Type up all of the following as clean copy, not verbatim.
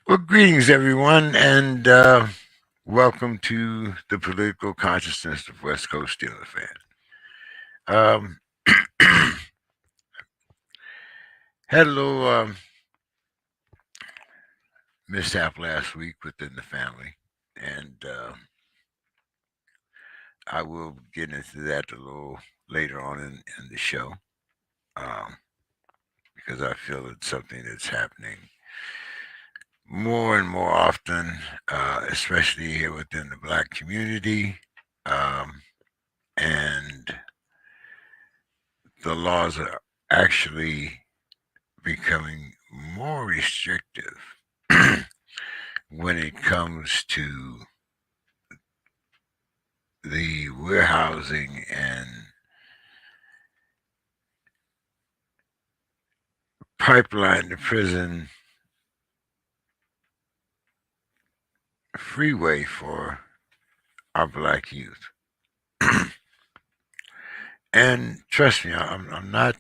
Well, greetings, everyone, and welcome to the political consciousness of West Coast Steeler fan. Um, had a little mishap last week within the family, and I will get into that a little later on in the show um, because I feel it's something that's happening more and more often, especially here within the black community. Um, and the laws are actually becoming more restrictive when it comes to the warehousing and pipeline to prison freeway for our black youth. And trust me, I'm not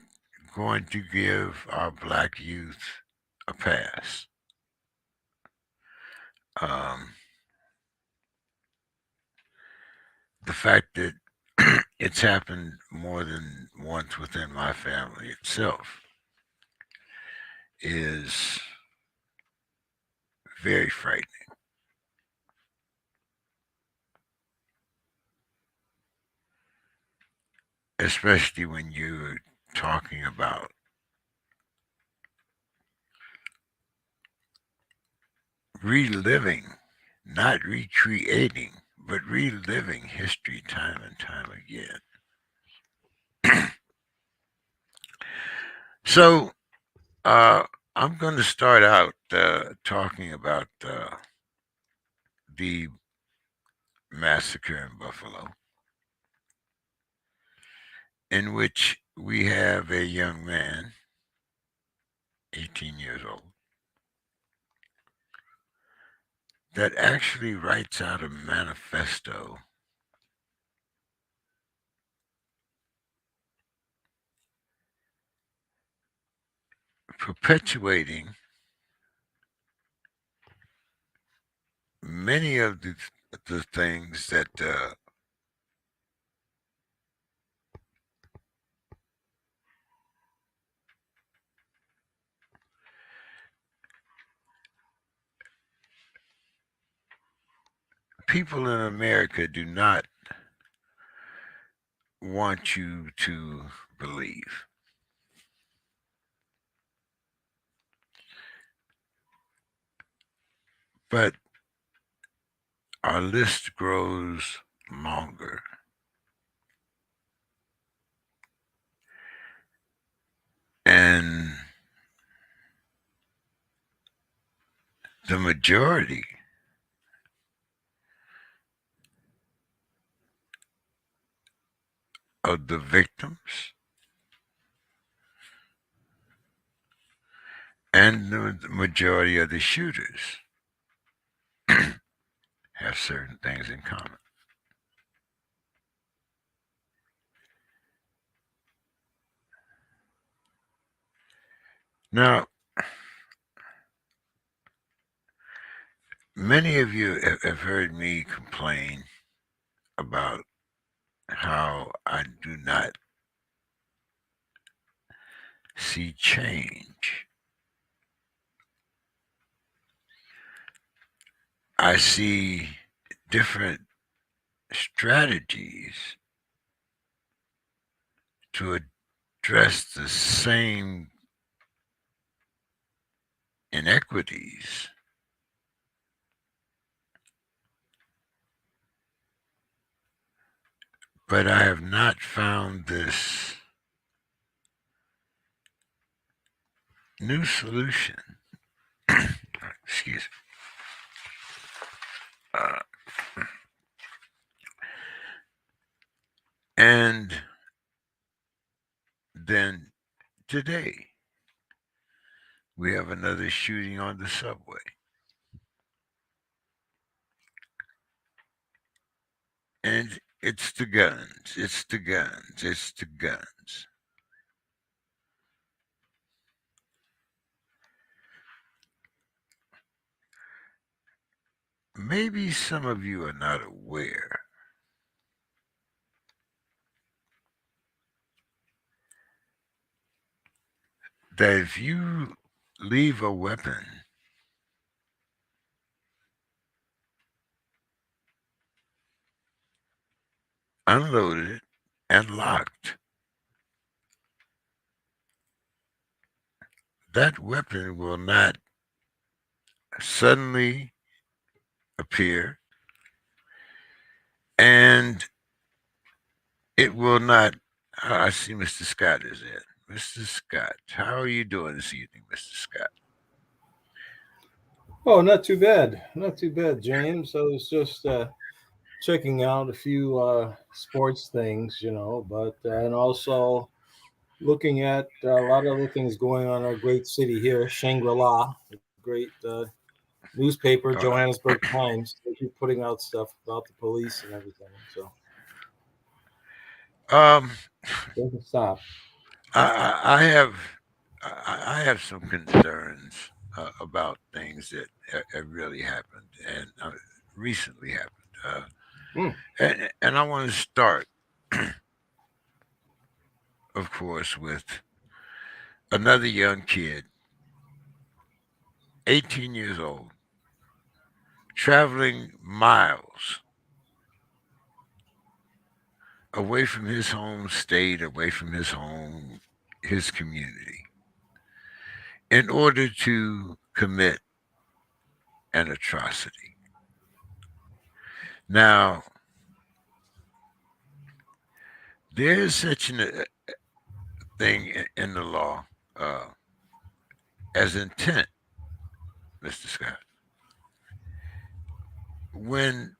going to give our black youth a pass. Um, the fact that it's happened more than once within my family itself is very frightening. Especially when you're talking about reliving, not recreating, but reliving history time and time again. So, uh, I'm going to start out talking about the massacre in Buffalo, in which we have a young man, 18 years old, that actually writes out a manifesto perpetuating many of the things that people in America do not want you to believe. But our list grows longer. And the majority of the victims and the majority of the shooters have certain things in common. Now, many of you have heard me complain about how I do not see change. I see different strategies to address the same inequities, but I have not found this new solution. Excuse me. Uh, and then today, we have another shooting on the subway. And it's the guns, it's the guns, it's the guns. maybe some of you are not aware that if you leave a weapon unloaded and locked, that weapon will not suddenly appear, and it will not. I see Mr. Scott is in. Mr. Scott, how are you doing this evening, Mr. Scott? Oh, not too bad. Not too bad, James. I was just checking out a few sports things, but and also looking at a lot of other things going on in our great city here, Shangri-La, a great newspaper, Johannesburg Times. They keep putting out stuff about the police and everything, so Um, it doesn't stop. I have some concerns about things that have really happened and recently happened. Hmm. And I want to start, of course, with another young kid, 18 years old, traveling miles away from his home state, away from his home, his community, in order to commit an atrocity. Now, there's such a thing in the law uh, as intent, Mr. Scott. When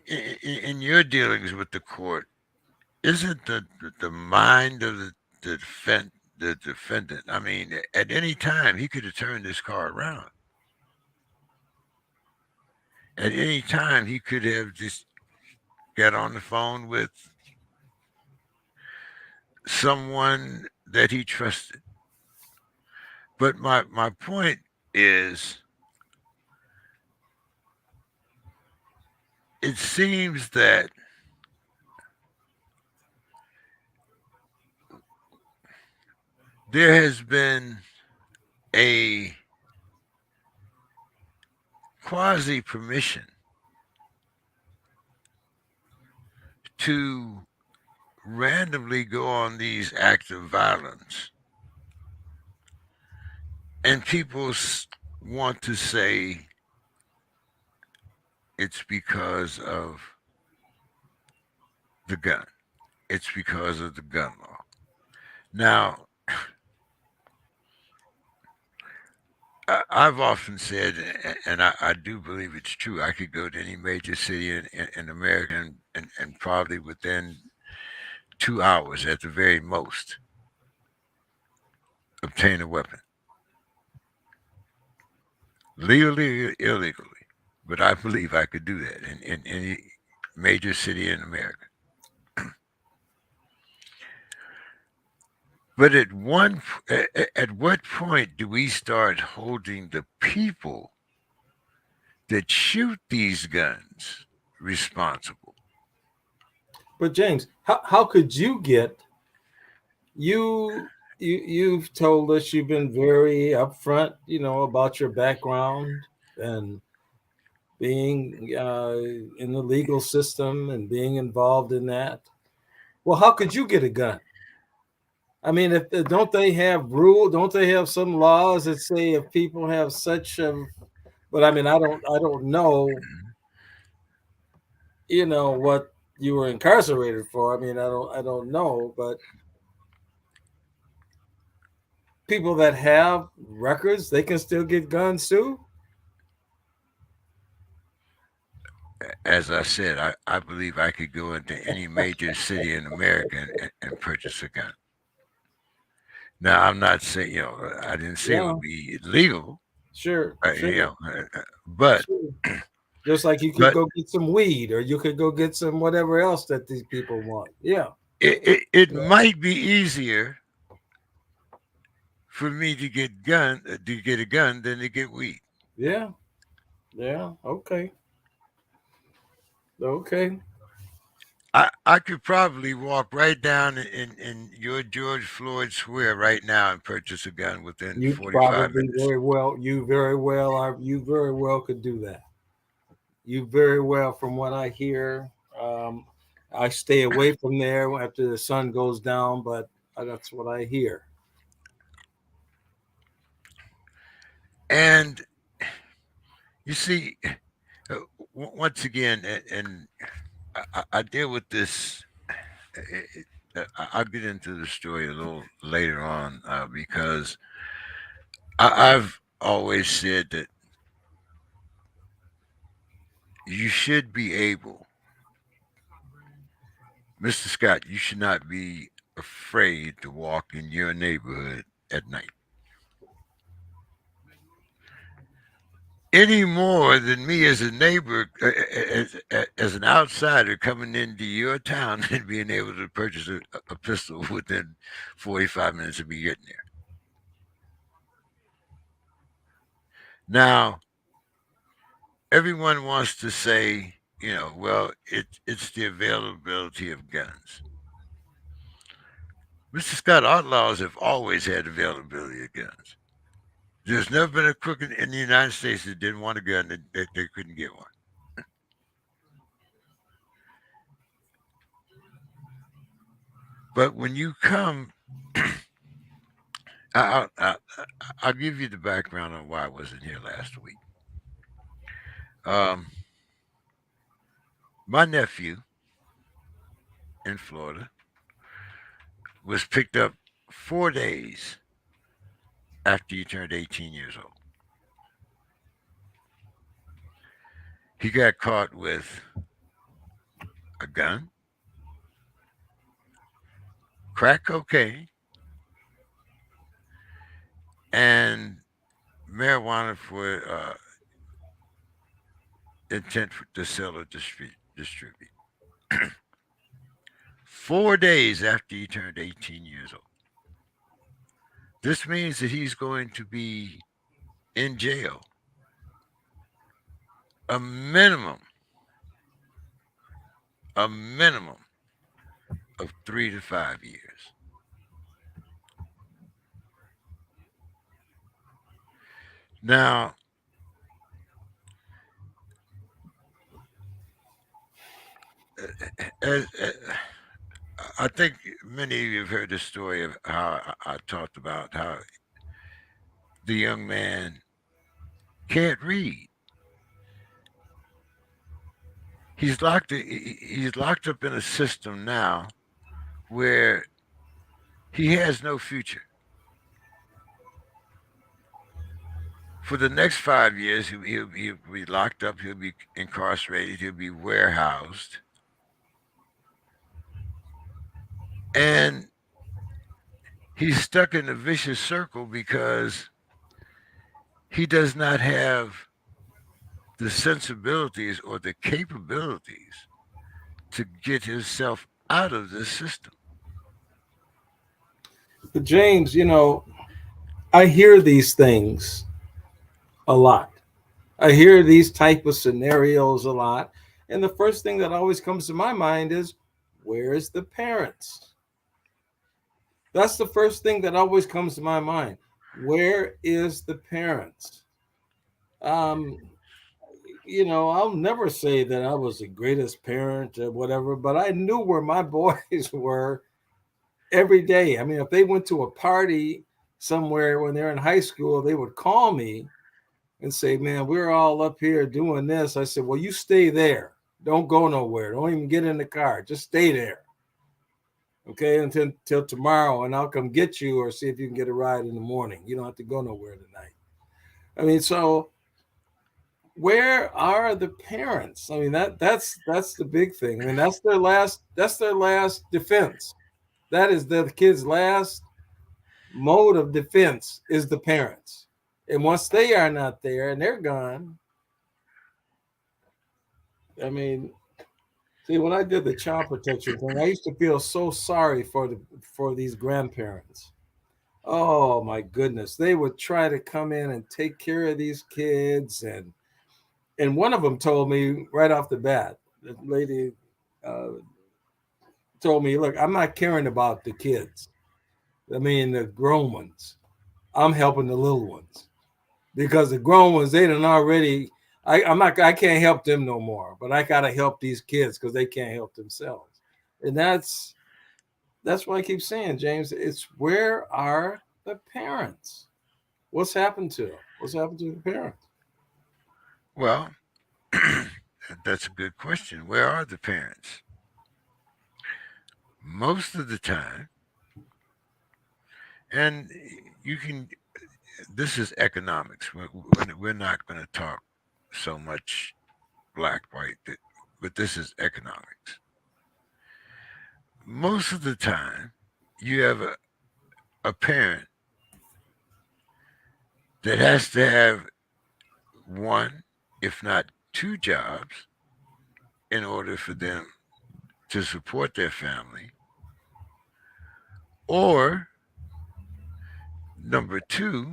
in your dealings with the court, isn't the mind of the defendant? I mean, at any time he could have turned this car around. At any time he could have just got on the phone with someone that he trusted. But my point is, it seems that there has been a quasi permission to randomly go on these acts of violence. And people want to say it's because of the gun, it's because of the gun law. Now, I've often said, and I do believe it's true, I could go to any major city in America and probably within 2 hours at the very most obtain a weapon, legally or illegally. But I believe I could do that in any major city in America. But at what point do we start holding the people that shoot these guns responsible? But James, how could you get you you've told us you've been very upfront, about your background and being in the legal system and being involved in that. Well, how could you get a gun? I mean, if don't they have rule? Don't they have some laws that say if people have such a? But I mean, I don't know, what you were incarcerated for. I mean, I don't know, but people that have records, they can still get guns too. As I said, I believe I could go into any major city in America and purchase a gun. Now, I'm not saying, I didn't say it Yeah, would be illegal, sure, sure, but sure. Just like you could but go get some weed, or you could go get some whatever else that these people want. Yeah, it yeah. might be easier for me to get a gun than to get weed. Yeah, yeah. Okay, okay. I could probably walk right down in your George Floyd Square right now and purchase a gun within You 45 probably minutes. very well. You very well are. You very well could do that. You very well, from what I hear. Um, I stay away from there after the sun goes down, but that's what I hear. And you see, uh, once again, and I deal with this. I'll get into the story a little later on because I've always said that you should be able, Mr. Scott, you should not be afraid to walk in your neighborhood at night any more than me as a neighbor, as an outsider coming into your town and being able to purchase a pistol within 45 minutes of me getting there. Now, everyone wants to say, well, it's the availability of guns. Mr. Scott, outlaws have always had availability of guns. There's never been a crook in the United States that didn't want a gun that they couldn't get one. But when you come, I, I, I'll give you the background on why I wasn't here last week. Um, my nephew in Florida was picked up 4 days after he turned 18 years old. He got caught with a gun, crack cocaine, and marijuana for intent to sell or distribute. 4 days after he turned 18 years old. This means that he's going to be in jail a minimum, a minimum of 3 to 5 years. Now, I think many of you have heard the story of how I talked about how the young man can't read. He's locked up in a system now where he has no future. For the next 5 years, he'll be locked up. He'll be incarcerated. He'll be warehoused, and he's stuck in a vicious circle because he does not have the sensibilities or the capabilities to get himself out of this system. But James, I hear these things a lot. I hear these type of scenarios a lot, and the first thing that always comes to my mind is, where's the parents? That's the first thing that always comes to my mind. Where is the parents? Um, I'll never say that I was the greatest parent or whatever, but I knew where my boys were every day. I mean, if they went to a party somewhere when they're in high school, they would call me and say, "Man, we're all up here doing this." I said, "Well, you stay there. Don't go nowhere. Don't even get in the car. Just stay there. Okay, until tomorrow, and I'll come get you or see if you can get a ride in the morning. You don't have to go nowhere tonight." I mean, so where are the parents? I mean, that's the big thing. I mean, that's their last defense. That is the kid's last mode of defense is the parents. And once they are not there and they're gone, I mean, see, when I did the child protection thing, I used to feel so sorry for these grandparents Oh my goodness, they would try to come in and take care of these kids, and one of them told me right off the bat, the lady uh, told me, "Look, I'm not caring about the kids. I mean, the grown ones. I'm helping the little ones because the grown ones they done already. I'm not. I can't help them no more. But I gotta help these kids because they can't help themselves. And that's why I keep saying, James. It's where are the parents? What's happened to them? What's happened to the parents? Well, that's a good question. Where are the parents? Most of the time, and you can, this is economics. We're not going to talk so much black, white, but this is economics. Most of the time, you have a parent that has to have one, if not two jobs, in order for them to support their family, or number two,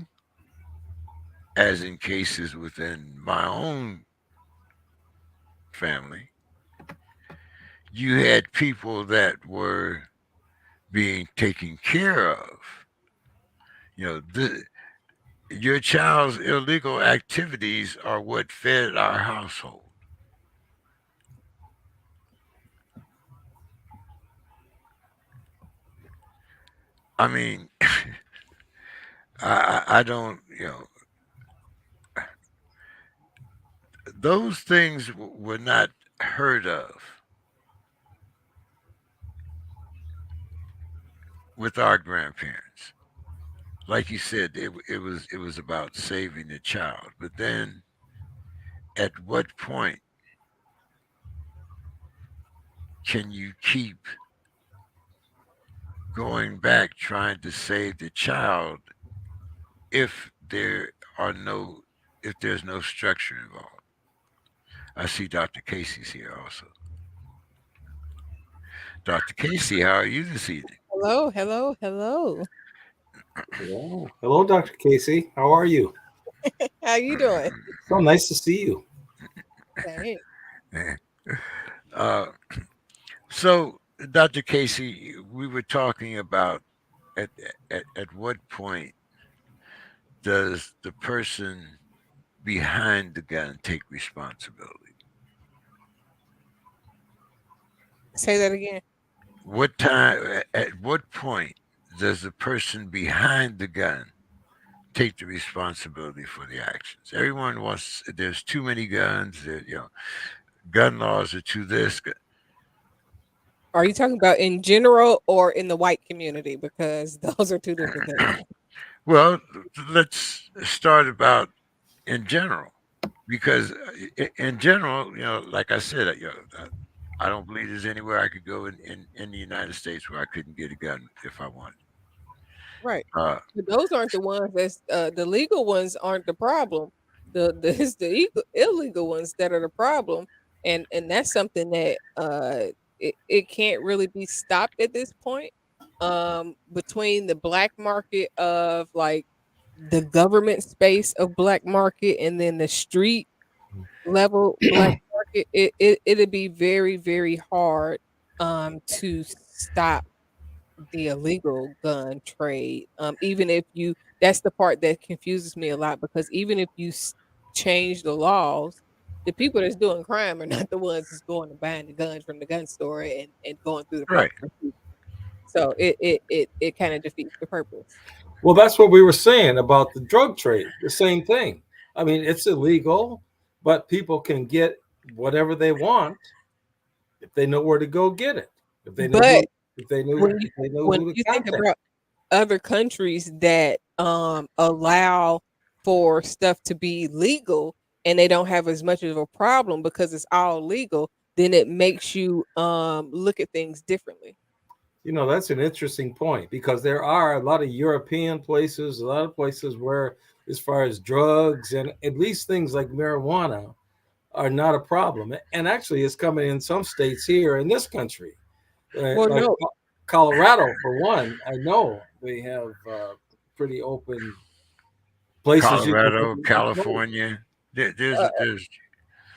as in cases within my own family, you had people that were being taken care of. You know, your child's illegal activities are what fed our household. I mean, I don't, those things were not heard of with our grandparents. Like you said, it was about saving the child. But then, at what point can you keep going back trying to save the child if are no if there's no structure involved? I see Dr. Casey's here also. Dr. Casey, how are you this evening? Hello, hello, hello. Yeah. Hello, Dr. Casey. How are you? How you doing? So nice to see you. Same. uh, so, Dr. Casey, we were talking about at, at what point does the person behind the gun take responsibility? Say that again. At what point does the person behind the gun take the responsibility for the actions? Everyone wants, there's too many guns, gun laws are too this. Are you talking about in general or in the white community? Because those are two different things. Well, let's start about in general, because in general, like I said, I don't believe there's anywhere I could go in the United States where I couldn't get a gun if I wanted. Right. Uh, But those aren't the ones that's the legal ones aren't the problem. It's the illegal ones that are the problem. And that's something that it can't really be stopped at this point. Between the black market of like the government space of black market and then the street level black market, it'd be very, very hard to stop the illegal gun trade. Even if you that's the part that confuses me a lot because even if you change the laws, the people that's doing crime are not the ones that's going and buying the guns from the gun store and going through the right. proper procedure. So it kind of defeats the purpose. Well, that's what we were saying about the drug trade. The same thing. I mean, it's illegal, but people can get whatever they want if they know where to go get it. If they know But who, if they knew, when you if they know when who to you think contact. about other countries that allow for stuff to be legal and they don't have as much of a problem because it's all legal, then it makes you look at things differently. That's an interesting point because there are a lot of European places, a lot of places where, as far as drugs and at least things like marijuana, are not a problem. And actually, it's coming in some states here in this country, Well, like no, Colorado, for one. I know they have. pretty open places you can Colorado, go. California. There's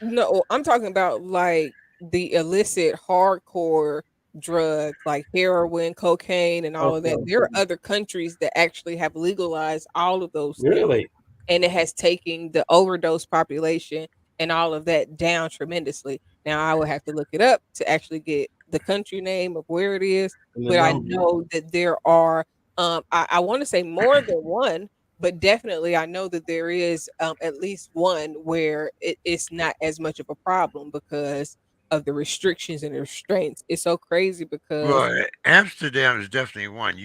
No, I'm talking about like the illicit hardcore drugs like heroin, cocaine, and all of that. Okay. There are other countries that actually have legalized all of those things, Really? and it has taken the overdose population and all of that down tremendously. Now I would have to look it up to actually get the country name of where it is, And the but I number. know that there are I want to say more than one, but definitely I know that there is at least one where it's not as much of a problem because of the restrictions and the restraints. It's so crazy because well, Amsterdam is definitely one.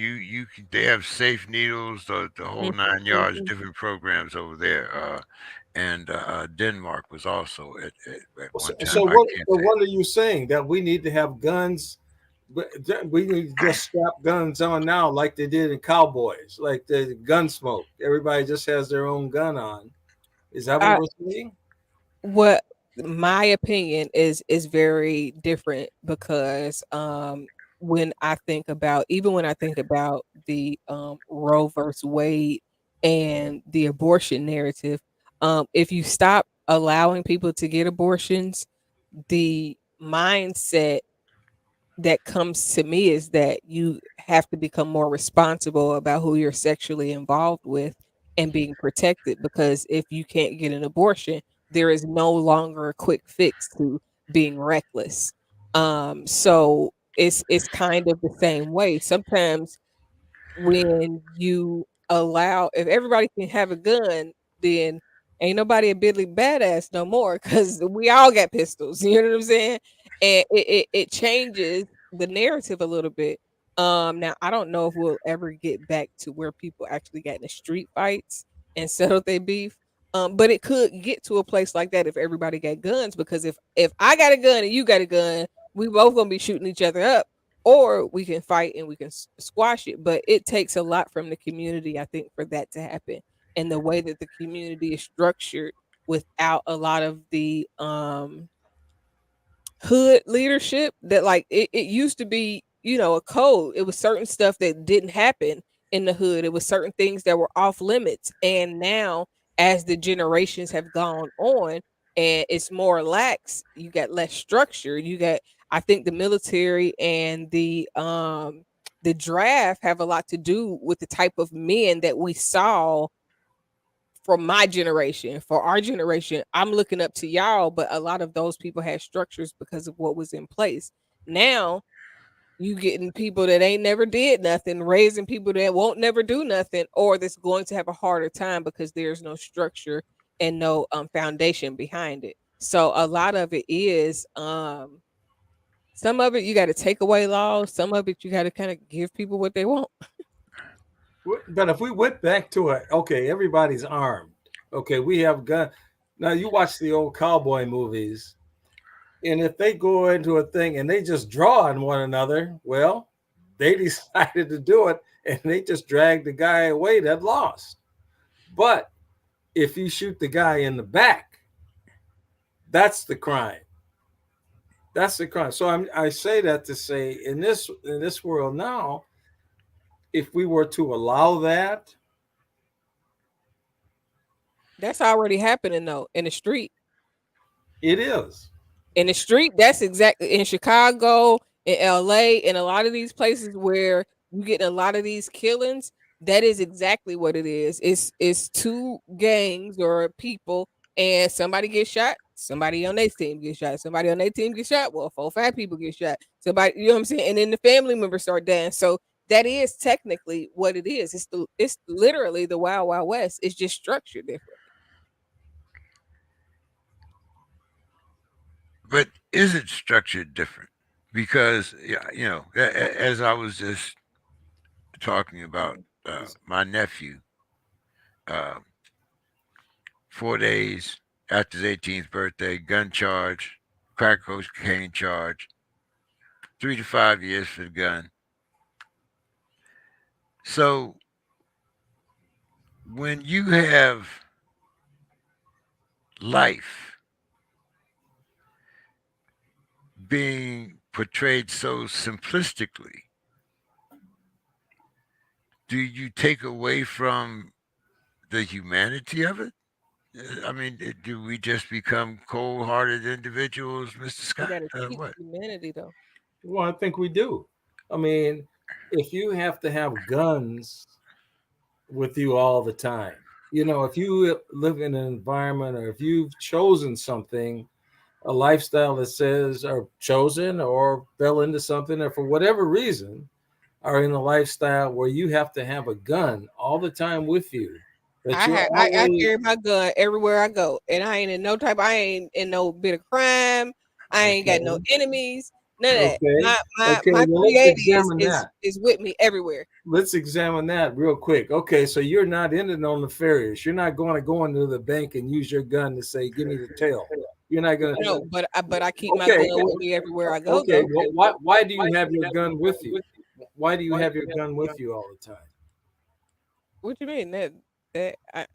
They have safe needles, the whole Mhm, nine yards. mhm. Different programs over there. And Denmark was also at So, one time. so I what? can't So say. what are you saying that we need to have guns? We need to just strap guns on now, like they did in Cowboys, like the gun smoke. Everybody just has their own gun on. Is that what I we're saying? what my opinion is very different because when I think about even when I think about the Roe versus Wade and the abortion narrative, if you stop allowing people to get abortions, the mindset that comes to me is that you have to become more responsible about who you're sexually involved with and being protected, because if you can't get an abortion, there is no longer a quick fix to being reckless. So it's kind of the same way. Sometimes when you allow if everybody can have a gun, then ain't nobody a Billy badass no more because we all got pistols. You know what I'm saying? And it changes the narrative a little bit. Now I don't know if we'll ever get back to where people actually got into street fights and settled their beef. But it could get to a place like that if everybody got guns, because if I got a gun and you got a gun, we both gonna be shooting each other up, or we can fight and we can squash it. But it takes a lot from the community, I think, for that to happen. And the way that the community is structured without a lot of the hood leadership, that like it used to be, a code. It was certain stuff that didn't happen in the hood. It was certain things that were off limits. And now as the generations have gone on and it's more lax, you got less structure. You got, I think the military and the draft have a lot to do with the type of men that we saw for my generation. For our generation, I'm looking up to y'all, but a lot of those people had structures because of what was in place. Now you getting people that ain't never did nothing, raising people that won't never do nothing, or that's going to have a harder time because there's no structure and no foundation behind it. So a lot of it is some of it you got to take away laws, some of it you got to kind of give people what they want. But if we went back to it, okay, everybody's armed. Okay, we have gun. Now you watch the old cowboy movies, and if they go into a thing and they just draw on one another, well, they decided to do it, and they just dragged the guy away that lost. But if you shoot the guy in the back, that's the crime. That's the crime. So I say that to say in this world now, if we were to allow that, That's already happening though in the street. it is. In the street, that's exactly in Chicago, in LA, in a lot of these places where you get a lot of these killings. That is exactly what it is. It's two gangs or people, and somebody gets shot. Somebody on their team gets shot. Somebody on their team gets shot. Well, 4 or 5 people get shot. Somebody, you know what I'm saying? And then the family members start dying. So that is technically what it is. It's literally the Wild Wild West. It's just structured different. But is it structured different? Because yeah, as I was just talking about my nephew, uh, 4 days after his 18th birthday, gun charge, crack cocaine charge, 3 to 5 years for the gun. So when you have life being portrayed so simplistically, do you take away from the humanity of it? I mean, do we just become cold-hearted individuals, Mr. You Scott? gotta keep What? the humanity though. Well, I think we do. I mean, if you have to have guns with you all the time, if you live in an environment or if you've chosen something, a lifestyle that says, or chosen or fell into something, or for whatever reason, are in a lifestyle where you have to have a gun all the time with you, that you're I always carry my gun everywhere I go, and I ain't in no bit of crime. I ain't got no okay, enemies. None of that. okay, okay. My Well, let's 380 examine is that. is with me everywhere. Let's examine that real quick. Okay, so you're not in it on nefarious. You're not going to go into the bank and use your gun to say, "Give me the tail." You're not going to. No, but I keep my Okay, gun with me everywhere I go okay. though. Well, why do you have your gun with you? Why do you have your gun with you all the time? What you mean that I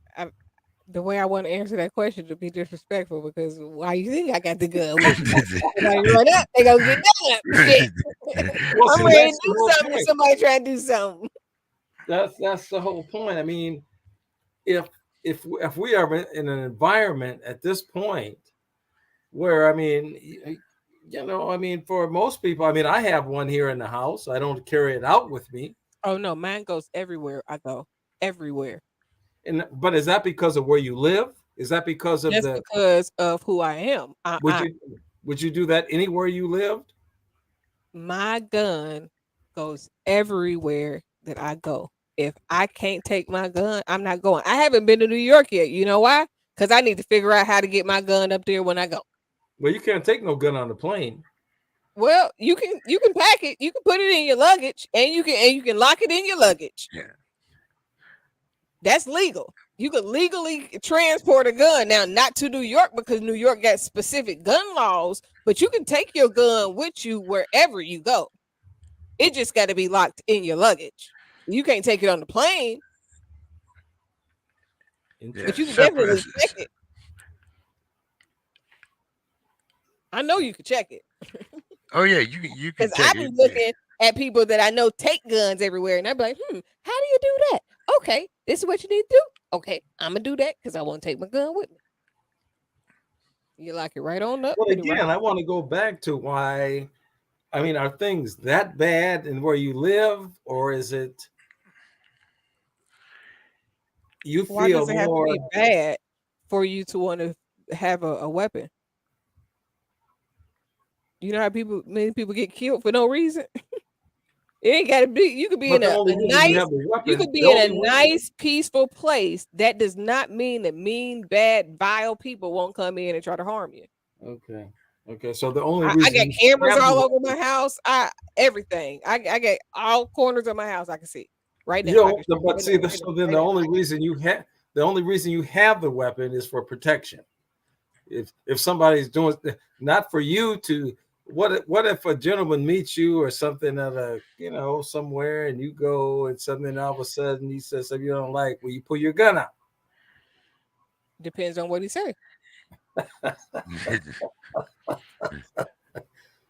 the way I want to answer that question to be disrespectful because why you think I got the gun with me? Somebody run up, they gonna get done. Shit. Well, I'm see, ready to that's the do whole something if point. somebody try to do something. That's the whole point. I mean, if if we are in an environment at this point where, I mean, I mean, for most people, I mean, I have one here in the house. I don't carry it out with me. Oh no, mine goes everywhere I go. Everywhere. And but is that because of where you live? Is that because of Just the because of who I am. would you would you do that anywhere you lived? My gun goes everywhere that I go. If I can't take my gun, I'm not going. I haven't been to New York yet. You know why? Because I need to figure out how to get my gun up there when I go. Well, you can't take no gun on the plane. Well, you can pack it. You can put it in your luggage, and you can lock it in your luggage. Yeah. That's legal. You can legally transport a gun now, not to New York because New York got specific gun laws, but you can take your gun with you wherever you go. It just got to be locked in your luggage. You can't take it on the plane, Yeah. but you can Separate. definitely check it. I know you can check it Oh yeah, you can because I check be it. looking at people that I know take guns everywhere, and I be like, how do you do that? Okay, this is what you need to do. Okay, I'm gonna do that because I want to take my gun with me. You lock it right on up, But put it right. again, I want to go back to why. I mean, are things that bad in where you live, or is it you Why feel does it have to more? be bad for you to want to have a weapon? You know how many people get killed for no reason. It ain't gotta be. You could be But in the a only reason you nice. have the You weapon, could the be in a only way. nice, peaceful place. That does not mean that mean, bad, vile people won't come in and try to harm you. Okay. Okay. So the only I reason got you cameras have all the over my house. Everything. I got all corners of my house. I can see right now. you I know, can show you but right see, now. Right now. so then Right now. the only reason you have the weapon is for protection. If somebody's doing not for you to what if a gentleman meets you or something at a somewhere and you go and something all of a sudden he says something you don't like, will you pull your gun out? Depends on what he say.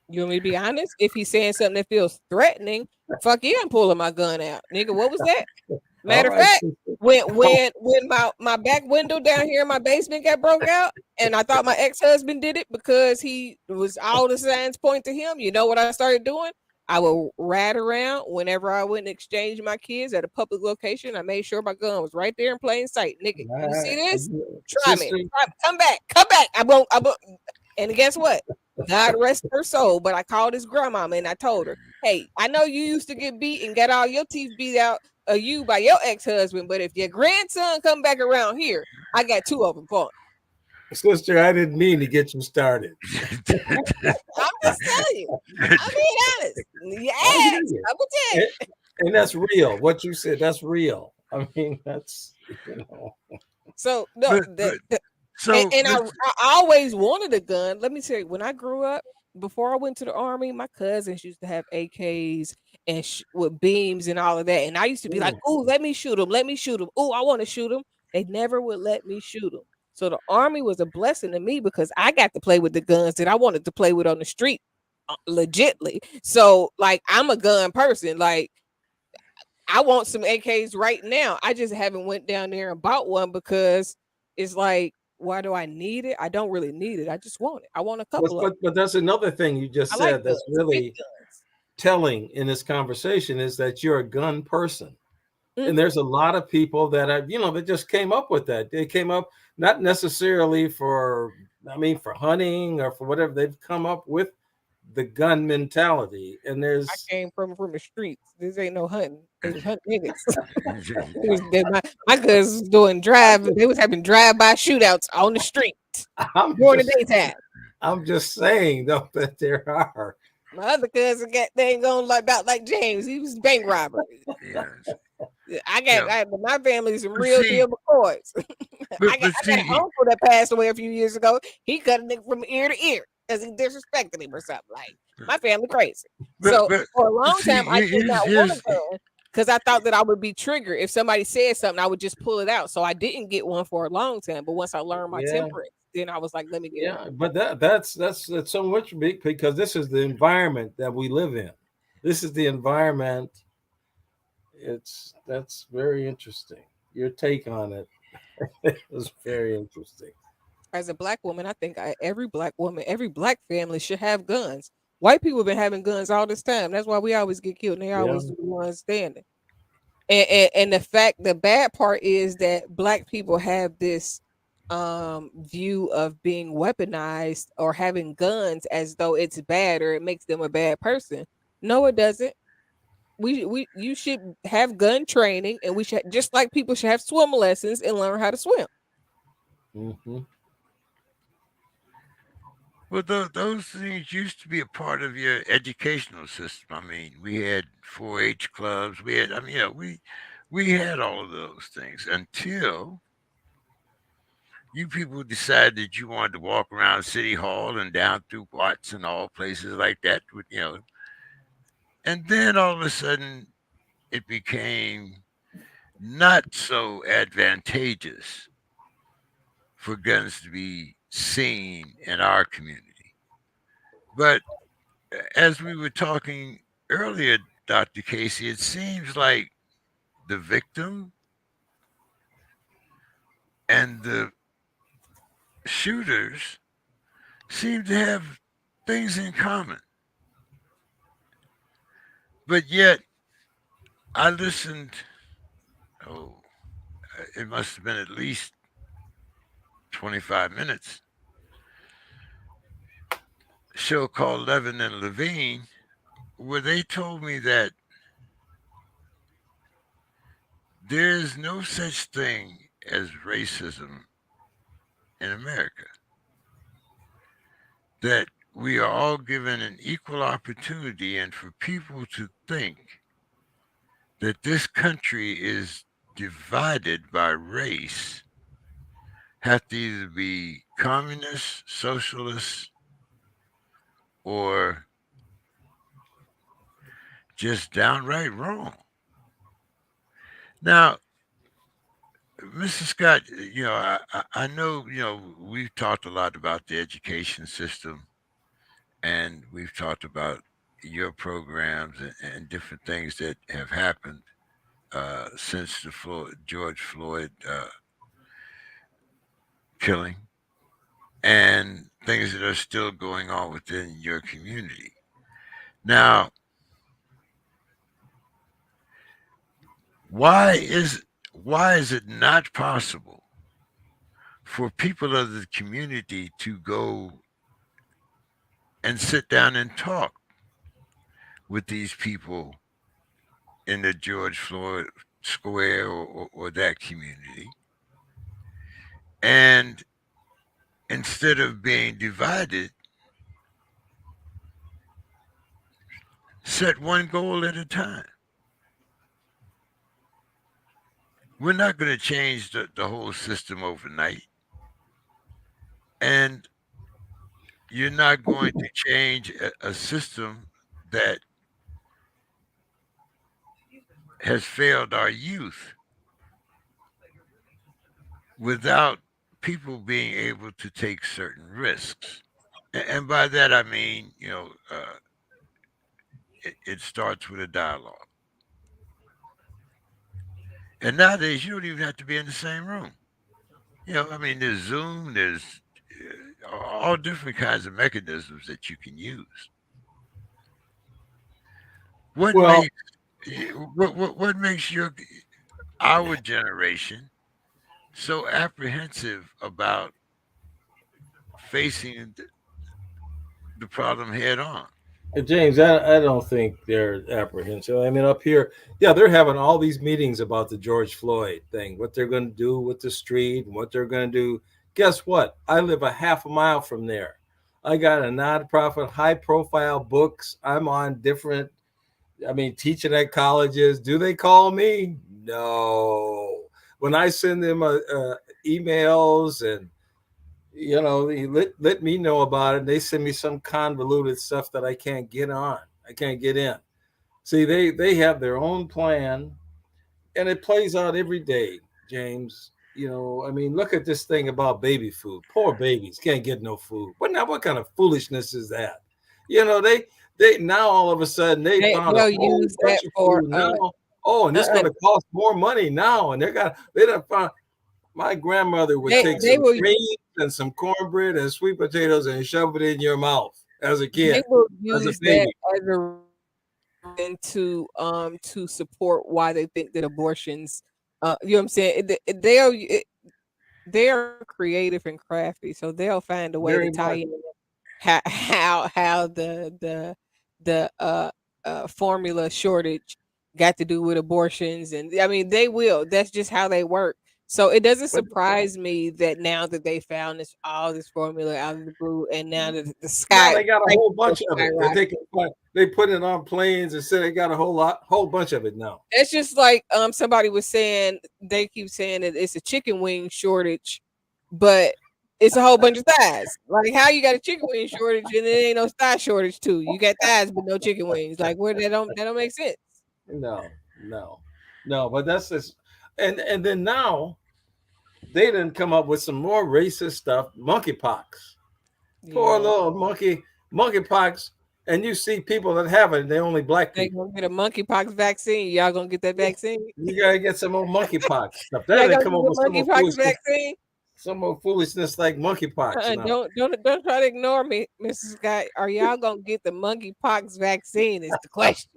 You want me to be honest? If he's saying something that feels threatening, fuck yeah, I'm pulling my gun out, nigga. What was that? All Matter of right, fact, sister. when my back window down here in my basement got broke out, and I thought my ex-husband did it because he was all the signs point to him. You know what I started doing? I would ride around whenever I went and exchange my kids at a public location. I made sure my gun was right there in plain sight. Nigga, All you see right. this? Try me. Sister, Try me. Come back. Come back. I won't. And guess what? God rest her soul. But I called his grandmama and I told her, hey, I know you used to get beat and got all your teeth beat out of you by your ex-husband, but if your grandson come back around here, I got two of them for him. sister, I didn't mean to get you started. I'm just telling you. I'm being honest. You I hear asked. you. I'm gonna tell you. And that's real. What you said, that's real. I mean, that's So no, but and, so and I, Mr. I always wanted a gun. Let me tell you, when I grew up, before I went to the army, my cousins used to have AKs and with beams and all of that. And I used to be like, mm, "Oh, let me shoot them. Let me shoot them. Oh, I want to shoot them." They never would let me shoot them. So the army was a blessing to me because I got to play with the guns that I wanted to play with on the street, legitly. So like, I'm a gun person. Like I want some AKs right now. I just haven't went down there and bought one because it's like, why do I need it? I don't really need it. I just want it. I want a couple of them. But that's another thing you just I like said that's guns, big really guns. telling in this conversation is that you're a gun person. And Mhm. there's a lot of people that are, that just came up with that. They came up not necessarily for hunting or for whatever. They've come up with the gun mentality. And I there's, came from the streets. This ain't no hunting. They was hunting niggas. My cousins was doing drive. They was having drive-by shootouts on the street I'm during the just, daytime. I'm just saying though that there are. My other cousin got they ain't going like about like James. He was bank robber. Yes. I Yeah. got my family's some But real see, deal McCoys. but I got an see, uncle that passed away a few years ago. He cut a nigga from ear to ear because he disrespected him or something. Like my family crazy. but So but for a but long see, time, I did not want a here's gun because I thought that I would be triggered if somebody said something. I would just pull it out. So I didn't get one for a long time. But once I learned my Yeah. temperance, then I was like, let me get one. Yeah, but that's so much big because this is the environment that we live in. This is the environment. That's very interesting. Your take on it is very interesting. As a black woman, I think every black woman, every black family should have guns. White people have been having guns all this time. That's why we always get killed, and they Yeah. always the ones standing. And the bad part is that black people have this view of being weaponized or having guns as though it's bad or it makes them a bad person. No, it doesn't. We you should have gun training, and we should just like people should have swim lessons and learn how to swim. Hmm. well, those things used to be a part of your educational system. I mean, we had 4-H clubs. We had, I mean, we had all of those things until you people decided that you wanted to walk around City Hall and down through Watts and all places like that. And then all of a sudden it became not so advantageous for guns to be seen in our community. But as we were talking earlier, Dr. Casey, it seems like the victim and the shooters seem to have things in common. But yet, I listened, oh, it must have been at least 25 minutes, a show called Levin and Levine, where they told me that there is no such thing as racism in America, that we are all given an equal opportunity, and for people to think that this country is divided by race have to either be communists, socialists, or just downright wrong. Now, Mr. Scott, I know, we've talked a lot about the education system, and we've talked about your programs and different things that have happened since the George Floyd killing, and things that are still going on within your community. Now, why is why is it not possible for people of the community to go and sit down and talk with these people in the George Floyd Square, or that community, and instead of being divided, set one goal at a time? We're not going to change the whole system overnight, and you're not going to change a system that has failed our youth without people being able to take certain risks. And by that I mean, it starts with a dialogue. And nowadays, you don't even have to be in the same room. I mean, there's Zoom, there's all different kinds of mechanisms that you can use. What Well, makes what makes our generation so apprehensive about facing the problem head on? James, I don't think they're apprehensive. I mean, up here, yeah, they're having all these meetings about the George Floyd thing, what they're going to do with the street and what they're going to do. Guess what? I live a half a mile from there. I got a nonprofit, high profile books. I'm on different, I mean, teaching at colleges. Do they call me? No. When I send them emails and they let me know about it. They send me some convoluted stuff that I can't get on. I can't get in. See, they have their own plan, and it plays out every day, James. I mean, look at this thing about baby food. Poor babies can't get no food. What kind of foolishness is that? They now all of a sudden they found a They'll whole use bunch that of for food now. Oh, and it's uh going to cost more money now, and they done found my grandmother would take they some will greens and some cornbread and sweet potatoes and shove it in your mouth as a they kid, will as a use that baby. as a reason to support why they think that abortions you know what I'm saying they're creative and crafty, so they'll find a way to Very tie much. in how the formula shortage got to do with abortions, and I mean they will. That's just how they work. So it doesn't But surprise me that now that they found this formula out of the blue, and now that the now sky they got a prices whole are bunch of it that they skyrocketing. can find. They put it on planes and said they got whole bunch of it now. It's just like somebody was saying they keep saying that it's a chicken wing shortage, but it's a whole bunch of thighs. Like how you got a chicken wing shortage and there ain't no thigh shortage too. You got thighs but no chicken wings. Like where that don't make sense. No, no, no. But that's just, and then now they didn't come up with some more racist stuff. Monkeypox. Poor Yeah. little monkeypox. And you see people that have it, they're only black They people. gonna get a monkeypox vaccine. Y'all gonna get that vaccine? You gotta get some more monkeypox stuff. There Y'all they gonna come get up the with monkeypox vaccine? some more foolishness like monkeypox now. Don't try to ignore me, Mrs. Scott. Are y'all gonna get the monkeypox vaccine? Is the question.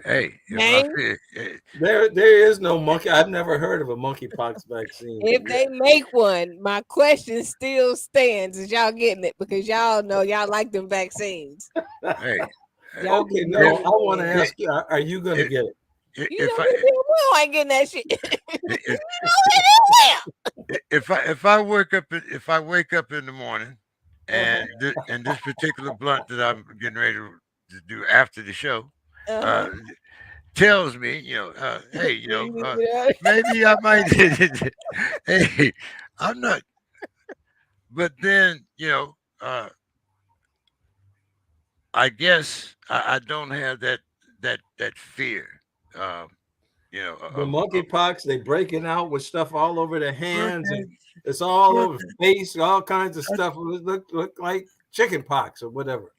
Hey, if I James, feel, There is no monkey. I've never heard of a monkeypox vaccine. if they make one, my question still stands: Is y'all getting it? Because y'all know y'all like them vaccines. hey, Y'all be Okay, no, if I want to man. ask you: Are you going to if get it? You if know I good damn well I ain't getting that shit. You if know if I wake up in the morning good and this particular blunt that I'm getting ready to do after the show well. uh, tells me, hey, You need to get out. maybe I might. Hey, I'm not. But then, I guess I don't have that fear, um, The of monkeypox, they breaking out with stuff all over their look hands, and at it's all look over face, all kinds of stuff. It look like chicken pox or whatever.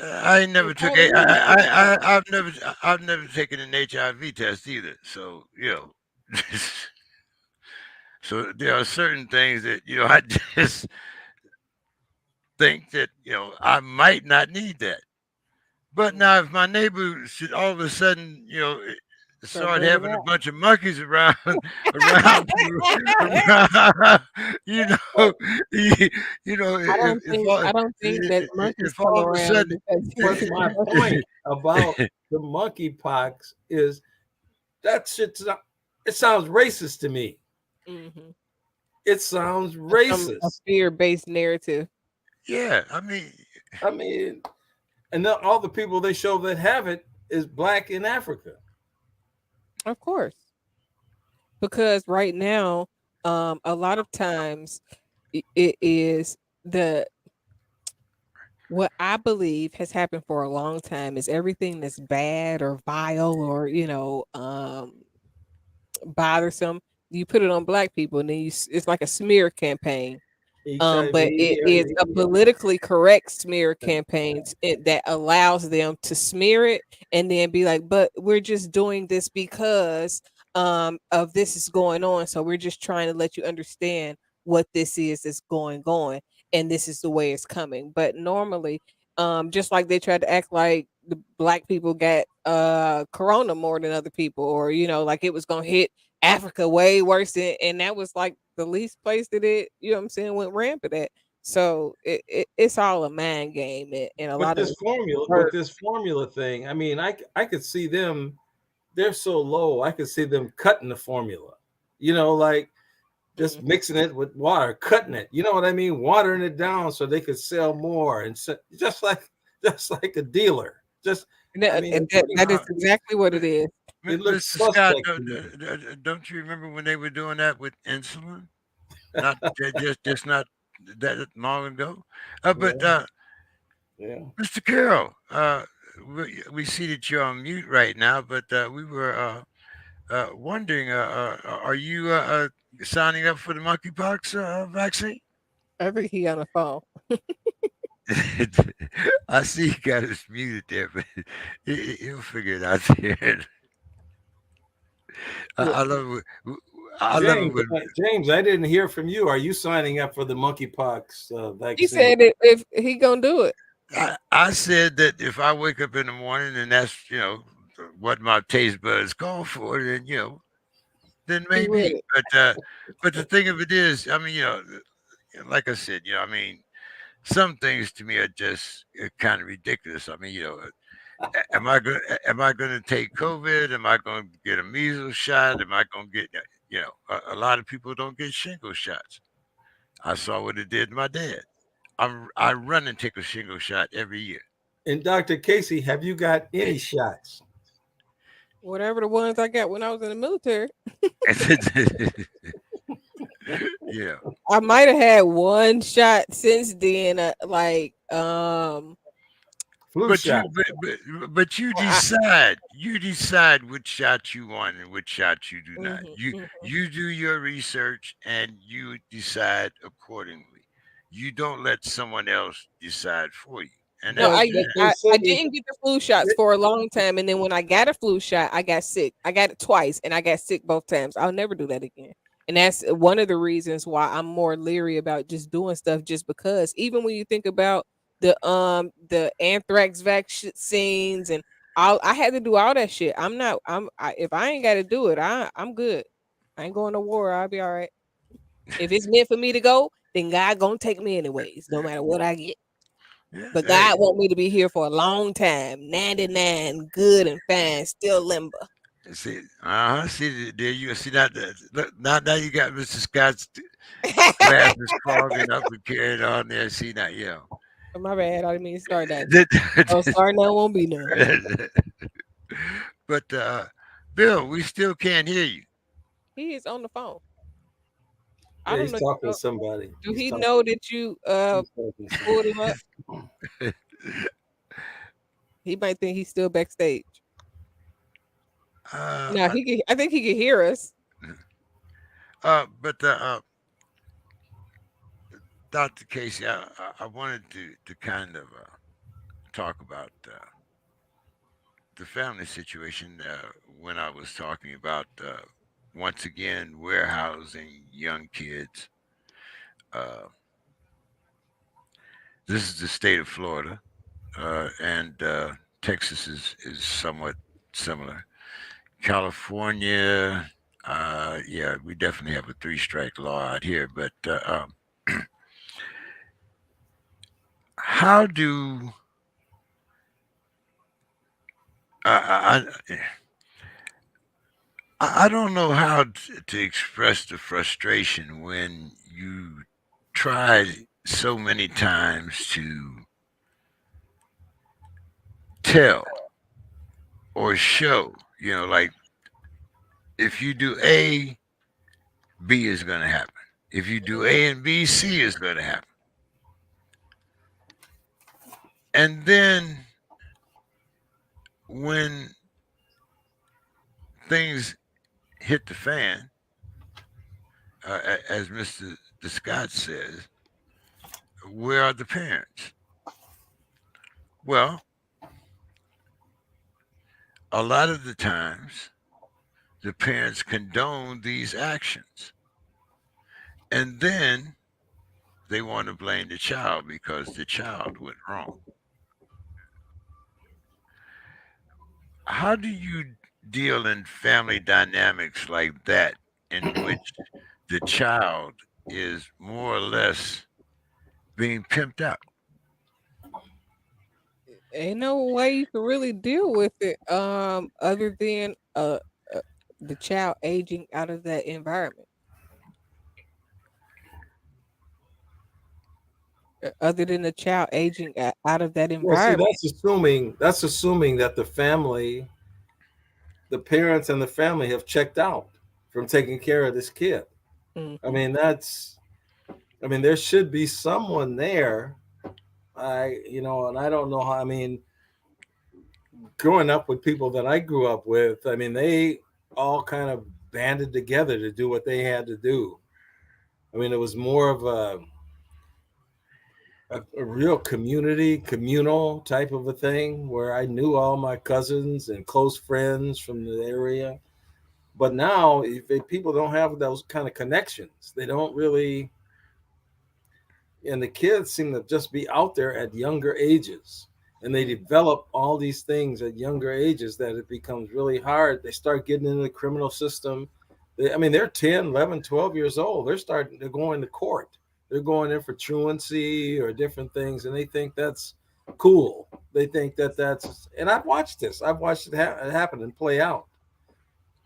I It never took probably a is chickenpox. I've never taken an HIV test either. So so there are certain things that I just think that I might not need that. But now, if my neighbor should all of a sudden, Start start bringing having a out. bunch of monkeys around, around, around, you know, you, I don't think that monkeys if all come of a around sudden, because But my point about the monkeypox is that shit's not, it sounds racist to me. Mhm. It sounds A racist. fear-based narrative. yeah, I mean, I mean, and then all the people they show that have it is black in Africa. Of course. Because right now, a lot of times it is the what I believe has happened for a long time is everything that's bad or vile or bothersome. You put it on black people, and then it's like a smear campaign. But it HIV, is a AIDS. politically correct smear campaigns that allows them to smear it and then be like, but we're just doing this because of this is going on. So we're just trying to let you understand what this is that's going on and this is the way it's coming. But normally, just like they tried to act like the black people got corona more than other people, or like it was gonna hit Africa way worse than, and that was like the least place that it, what I'm saying, went rampant at. So it's all a mind game, and a But lot of this it's formula, but hurt. this formula thing, I mean, I could see them. They're so low. I could see them cutting the formula. Like just Mhm. mixing it with water, cutting it. You know what I mean? Watering it down so they could sell more, and just like a dealer. Just, And I that, mean, and that that is Uh, exactly what it is. it looks Mr. Scott, suspect to me. don't you remember when they were doing that with insulin? Not just not that long ago. But Yeah, yeah. Mr. Carroll, we see that you're on mute right now, but we were wondering, are you signing up for the monkeypox vaccine? I think he on the phone. I see he got us muted there, but he'll figure it out there. Well, I love it. I love it James, when James, I didn't hear from you. Are you signing up for the monkeypox He vaccine? said if he gonna do it, I said that if I wake up in the morning and that's what my taste buds call for, then then he with maybe. it. But the thing of it is, I mean, like I said, I mean, some things to me are just kind of ridiculous. I mean, am I going to take COVID? Am I going to get a measles shot? Am I going to get a lot of people don't get shingle shots. I saw what it did to my dad. I run and take a shingle shot every year. And Dr. Casey, have you got any shots? Whatever the ones I got when I was in the military, Yeah. I might have had one shot since then. Flu But shot. but I, you decide which shot you want and which shot you do not. mhm, mhm. You do your research and you decide accordingly. You don't let someone else decide for you, and No, But that's I but did. that. they I say didn't get the flu shots for a long time, and then when I got a flu shot, I got sick. I got it twice, and I got sick both times. I'll never do that again. And that's one of the reasons why I'm more leery about just doing stuff. Just because, even when you think about the anthrax vaccines and all, I had to do all that shit. I'm not. If I ain't got to do it, I'm good. I ain't going to war. I'll be all right. If it's meant for me to go, then God gonna take me anyways, no matter what I get. Yeah. But Hey, God want me to be here for a long time. 99, good and fine, still limber. see, see there you see that. Look, now you got Mr. Scott's glasses fogging up and carrying on there. See now, My bad. I didn't mean to start that. Oh, sorry, now won't be none. but Bill, we still can't hear you. He is on the phone. I Yeah, don't he's know. talking to somebody. Do he know that you He's talking to pulled somebody. him up? He might think he's still backstage. uh, No, I, I think he can hear us. but Dr. Casey, I wanted to kind of talk about the family situation when I was talking about once again warehousing young kids. Uh, this is the state of Florida, and Texas is somewhat similar. California, yeah, we definitely have a three-strike law out here. But how do I don't know how to express the frustration when you tried so many times to tell or show, like if you do A, B is going to happen. If you do A and B, C is going to happen. And then when things hit the fan, as Mr. Scott says, where are the parents? Well, a lot of the times the parents condone these actions, and then they want to blame the child because the child went wrong. How do you deal in family dynamics like that, in which the child is more or less being pimped out? Ain't no way you can really deal with it, other than uh the child aging out of that environment. Other than the child aging out of that Well, see, environment. that's assuming that the family, the parents and the family have checked out from taking care of this kid. I Hmm. mean, I mean, there should be someone there. And I don't know how. I mean, growing up with people that I grew up with, I mean, they all kind of banded together to do what they had to do. I mean, it was more of a real communal type of a thing where I knew all my cousins and close friends from the area. But now, if people don't have those kind of connections, they don't really, and the kids seem to just be out there at younger ages. And they develop all these things at younger ages that it becomes really hard. They start getting into the criminal system. I mean, they're 10, 11, 12 years old. They're going to court. They're going in for truancy or different things. And they think that's cool. They think and I've watched this. I've watched it happen and play out.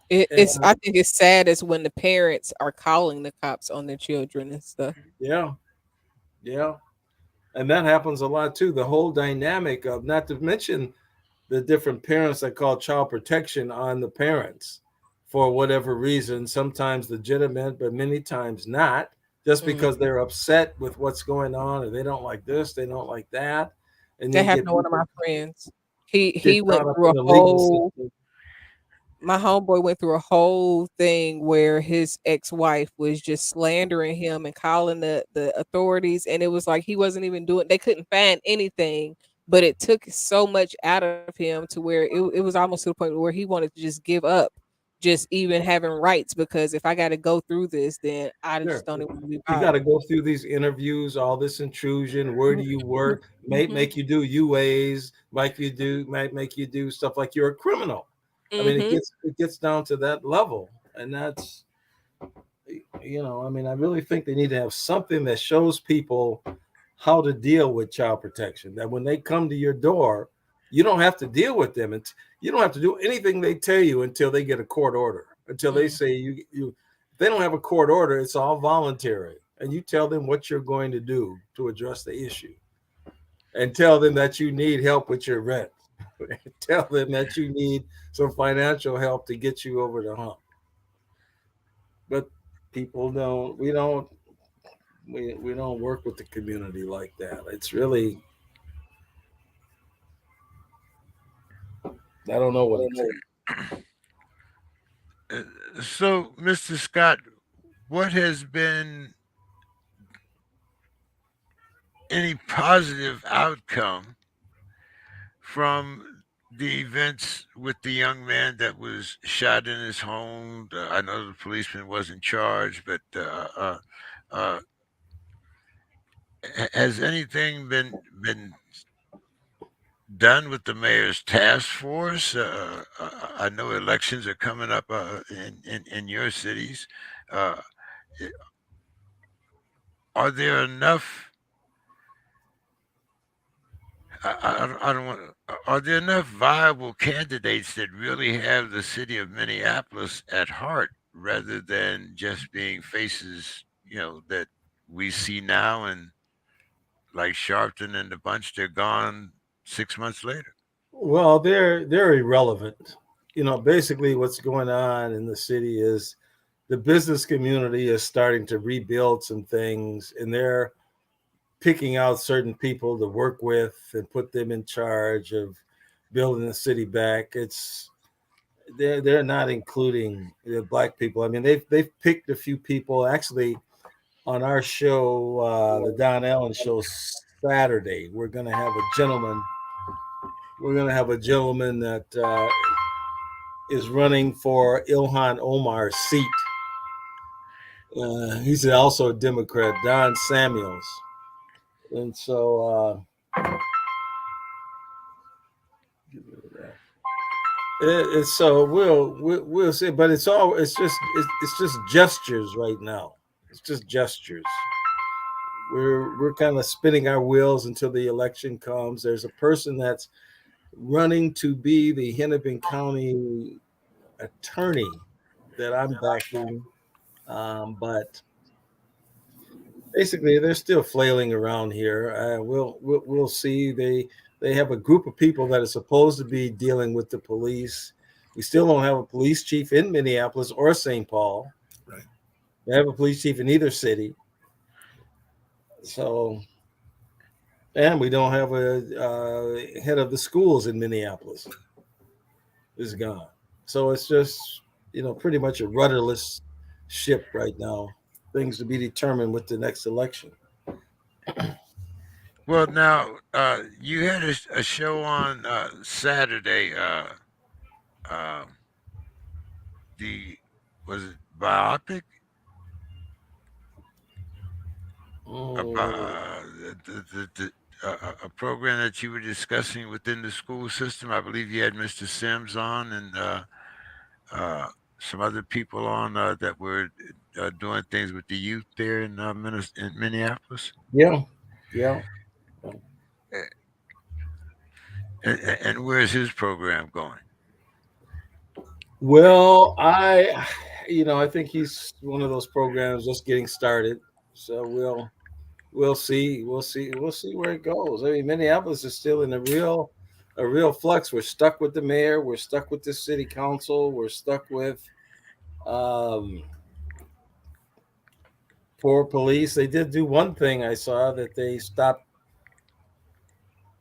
It's And I think it's sad is when the parents are calling the cops on their children and stuff. yeah, yeah. And that happens a lot too. The whole dynamic of, not to mention the different parents that call child protection on the parents for whatever reason, sometimes legitimate, but many times not, just Mm. because they're upset with what's going on or they don't like this, they don't like that. And That you happened get to one of my people friends. He get caught went up through in a the legal whole system. my homeboy went through a whole thing where his ex-wife was just slandering him and calling the authorities, and it was like he wasn't even doing, they couldn't find anything, but it took so much out of him to where it was almost to the point where he wanted to just give up just even having rights, because if I got to go through this, then I Sure. just don't even want to be You got bothered. to go through these interviews, all this intrusion. Where do you work? May Mhm. make you do UAs, might make you do stuff like you're a criminal. I mean, Mhm. it gets down to that level, and that's, I mean, I really think they need to have something that shows people how to deal with child protection. That when they come to your door, you don't have to deal with them, and you don't have to do anything they tell you until they get a court order. Until they Mm. say if they don't have a court order, it's all voluntary, and you tell them what you're going to do to address the issue, and tell them that you need help with your rent. Tell them that you need some financial help to get you over the hump. But people don't. We don't work with the community like that. It's really, I don't know what it takes. Uh, So, Mr. Scott, what has been any positive outcome from the events with the young man that was shot in his home? I know the policeman wasn't charged, but uh, has anything been done with the mayor's task force? I know elections are coming up in your cities. Uh, are there enough? I don't want. Are there enough viable candidates that really have the city of Minneapolis at heart, rather than just being faces, that we see now, and like Sharpton and the bunch, they're gone 6 months later. Well, they're irrelevant. Basically what's going on in the city is the business community is starting to rebuild some things, and they're picking out certain people to work with and put them in charge of building the city back. They're not including the black people. I mean, they've picked a few people. Actually, on our show, the Don Allen show, Saturday. We're going to have a gentleman. We're going to have a gentleman that is running for Ilhan Omar's seat. He's also a Democrat, Don Samuels, and so so we'll see. But it's just gestures right now. It's just gestures. We're kind of spinning our wheels until the election comes. There's a person that's running to be the Hennepin County attorney that I'm backing, but basically they're still flailing around here. We'll see. They have a group of people that are supposed to be dealing with the police. We still don't have a police chief in Minneapolis or St. Paul. Right. They have a police chief in either city. So, and we don't have a head of the schools in Minneapolis. Is gone. So it's just pretty much a rudderless ship right now. Things to be determined with the next election. Well, now you had a show on Saturday. Uh, the was it biopic about Oh, a program that you were discussing within the school system. I believe you had Mr. Sims on and uh, some other people on that were doing things with the youth there in in Minneapolis. yeah, yeah. And where's his program going? Well, I think he's one of those programs just getting started. So we'll see. We'll see where it goes. I mean, Minneapolis is still in a real flux. We're stuck with the mayor. We're stuck with the city council. We're stuck with um, poor police. They did do one thing I saw that they stopped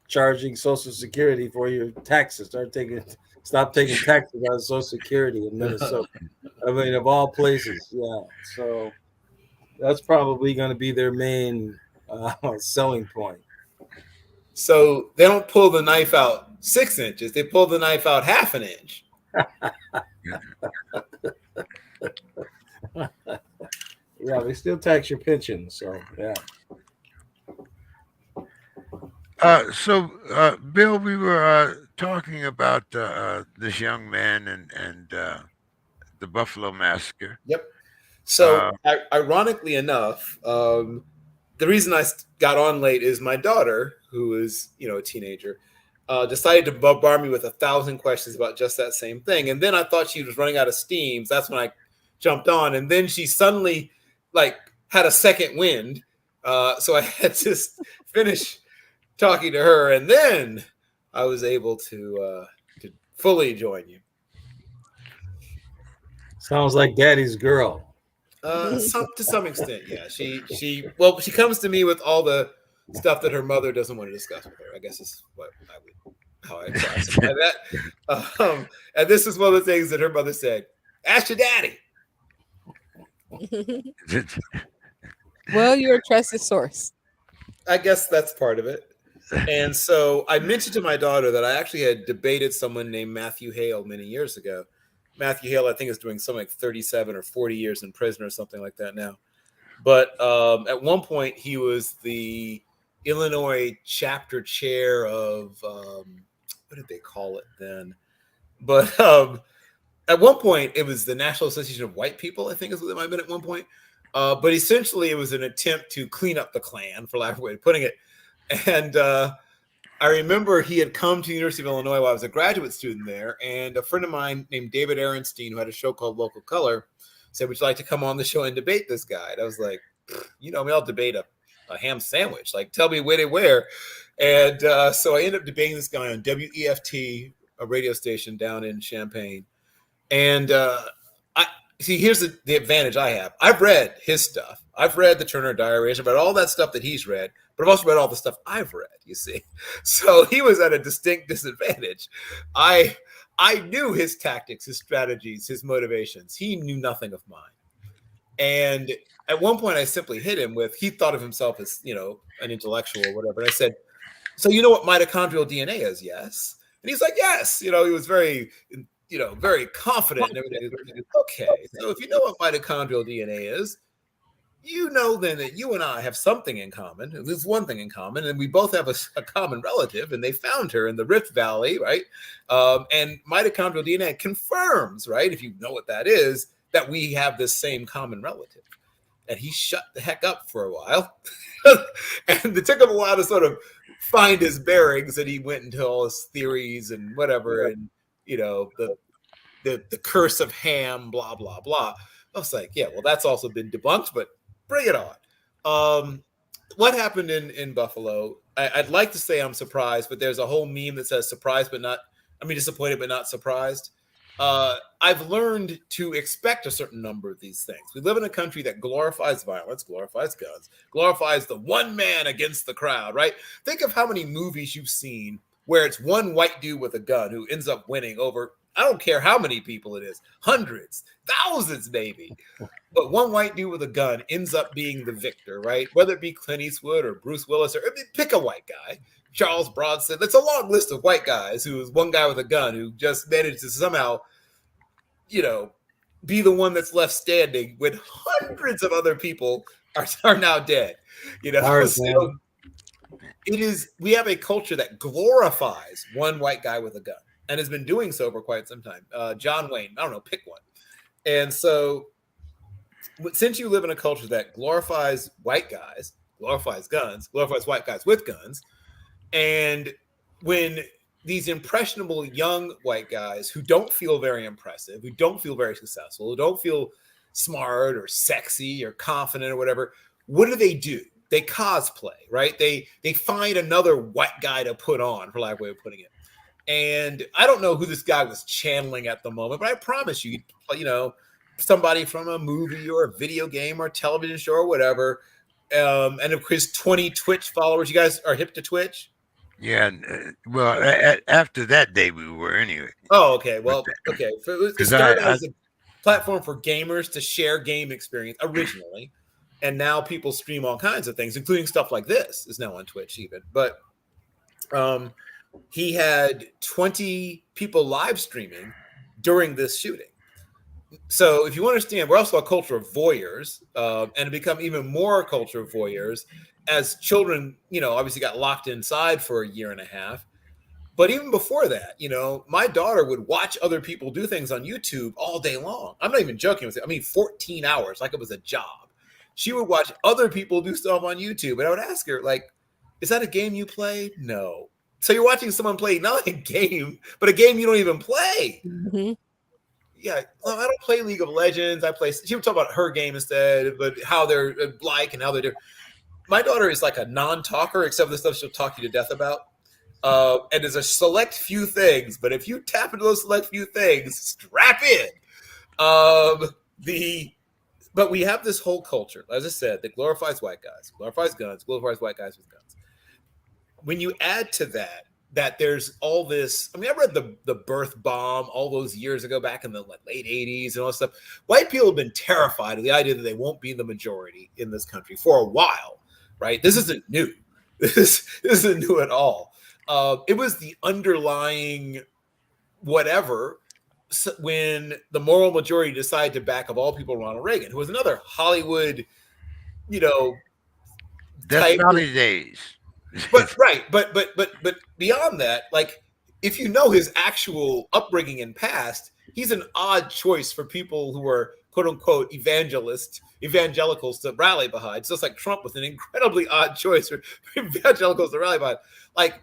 charging Social Security for your taxes. Stop taking taxes out of Social Security in Minnesota. I mean, of all places, yeah. So that's probably going to be their main selling point. So they don't pull the knife out 6 inches; they pull the knife out half an inch. Yeah, they still tax your pension. So yeah. Bill, we were talking about this young man and the Buffalo Massacre. Yep. So, Uh, ironically enough, the reason I got on late is my daughter, who is a teenager, decided to bombard me with 1,000 questions about just that same thing. And then I thought she was running out of steam. So that's when I jumped on. And then she suddenly had a second wind. So I had to finish talking to her, and then I was able to fully join you. Sounds like Daddy's girl. To some extent, yeah. She comes to me with all the stuff that her mother doesn't want to discuss with her. I guess is how I classify that. And this is one of the things that her mother said: "Ask your daddy." Well, you're a trusted source. I guess that's part of it. And so I mentioned to my daughter that I actually had debated someone named Matthew Hale many years ago. Matthew Hale, I think, is doing something like 37 or 40 years in prison or something like that now. But at one point, he was the Illinois chapter chair of, what did they call it then? But at one point, it was the National Association of White People, I think is what it might have been at one point. But essentially, it was an attempt to clean up the Klan, for lack of a way of putting it. And I remember he had come to the University of Illinois while I was a graduate student there, and a friend of mine named David Aronstein, who had a show called Local Color, said, "Would you like to come on the show and debate this guy?" And I was like, I'll debate a ham sandwich. Like, tell me where. And so I ended up debating this guy on WEFT, a radio station down in Champaign. And I see, here's the advantage I have. I've read his stuff. I've read the Turner Diaries. I've read all that stuff that he's read, but I've also read all the stuff I've read, you see. So he was at a distinct disadvantage. I knew his tactics, his strategies, his motivations. He knew nothing of mine. And at one point, I simply hit him with, he thought of himself as, an intellectual or whatever. And I said, so you know what mitochondrial DNA is? Yes. And he's like, yes. He was very, very confident and everything. Okay. So if you know what mitochondrial DNA is, you know then that you and I have something in common. There's one thing in common, and we both have a common relative, and they found her in the Rift Valley, right? And mitochondrial DNA confirms, right, if you know what that is, that we have this same common relative. And he shut the heck up for a while. And it took him a while to sort of find his bearings, and he went into all his theories and whatever, and the curse of Ham, blah blah blah. I was like, yeah, well, that's also been debunked, but bring it on. What happened in Buffalo? I'd like to say I'm surprised, but there's a whole meme that says surprised but not, disappointed but not surprised. I've learned to expect a certain number of these things. We live in a country that glorifies violence, glorifies guns, glorifies the one man against the crowd, right? Think of how many movies you've seen where it's one white dude with a gun who ends up winning over, I don't care how many people it is, hundreds, thousands maybe. But one white dude with a gun ends up being the victor, right? Whether it be Clint Eastwood or Bruce Willis, or pick a white guy. Charles Bronson. It's a long list of white guys who is one guy with a gun who just managed to somehow, be the one that's left standing when hundreds of other people are now dead. So we have a culture that glorifies one white guy with a gun and has been doing so for quite some time. John Wayne, I don't know, pick one. And so since you live in a culture that glorifies white guys, glorifies guns, glorifies white guys with guns, and when these impressionable young white guys who don't feel very impressive, who don't feel very successful, who don't feel smart or sexy or confident or whatever, what do? They cosplay, right? They find another white guy to put on, for lack of a way of putting it. And I don't know who this guy was channeling at the moment, but I promise you, somebody from a movie or a video game or a television show or whatever. And of course, 20 Twitch followers. You guys are hip to Twitch? Yeah. After that day, we were anyway. Oh, okay. Well, okay. It started as a platform for gamers to share game experience originally. And now people stream all kinds of things, including stuff like this is now on Twitch even. But he had 20 people live streaming during this shooting. So if you understand, we're also a culture of voyeurs, and it become even more a culture of voyeurs as children, obviously got locked inside for a year and a half. But even before that, my daughter would watch other people do things on YouTube all day long. I'm not even joking with it. 14 hours, like it was a job. She would watch other people do stuff on YouTube. And I would ask her, like, is that a game you play? No. So you're watching someone play not a game, but a game you don't even play. Mm-hmm. Yeah, I don't play League of Legends. She would talk about her game instead, but how they're like and how they're different. My daughter is like a non-talker, except for the stuff she'll talk you to death about. And there's a select few things, but if you tap into those select few things, strap in. But we have this whole culture, as I said, that glorifies white guys, glorifies guns, glorifies white guys with guns. When you add to that there's all this, I read the birth bomb all those years ago, back in the late 80s and all that stuff. White people have been terrified of the idea that they won't be the majority in this country for a while, right? This isn't new. This isn't new at all. It was the underlying whatever when the moral majority decided to back, of all people, Ronald Reagan, who was another Hollywood, Death Valley days. But right, but beyond that, like, if you know his actual upbringing and past, he's an odd choice for people who are quote unquote evangelicals to rally behind. Just like Trump was an incredibly odd choice for evangelicals to rally behind. Like,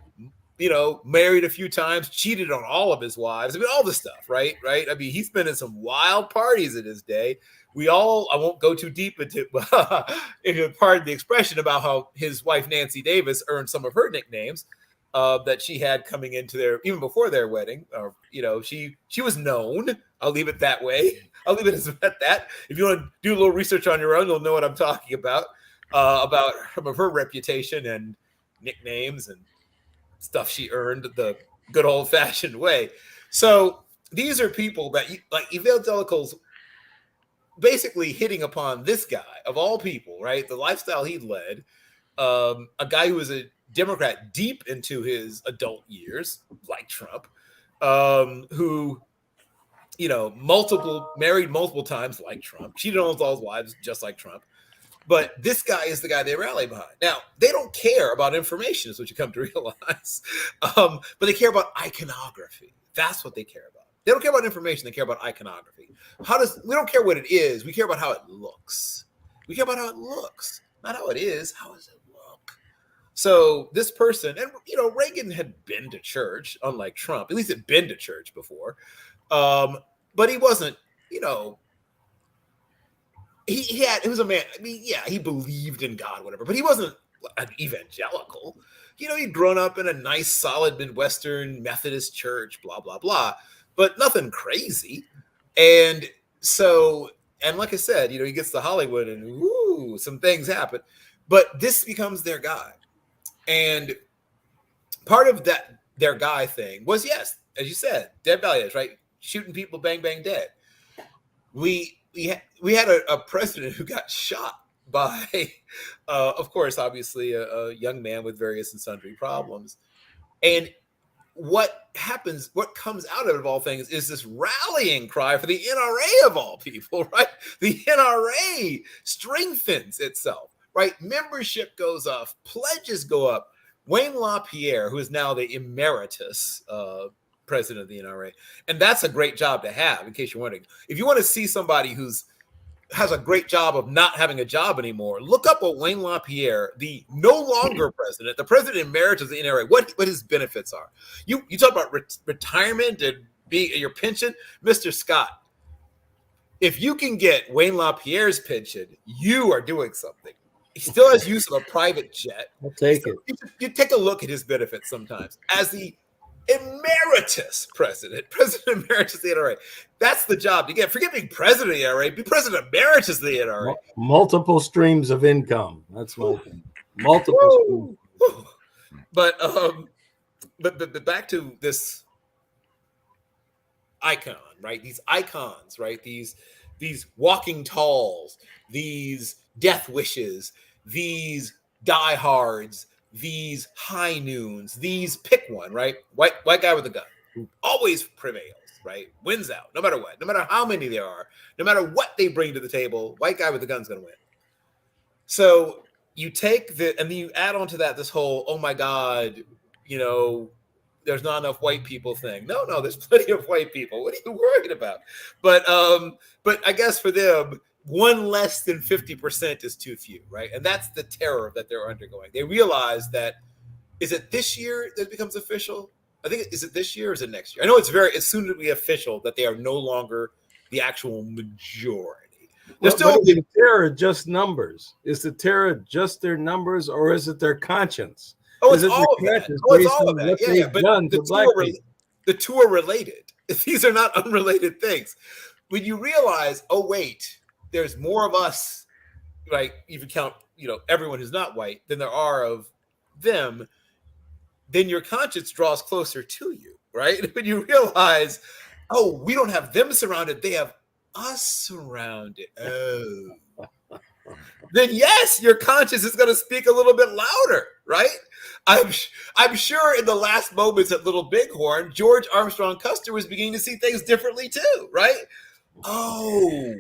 married a few times, cheated on all of his wives. All this stuff, right? He's been in some wild parties in his day. I won't go too deep into pardon the expression, about how his wife, Nancy Davis, earned some of her nicknames that she had coming into even before their wedding. She was known. I'll leave it that way. I'll leave it at that. If you want to do a little research on your own, you'll know what I'm talking about some of her reputation and nicknames and stuff she earned the good old fashioned way. So these are people that, like, evangelicals, basically hitting upon this guy of all people, right? The lifestyle he'd led, a guy who was a Democrat deep into his adult years, like Trump, who, you know, married multiple times, like Trump, cheated on all his wives, just like Trump. But this guy is the guy they rally behind. Now, they don't care about information, is what you come to realize. But they care about iconography. That's what they care about. They don't care about information. They care about iconography. We don't care what it is. We care about how it looks. We care about how it looks, not how it is. How does it look? So this person, and, you know, Reagan had been to church, unlike Trump. At least had been to church before. But he wasn't, you know, he was a man. I mean, yeah, he believed in God, whatever, but he wasn't an evangelical. You know, he'd grown up in a nice, solid Midwestern Methodist church, blah, blah, blah, but nothing crazy. And so, and like I said, you know, he gets to Hollywood and ooh, some things happen, but this becomes their guy. And part of that, their guy thing was, yes, as you said, dead values, right? Shooting people, bang, bang, dead. We had a president who got shot by, of course, obviously a young man with various and sundry problems. And what happens, what comes out of all things is this rallying cry for the NRA of all people, right? The NRA strengthens itself, right? Membership goes up, pledges go up. Wayne LaPierre, who is now the emeritus president of the NRA, and that's a great job to have, in case you're wondering. If you want to see somebody who's has a great job of not having a job anymore, look up what Wayne LaPierre, the no longer president, the president emeritus of the NRA, what his benefits are. You talk about retirement and your pension, Mr. Scott. If you can get Wayne LaPierre's pension, you are doing something. He still has use of a private jet. I'll take it. You take a look at his benefits sometimes as the emeritus president emeritus of the NRA. That's the job to get. Forget being president of the NRA. Be president emeritus of the NRA. Multiple streams of income. That's my thing. Multiple streams. But back to this icon, right? These icons, right? These walking talls, these death wishes, these diehards, these high noons, these pick one, right? White guy with a gun who always prevails, right? Wins out, no matter what, no matter how many there are, no matter what they bring to the table, white guy with the gun's gonna win. So you take and then you add on to that this whole, oh my God, you know, there's not enough white people thing. No, there's plenty of white people. What are you worried about? But I guess for them, one less than 50% is too few, right? And that's the terror that they're undergoing. They realize that, is it this year that it becomes official? I think, is it this year or is it next year? I know it's soon to be official that they are no longer the actual majority. They're still the terror just numbers. Is the terror just their numbers, or is it their conscience? Oh, it's all of that. It's all of that. Yeah. But the two are related. These are not unrelated things. When you realize, oh wait, there's more of us, right? If you count, you know, everyone who's not white, than there are of them, then your conscience draws closer to you, right? When you realize, oh, we don't have them surrounded, they have us surrounded. Oh. Then yes, your conscience is going to speak a little bit louder, right? I'm sure in the last moments at Little Bighorn, George Armstrong Custer was beginning to see things differently too, right? Oh,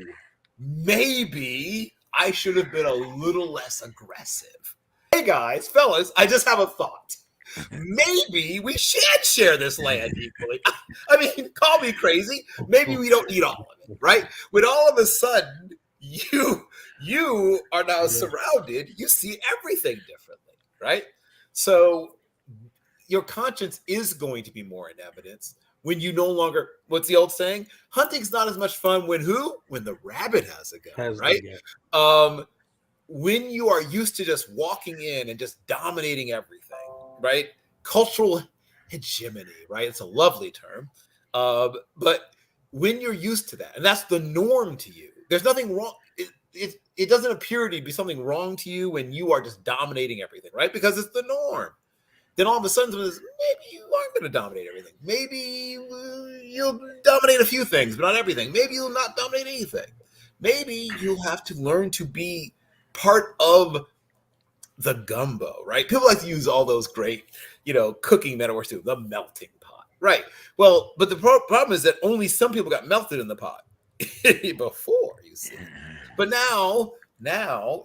maybe I should have been a little less aggressive. Hey guys, fellas, I just have a thought. Maybe we should share this land equally. I mean, call me crazy. Maybe we don't need all of it, right? When all of a sudden you are now surrounded, you see everything differently, right? So your conscience is going to be more in evidence when you no longer, what's the old saying? Hunting's not as much fun when who? When the rabbit has a gun, right? When you are used to just walking in and just dominating everything, right? Cultural hegemony, right? It's a lovely term. But when you're used to that, and that's the norm to you, there's nothing wrong. It doesn't appear to be something wrong to you when you are just dominating everything, right? Because it's the norm. Then all of a sudden, maybe you aren't going to dominate everything. Maybe you'll dominate a few things, but not everything. Maybe you'll not dominate anything. maybe you'll have to learn to be part of the gumbo, right? People like to use all those great, cooking metaphors too. The melting pot, right? Well, but the problem is that only some people got melted in the pot before, you see. But now,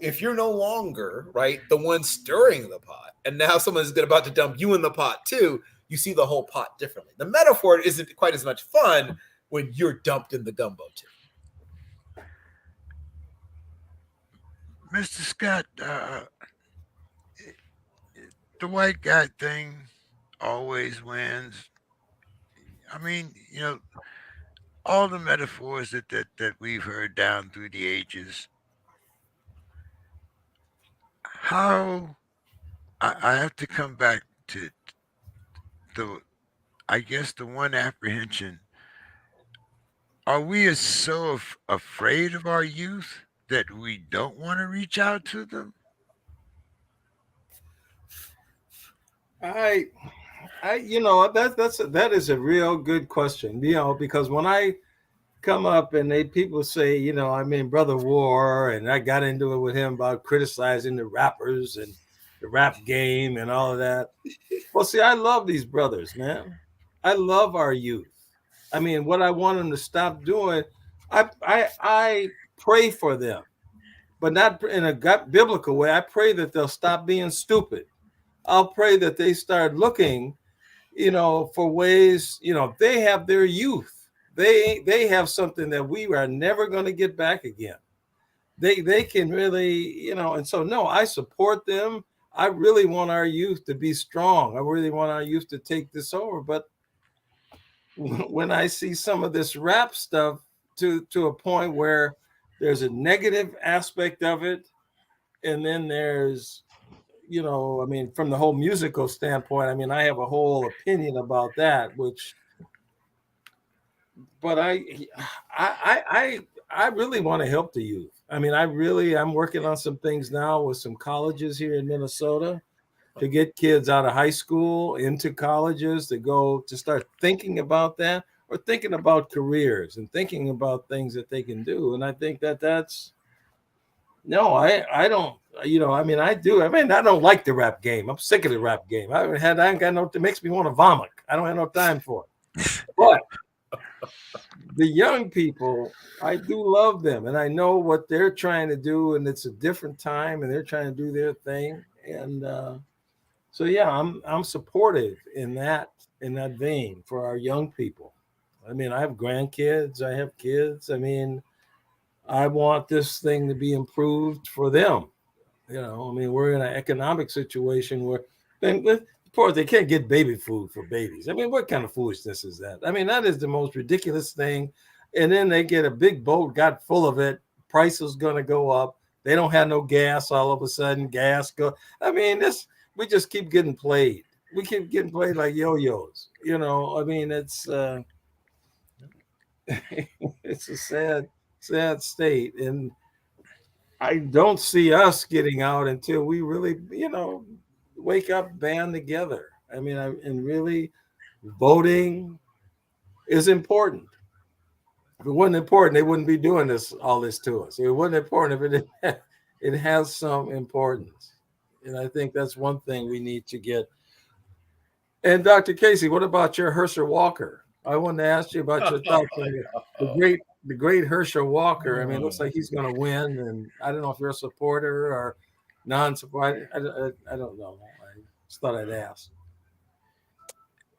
if you're no longer right the one stirring the pot, and now someone's about to dump you in the pot too, you see the whole pot differently. The metaphor isn't quite as much fun when you're dumped in the gumbo too. Mr. Scott, the white guy thing always wins. I mean, all the metaphors that we've heard down through the ages, how I have to come back to the, I guess, the one apprehension. Are we so afraid of our youth that we don't want to reach out to them? I that is a real good question. Because when I come up and people say, I'm in Brother War, and I got into it with him about criticizing the rappers and the rap game and all of that. Well, see, I love these brothers, man. I love our youth. I mean, what I want them to stop doing, I pray for them, but not in a biblical way. I pray that they'll stop being stupid. I'll pray that they start looking, for ways, they have their youth. They have something that we are never going to get back again. They can really, and so no, I support them. I really want our youth to be strong. I really want our youth to take this over. But when I see some of this rap stuff to a point where there's a negative aspect of it, and then there's, I mean, from the whole musical standpoint, I mean, I have a whole opinion about that, but I really want to help the youth. I mean, I'm working on some things now with some colleges here in Minnesota to get kids out of high school into colleges to start thinking about that, or thinking about careers and thinking about things that they can do. And I think that's no, I don't. I mean, I do. I mean, I don't like the rap game. I'm sick of the rap game. I ain't got no. It makes me want to vomit. I don't have no time for it. But the young people, I do love them, and I know what they're trying to do, and it's a different time, and they're trying to do their thing, and so yeah, I'm supportive in that vein for our young people. I mean, I have grandkids, I have kids. I mean, I want this thing to be improved for them. I mean, we're in an economic situation where, of course, they can't get baby food for babies. I mean, what kind of foolishness is that? I mean, that is the most ridiculous thing. And then they get a big boat, got full of it. Price is going to go up. They don't have no gas. All of a sudden, gas go. I mean, we just keep getting played. We keep getting played like yo-yos. I mean, it's it's a sad state, and I don't see us getting out until we really, wake up, band together. I mean, and really voting is important. If it wasn't important, they wouldn't be doing all this to us. If it wasn't important, if it has some importance. And I think that's one thing we need to get. And Dr. Casey, what about your Herschel Walker? I wanted to ask you about your thoughts on the great Herschel Walker. I mean, it looks like he's going to win, and I don't know if you're a supporter or non-supporter. I don't know. I just thought I'd ask.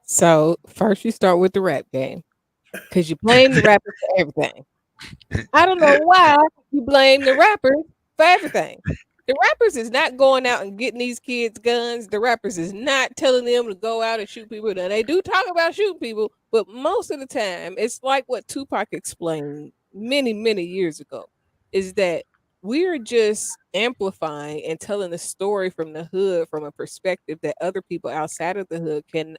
So first you start with the rap game because you blame the rappers for everything. I don't know why you blame the rappers for everything. The rappers is not going out and getting these kids guns. The rappers is not telling them to go out and shoot people. Now they do talk about shooting people, but most of the time it's like what Tupac explained many, many years ago, is that we're just amplifying and telling the story from the hood from a perspective that other people outside of the hood can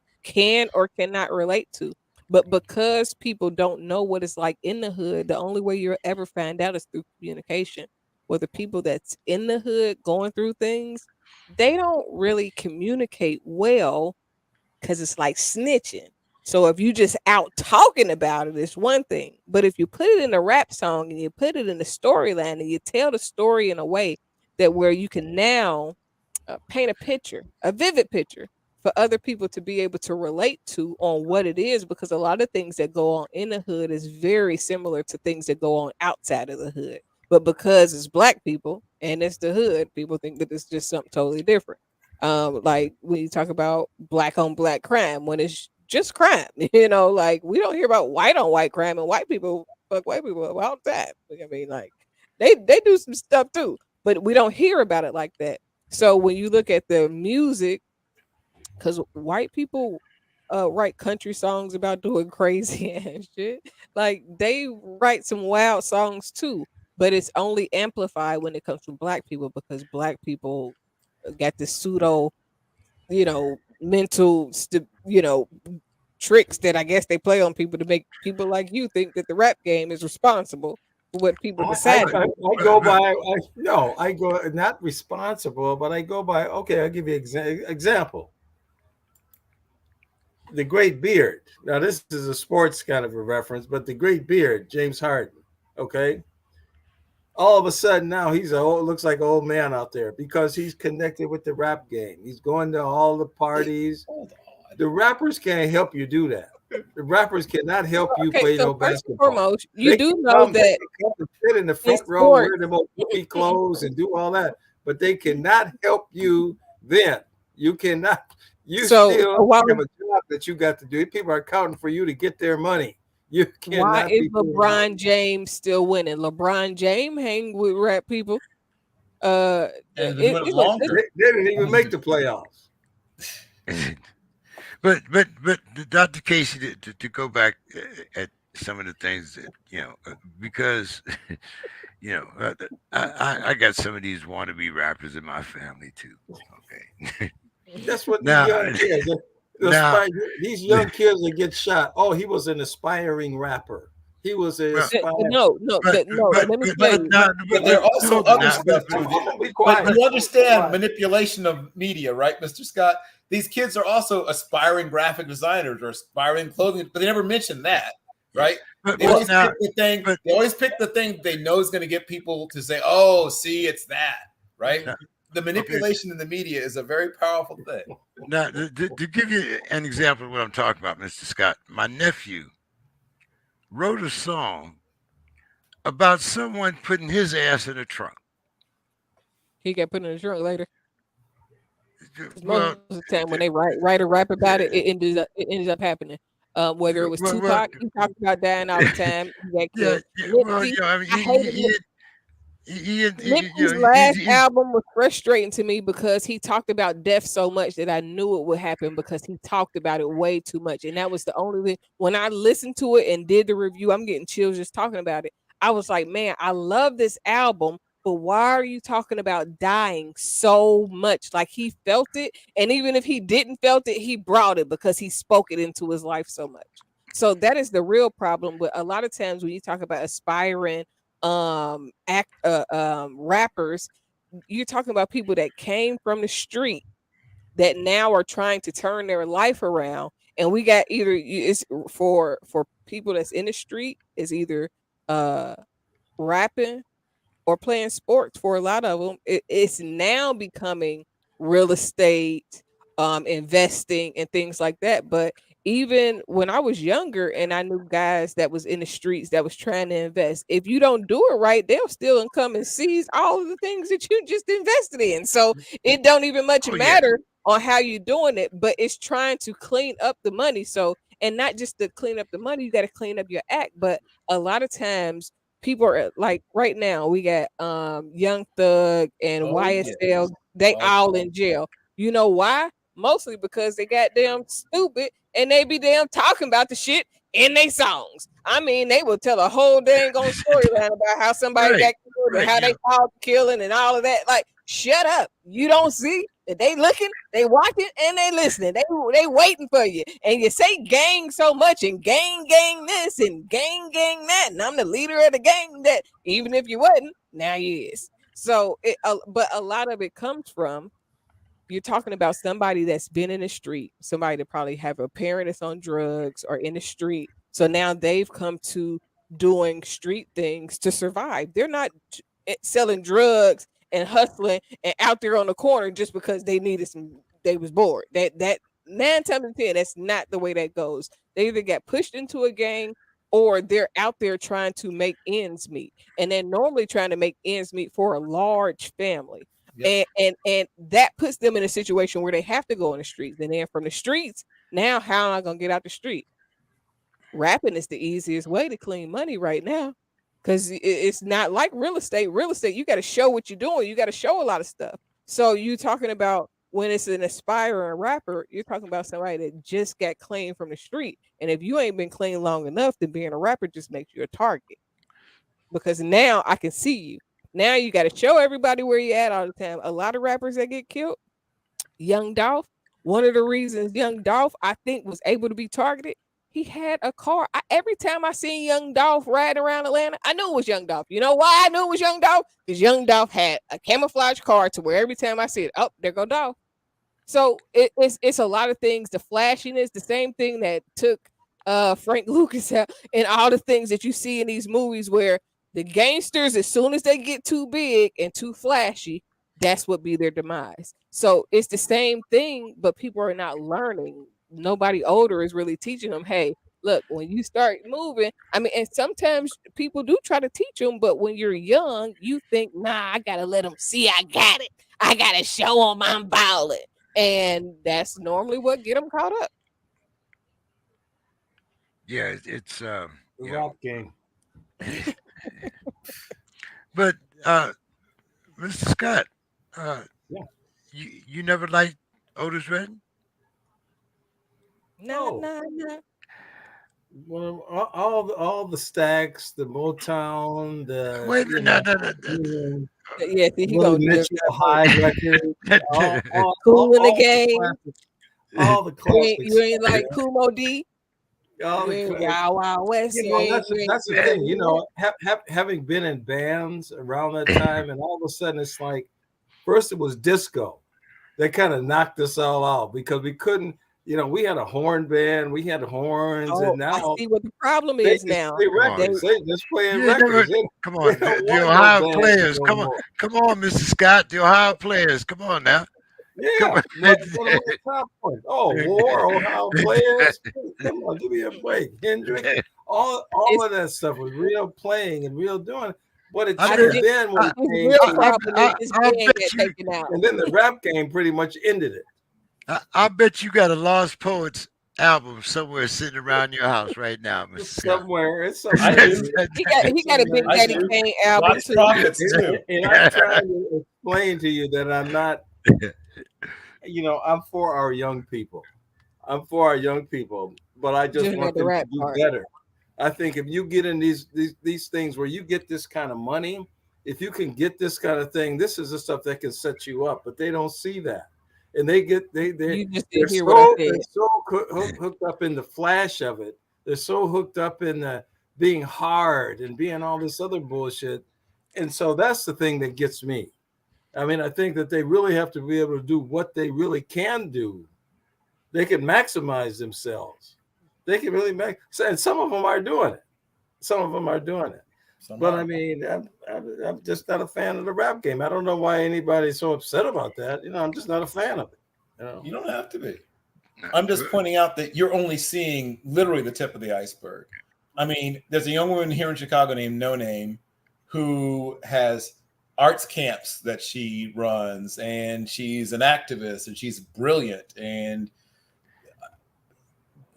or cannot relate to. But because people don't know what it's like in the hood, the only way you'll ever find out is through communication. Where the people that's in the hood going through things, they don't really communicate well because it's like snitching. So if you just out talking about it, it's one thing. But if you put it in a rap song and you put it in the storyline and you tell the story in a way that where you can now paint a picture, a vivid picture for other people to be able to relate to on what it is, because a lot of things that go on in the hood is very similar to things that go on outside of the hood. But because it's black people and it's the hood, people think that it's just something totally different. Like when you talk about black on black crime, when it's just crime, like we don't hear about white on white crime, and white people fuck white people all the time. I mean, like they do some stuff too, but we don't hear about it like that. So when you look at the music, because white people write country songs about doing crazy and shit, like they write some wild songs too, but it's only amplified when it comes from black people because black people got this pseudo, mental, tricks that I guess they play on people to make people like you think that the rap game is responsible for what people decide to do. I go by no, I go not responsible, but I go by okay. I'll give you example. The Great Beard. Now this is a sports kind of a reference, but the Great Beard, James Harden. Okay, all of a sudden now looks like an old man out there because he's connected with the rap game. He's going to all the parties. Hold on. The rappers can't help you do that. The rappers cannot help you Okay, play so no first and basketball. foremost, you They do can know come, they that can come and sit in the in front row, sports, wear the most goofy clothes, and do all that, but they cannot help you then. You cannot. You so still why have a job that you got to do. People are counting for you to get their money. You why cannot is be doing that. LeBron James still winning? LeBron James hang with rap people. And been doing it It's like longer. They didn't even make the playoffs. but Dr. Casey, to go back at some of the things that because I got some of these wannabe rappers in my family too. Okay, That's what these now young kids. now These young kids that get shot. Oh, he was an aspiring rapper. He was an well, aspiring. no. Let me tell you. But there are also hold it other now, stuff too. Be But quiet. you understand Quiet. manipulation of media, right, Mr. Scott? These kids are also aspiring graphic designers or aspiring clothing, but they never mention that, right? but They always now pick the thing. but They always pick the thing they know is going to get people to say, "Oh, see, it's that," right? now, The manipulation in the media is a very powerful thing. now to give you an example of what I'm talking about, Mr. Scott, my nephew wrote a song about someone putting his ass in a trunk. He got put in the trunk later. Because Well, most of the time when they write a rap about it, it ends up happening. Whether it was well, Tupac, he talked about dying all the time. He got yeah, killed. yeah. Well, Nipsey, I mean, I hated Nipsey. Nipsey's last album was frustrating to me because he talked about death so much that I knew it would happen because he talked about it way too much. And that was the only thing. When I listened to it and did the review, I'm getting chills just talking about it. I was like, man, I love this album, but why are you talking about dying so much? Like he felt it. And even if he didn't felt it, he brought it because he spoke it into his life so much. So that is the real problem. But a lot of times when you talk about aspiring rappers, you're talking about people that came from the street that now are trying to turn their life around, and we got it's for people that's in the street is either uh rapping or playing sports. For a lot of them it's now becoming real estate, investing and things like that. But even when I was younger and I knew guys that was in the streets that was trying to invest, if you don't do it right, they'll still come and seize all of the things that you just invested in. So it don't even much oh yeah, matter on how you doing it, but it's trying to clean up the money. So, and not just to clean up the money, you got to clean up your act. But a lot of times people are like right now we got Young Thug and Oh YSL, yes. they Oh, all in jail. You know why? Mostly because they got damn stupid and they be damn talking about the shit in their songs. I mean, they will tell a whole dang on storyline about how somebody right, got killed and right. how they called the killing and all of that. Like, shut up. You don't see that they looking, they watching, and they listening. They waiting for you. And you say gang so much and gang this and gang that. And I'm the leader of the gang that even if you wasn't, now you is. So but a lot of it comes from you're talking about somebody that's been in the street, somebody that probably have a parent that's on drugs or in the street. So now they've come to doing street things to survive. They're not selling drugs and hustling and out there on the corner just because they needed some. They was bored. That 9 times out of 10, that's not the way that goes. They either get pushed into a gang or they're out there trying to make ends meet, and they're normally trying to make ends meet for a large family. Yep. And that puts them in a situation where they have to go in the streets. And then from the streets, now how am I gonna get out the street? Rapping is the easiest way to clean money right now, because it's not like real estate. Real estate, you got to show what you're doing. You got to show a lot of stuff. So you talking about when it's an aspiring rapper, you're talking about somebody that just got clean from the street. And if you ain't been clean long enough, then being a rapper just makes you a target. Because now I can see you. Now you got to show everybody where you at all the time. A lot of rappers that get killed, Young Dolph, one of the reasons Young Dolph, I think, was able to be targeted, he had a car. Every time I seen Young Dolph riding around Atlanta, I knew it was Young Dolph. You know why I knew it was Young Dolph? Because Young Dolph had a camouflage car to where every time I see it, oh, there go Dolph. So it's a lot of things. The flashiness, the same thing that took Frank Lucas out, and all the things that you see in these movies where the gangsters, as soon as they get too big and too flashy, that's what be their demise. So it's the same thing, but people are not learning. Nobody older is really teaching them, hey, look, when you start moving, I mean, and sometimes people do try to teach them, but when you're young, you think, nah, I gotta let them see I got it. I gotta show them I'm balling. And that's normally what get them caught up. Yeah, it's The you rap know, game. but Mr. Scott, uh, Yeah. you never liked Otis Redding? Nah, Oh, nah, nah. well, all the stacks, the Motown, the Wait a minute, no, no, no, Yeah, see, he Willie gonna do Mitchell, Hyde records, no, all, no. all, all, Cool in the all the game. classics, all the You classics, ain't like Kumo D. all You the ain't cla- Wild Wild West. You ain't you ain't that's you the ain't thing, into that. having been in bands around that time, and all of a sudden it's like, first it was disco, that kind of knocked us all out because we couldn't, we had a horn band, we had horns, Oh, and I now see what the problem they is just now. play Come on. They records, they just playing You ain't never. records, Come they on, don't the want no Ohio bands players. no Come more. on, Mr. Scott. The Ohio players. Come on now. Come Yeah, on. what about the top one? Oh, War, Ohio players. Come on, give me a break. Hendrix, all it's of that stuff was real playing and real doing. But it I I shut bet. think then when I, it his came real I, to, problem is I, this I band bet got you. taken out. and then the rap game pretty much ended it. I bet you got a Lost Poets album somewhere sitting around your house right now, Mr. It's Scott. somewhere. It's I somewhere. do. He It's got a somewhere. Big I Daddy do. Kane album Lost too. Prophets too. And I'm trying to explain to you that I'm not, I'm for our young people. I'm for our young people, but I just Just want not the them to rap do part. better. I think if you get in these things where you get this kind of money, if you can get this kind of thing, this is the stuff that can set you up. But they don't see that, and You just they're didn't hear what I so said. hooked up in the flash of it. They're so hooked up in the being hard and being all this other bullshit, and so that's the thing that gets me. I mean, I think that they really have to be able to do what they really can do. They can maximize themselves. They can really make, and some of them are doing it. Some of them are doing it. But I Somehow. mean, I'm just not a fan of the rap game. I don't know why anybody's so upset about that. I'm just not a fan of it. You don't have to be. I'm just pointing out that you're only seeing literally the tip of the iceberg. I mean, there's a young woman here in Chicago named No Name who has arts camps that she runs, and she's an activist, and she's brilliant. And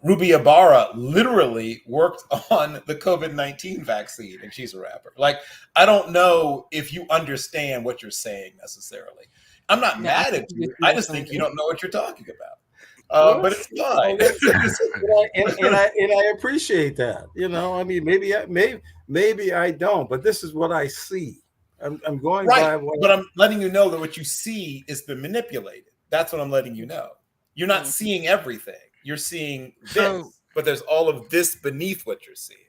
Ruby Ibarra literally worked on the COVID-19 vaccine, and she's a rapper. Like, I don't know if you understand what you're saying necessarily. I'm not No, I mad think at you you. just I being just think you funny. don't know what you're talking about. Well, But it's Oh, fine. and I appreciate that. I mean, maybe I don't, but this is what I see. I'm going Right. by what. But I'm letting you know that what you see is been manipulated. That's what I'm letting you know. You're not seeing everything. You're seeing this, So, but there's all of this beneath what you're seeing.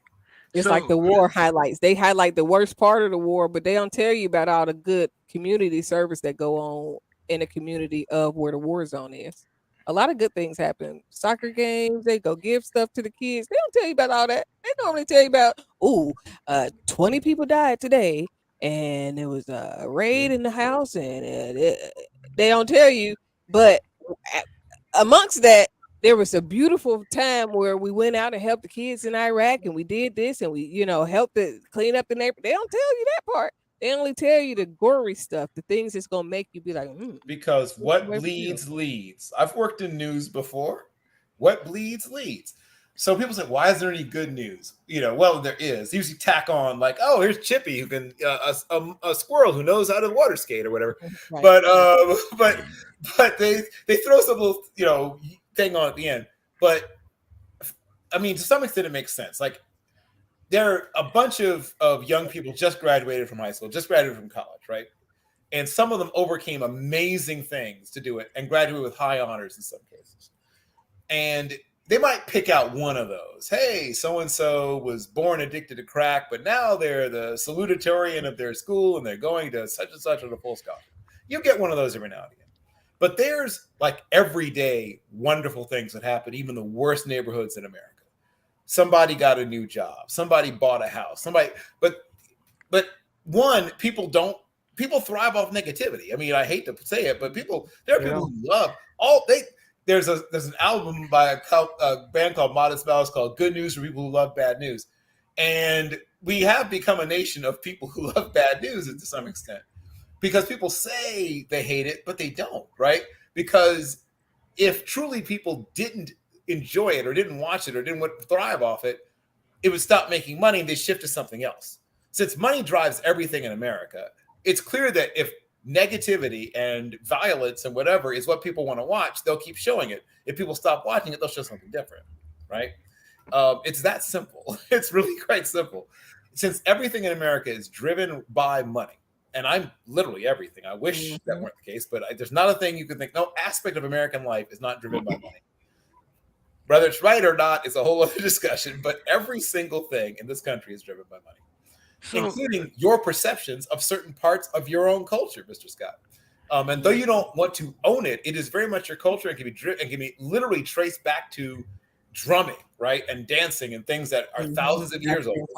it's like the so war highlights. They highlight the worst part of the war, but they don't tell you about all the good community service that go on in a community of where the war zone is. A lot of good things happen. Soccer games, they go give stuff to the kids. They don't tell you about all that. They normally tell you about, 20 people died today, and there was a raid in the house, and they don't tell you. But amongst that, there was a beautiful time where we went out and helped the kids in Iraq, and we did this, and we, helped to clean up the neighborhood. They don't tell you that part. They only tell you the gory stuff, the things that's gonna make you be like, because what bleeds leads. I've worked in news before. What bleeds leads. So people say, why is there any good news? Well, there is. They usually tack on like, oh, here's Chippy who can a squirrel who knows how to water skate or whatever. Right. But they throw some little thing on at the end. But I mean, to some extent, it makes sense. Like, there are a bunch of young people just graduated from high school, just graduated from college, right? And some of them overcame amazing things to do it and graduated with high honors in some cases. And they might pick out one of those. Hey, so-and-so was born addicted to crack, but now they're the salutatorian of their school and they're going to such and such on a full scholarship. You get one of those every now and again. But there's like everyday wonderful things that happen, even the worst neighborhoods in America. Somebody got a new job. Somebody bought a house. But people thrive off negativity. I mean, I hate to say it, but there are people who love there's an album by a band called Modest Mouse called Good News for People Who Love Bad News. And we have become a nation of people who love bad news to some extent because people say they hate it, but they don't, right? Because if truly people didn't enjoy it or didn't watch it or didn't thrive off it, it would stop making money and they shift to something else. Since money drives everything in America, it's clear that if negativity and violence and whatever is what people want to watch, they'll keep showing it. If people stop watching it, they'll show something different, right? It's that simple. It's really quite simple. Since everything in America is driven by money, and I'm literally everything. I wish that weren't the case, but there's not a thing you can think, no aspect of American life is not driven by money. Whether it's right or not is a whole other discussion, but every single thing in this country is driven by money, including your perceptions of certain parts of your own culture, Mr. Scott. And though you don't want to own it, it is very much your culture and can be literally traced back to drumming, right? And dancing and things that are thousands of years old,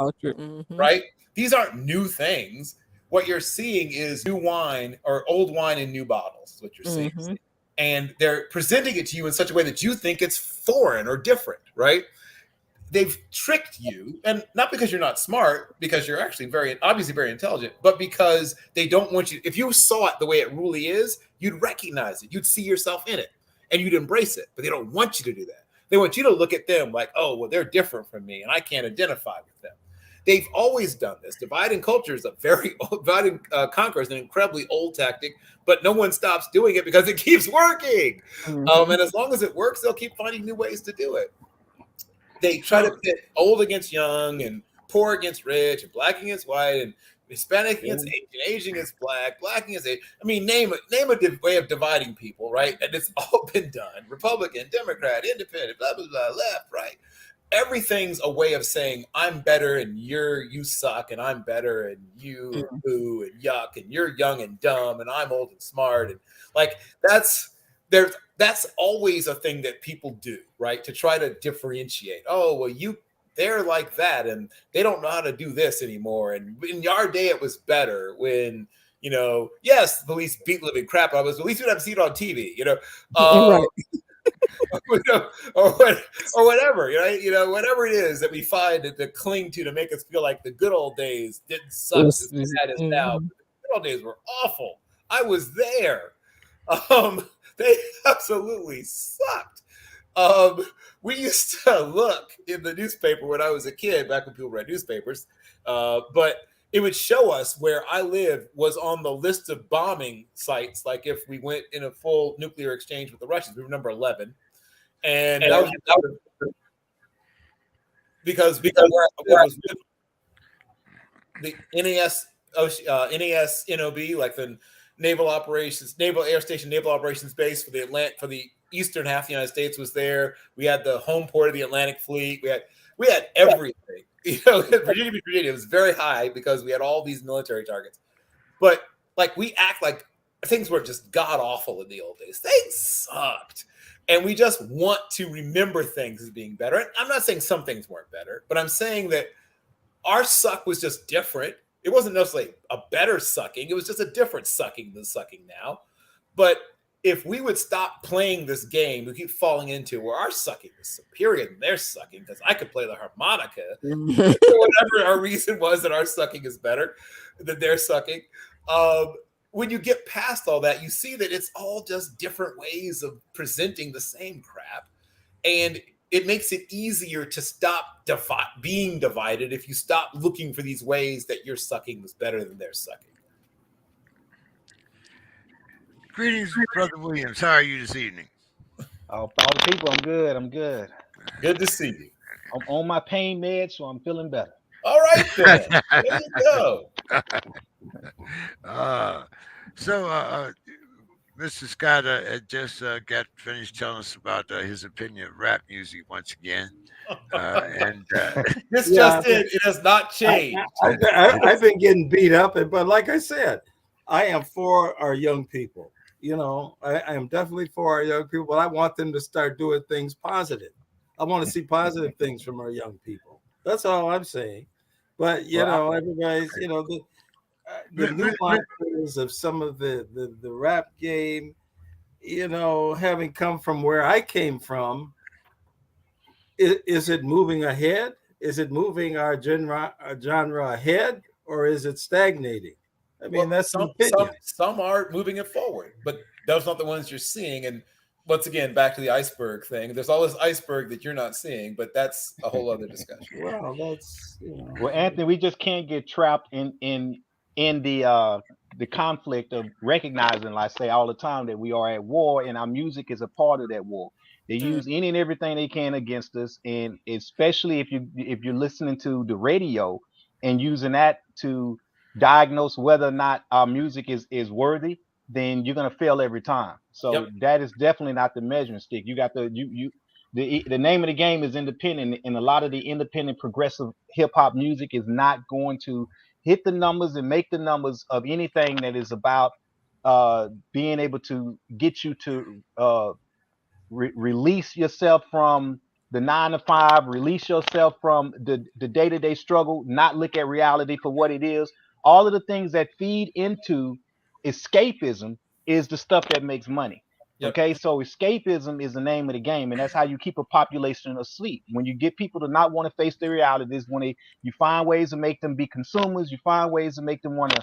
right? These aren't new things. What you're seeing is new wine or old wine in new bottles is what you're seeing. And they're presenting it to you in such a way that you think it's foreign or different, right? They've tricked you, and not because you're not smart, because you're actually obviously very intelligent, but because they don't want you. If you saw it the way it really is, you'd recognize it. You'd see yourself in it, and you'd embrace it. But they don't want you to do that. They want you to look at them like, oh, well, they're different from me, and I can't identify with them. They've always done this. Divide and culture is divide and conquer is an incredibly old tactic, but no one stops doing it because it keeps working. And as long as it works, they'll keep finding new ways to do it. They try to pit old against young and poor against rich and black against white and Hispanic against Asian against black against Asian. I mean, name a way of dividing people, right? And it's all been done. Republican, Democrat, Independent, blah, blah, blah, left, right. Everything's a way of saying I'm better and you suck and I'm better and you boo and yuck and you're young and dumb and I'm old and smart and like that's always a thing that people do, right? To try to differentiate. Oh, well, they're like that and they don't know how to do this anymore. And in our day, it was better when, yes, the police beat living crap out of us, but at least we don't have to see it on TV, right. or whatever, whatever it is that we find to cling to make us feel like the good old days didn't suck as bad as now. The good old days were awful. I was there. They absolutely sucked. We used to look in the newspaper when I was a kid, back when people read newspapers, but it would show us where I live was on the list of bombing sites. Like if we went in a full nuclear exchange with the Russians, we were number 11. And that was because where I was the NAS, NOB, like the Naval Air Station Naval Operations Base for the eastern half of the United States was there. We had the home port of the Atlantic Fleet. We had everything. Virginia was very high because we had all these military targets. But like we act like things were just god awful in the old days. Things sucked. And we just want to remember things as being better. And I'm not saying some things weren't better, but I'm saying that our suck was just different. It wasn't necessarily a better sucking. It was just a different sucking than sucking now. But if we would stop playing this game, we keep falling into where our sucking is superior than their sucking, because I could play the harmonica, whatever our reason was that our sucking is better than their sucking. When you get past all that, you see that it's all just different ways of presenting the same crap. And it makes it easier to stop being divided if you stop looking for these ways that your sucking was better than their sucking. Greetings, Brother Williams. How are you this evening? All the people, I'm good. I'm good. Good to see you. I'm on my pain meds, so I'm feeling better. All right, then. There you go. Mr. Scott just got finished telling us about his opinion of rap music once again. This just it has not changed. I've been getting beat up, but like I said, I am for our young people. You know, I am definitely for our young people, but I want them to start doing things positive. I want to see positive things from our young people. That's all I'm saying. But everybody's, the nuances of some of the rap game, having come from where I came from, is it moving ahead? Is it moving our genre ahead, or is it stagnating? I mean, that's some are moving it forward, but those are not the ones you're seeing. And once again, back to the iceberg thing. There's all this iceberg that you're not seeing, but that's a whole other discussion. Well, that's Well, Anthony, we just can't get trapped in the conflict of recognizing, like I say all the time, that we are at war, and our music is a part of that war. They use any and everything they can against us, and especially if you're listening to the radio and using that to diagnose whether or not our music is worthy, then you're gonna fail every time. So that is definitely not the measuring stick. You got the name of the game is independent, and a lot of the independent progressive hip hop music is not going to hit the numbers and make the numbers of anything that is about being able to get you to release yourself from the 9 to 5, release yourself from the day-to-day struggle, not look at reality for what it is. All of the things that feed into escapism is the stuff that makes money. Okay, so escapism is the name of the game, and that's how you keep a population asleep. When you get people to not want to face their realities, you find ways to make them be consumers, you find ways to make them want to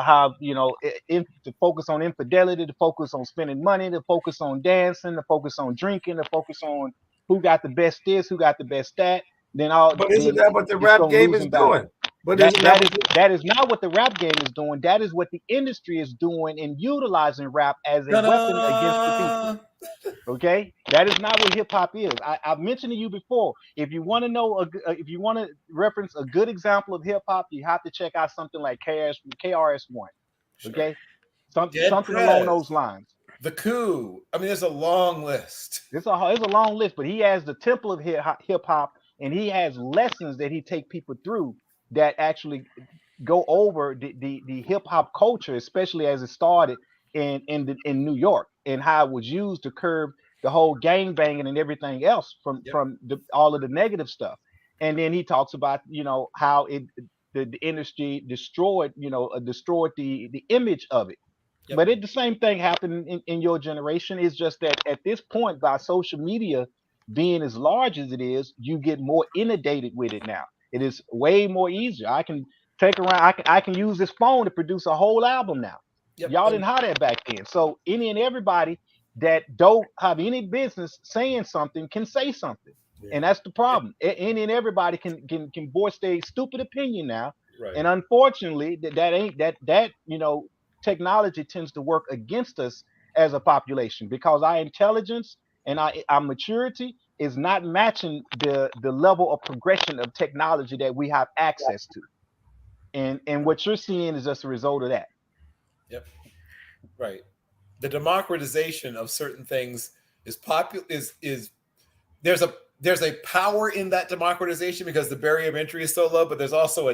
have, to focus on infidelity, to focus on spending money, to focus on dancing, to focus on drinking, to focus on who got the best this, who got the best that. But isn't that what the rap game is doing? But that is not what the rap game is doing. That is what the industry is doing in utilizing rap as a weapon against the people. Okay, that is not what hip hop is. I've mentioned to you before. If you want to know, if you want to reference a good example of hip hop, you have to check out something like KRS-One. Okay, something along those lines. The Coup. I mean, there's a long list. It's a long list, but he has the temple of hip hop, and he has lessons that he take people through that actually go over the hip hop culture, especially as it started in New York, and how it was used to curb the whole gang banging and everything else from all of the negative stuff. And then he talks about how the industry destroyed the image of it. But the same thing happened in your generation. It's just that at this point, by social media being as large as it is, you get more inundated with it now. It is way more easier. I can take around. I can use this phone to produce a whole album now. Y'all didn't have that back then. So any and everybody that don't have any business saying something can say something, and that's the problem. Any and everybody can voice their stupid opinion now. Right. And unfortunately, that technology tends to work against us as a population, because our intelligence and our maturity is not matching the level of progression of technology that we have access to. And what you're seeing is just a result of that. Yep. Right. The democratization of certain things is there's a power in that democratization because the barrier of entry is so low, but there's also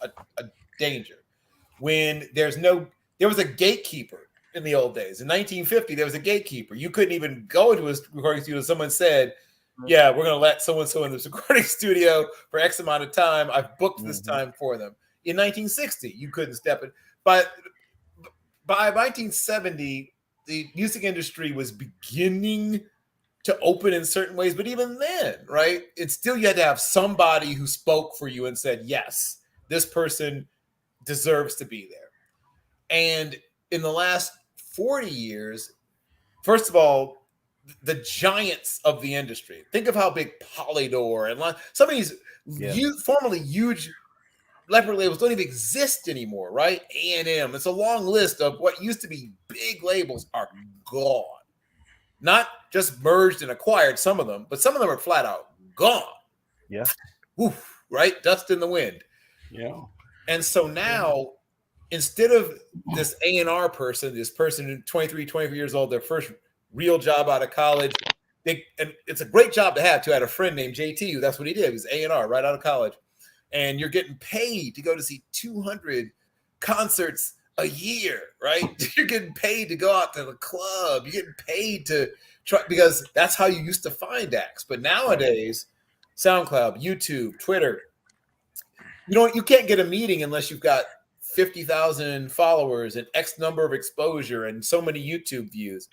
a danger when there was a gatekeeper in the old days. In 1950, there was a gatekeeper. You couldn't even go into a recording studio. Someone said, yeah, we're going to let so-and-so in this recording studio for X amount of time. I've booked this time for them. In 1960, you couldn't step in. But by 1970, the music industry was beginning to open in certain ways. But even then, right, it's still you had to have somebody who spoke for you and said, yes, this person deserves to be there. And in the last 40 years, first of all, the giants of the industry. Think of how big Polydor and some of these formerly huge record labels don't even exist anymore, right? A&M. It's a long list of what used to be big labels are gone. Not just merged and acquired, some of them, but some of them are flat out gone. Yeah. Oof, right? Dust in the wind. Yeah. And so now, instead of this A&R person, this person 23 years old, their first real job out of college, and it's a great job to have too. I had a friend named JT who that's what he did. He was A&R right out of college. And you're getting paid to go to see 200 concerts a year, right? You're getting paid to go out to the club. You're getting paid to try, because that's how you used to find acts. But nowadays, SoundCloud, YouTube, Twitter, you can't get a meeting unless you've got 50,000 followers and X number of exposure and so many YouTube views,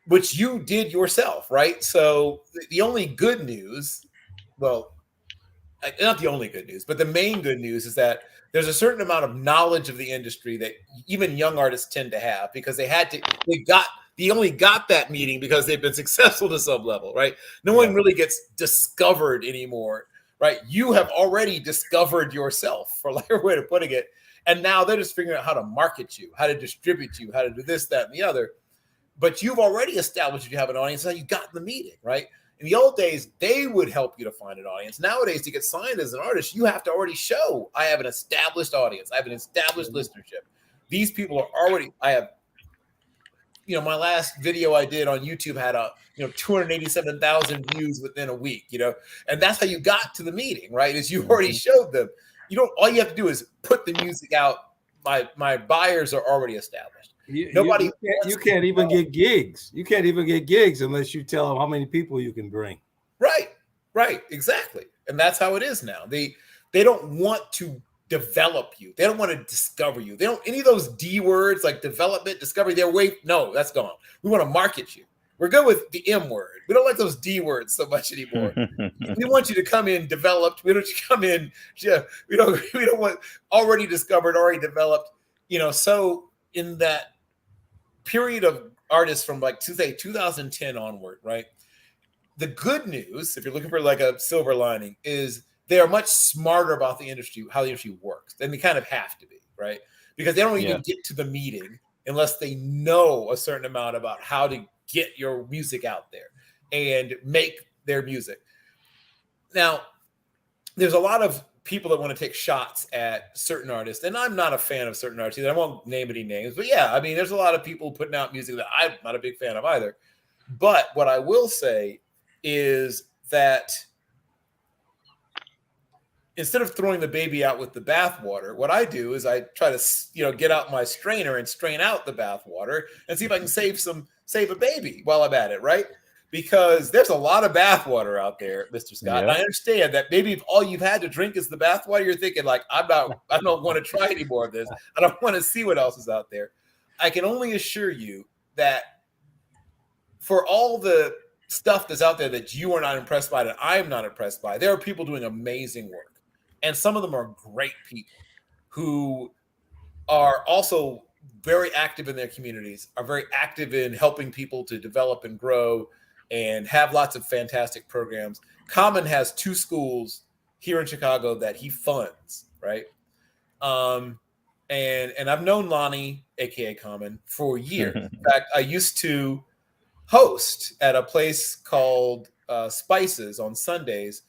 which you did yourself, right? So the only good news, well, not the only good news, but the main good news is that there's a certain amount of knowledge of the industry that even young artists tend to have because they only got that meeting because they've been successful to some level, right? No one really gets discovered anymore, right? You have already discovered yourself, for lack of a way of putting it. And now they're just figuring out how to market you, how to distribute you, how to do this, that, and the other. But you've already established you have an audience, so you got in the meeting, right? In the old days, they would help you to find an audience. Nowadays, to get signed as an artist, you have to already show I have an established audience. I have an established listenership. These people are already, I have, my last video I did on YouTube had 287,000 views within a week, and that's how you got to the meeting, right? Is you already showed them. All you have to do is put the music out. My buyers are already established. You can't even get gigs. You can't even get gigs unless you tell them how many people you can bring. Right, exactly. And that's how it is now. They don't want to develop you. They don't want to discover you. They don't any of those D words like development, discovery. No, that's gone. We want to market you. We're good with the M word. We don't like those D words so much anymore. We want you to come in developed. We don't want you to come in. We don't want already discovered, already developed. So in that period of artists from 2010 onward, right? The good news, if you're looking for like a silver lining, is they are much smarter about the industry, how the industry works, and they kind of have to be, right? Because they don't even get to the meeting unless they know a certain amount about how to get your music out there and make their music. Now, there's a lot of people that want to take shots at certain artists, and I'm not a fan of certain artists. I won't name any names, but there's a lot of people putting out music that I'm not a big fan of either. But what I will say is that instead of throwing the baby out with the bathwater, what I do is I try to, get out my strainer and strain out the bathwater and see if I can save a baby while I'm at it, right? Because there's a lot of bathwater out there, Mr. Scott. Yeah. I understand that maybe if all you've had to drink is the bathwater, you're thinking I don't want to try any more of this. I don't want to see what else is out there. I can only assure you that for all the stuff that's out there that you are not impressed by, that I'm not impressed by, there are people doing amazing work. And some of them are great people who are also very active in their communities, are very active in helping people to develop and grow and have lots of fantastic programs. Common has 2 schools here in Chicago that he funds, right? And I've known Lonnie, aka Common, for years. In fact, I used to host at a place called Spices on Sundays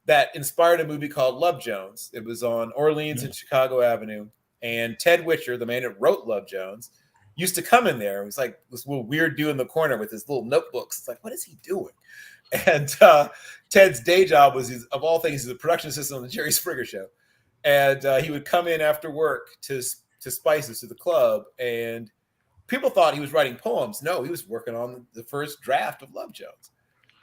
that inspired a movie called Love Jones. It was on Orleans and Chicago Avenue. And Ted Witcher, the man that wrote Love Jones, used to come in there. It was like this little weird dude in the corner with his little notebooks. It's like, what is he doing? And Ted's day job was, of all things, he's a production assistant on the Jerry Springer Show. And he would come in after work to Spices, to the club, and people thought he was writing poems. No, he was working on the first draft of Love Jones.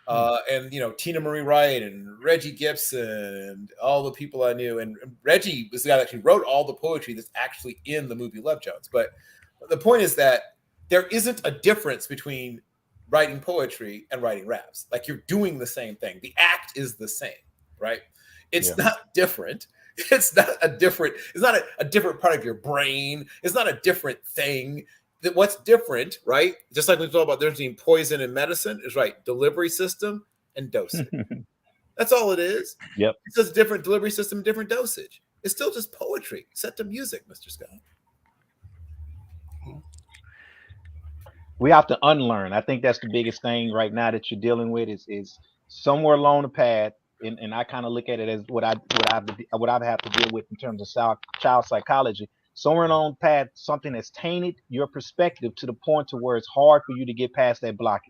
And Tina Marie Wright and Reggie Gibson and all the people I knew. And Reggie was the guy that actually wrote all the poetry that's actually in the movie Love Jones. But the point is that there isn't a difference between writing poetry and writing raps. Like, you're doing the same thing. The act is the same, right? It's not different. It's not a different part of your brain. It's not a different thing. That what's different, right? Just like we talked about, there's between poison and medicine, is right. Delivery system and dosage. That's all it is. Yep. It's just different delivery system, different dosage. It's still just poetry set to music, Mr. Scott. We have to unlearn. I think that's the biggest thing right now that you're dealing with is somewhere along the path. And I kind of look at it as what I have to deal with in terms of child psychology. Somewhere along the path, something that's tainted your perspective to the point to where it's hard for you to get past that blockage.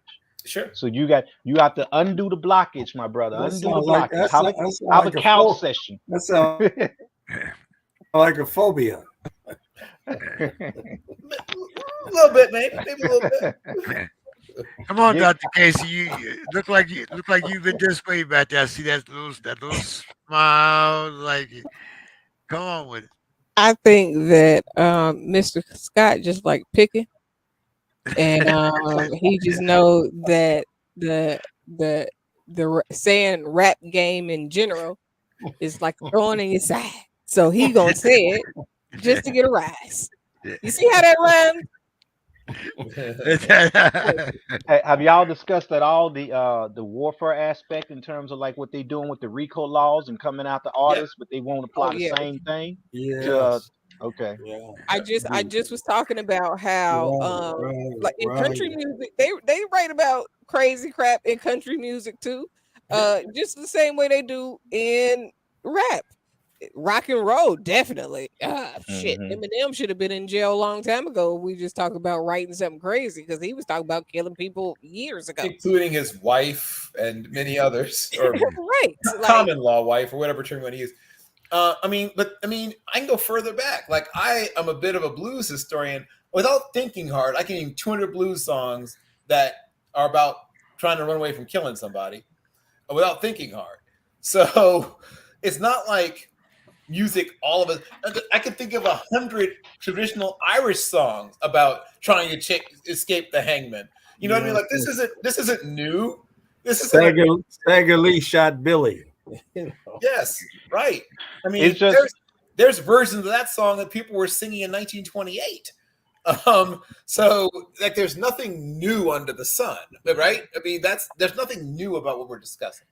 Sure. So you have to undo the blockage, my brother. That Undo the sounds like- blockage. that Have, sound- that sound have like a a couch pho- session. That sounds like a phobia. A little bit, maybe a little bit. Come on, Yeah. Dr. Casey. You look like you've been this way back there. I see that little smile. Like, come on with it. I think that Mr. Scott just like picking, and he just know that the saying rap game in general is like throwing in your side. So he gonna say it just to get a rise. You see how that rhymes? Hey, have y'all discussed at all the warfare aspect in terms of like what they doing with the RICO laws and coming out the artists, but they won't apply the yeah. same thing? Yeah. Okay. Yeah. I just was talking about how like in country music they write about crazy crap in country music too. Just the same way they do in rap. Rock and roll, definitely. Shit. Mhm. Eminem should have been in jail a long time ago. We just talk about writing something crazy because he was talking about killing people years ago. Including his wife and many others, or Right. Like, common law wife, or whatever term you want to use. I can go further back. Like, I am a bit of a blues historian. Without thinking hard, I can name 200 blues songs that are about trying to run away from killing somebody without thinking hard. So it's not like music, all of it. I could think of 100 traditional Irish songs about trying to escape the hangman. You know what I mean? Like, this isn't new. This is Stagger Lee shot Billy. Yes, right. I mean, It's just- there's versions of that song that people were singing in 1928. So like, there's nothing new under the sun, right? I mean, there's nothing new about what we're discussing.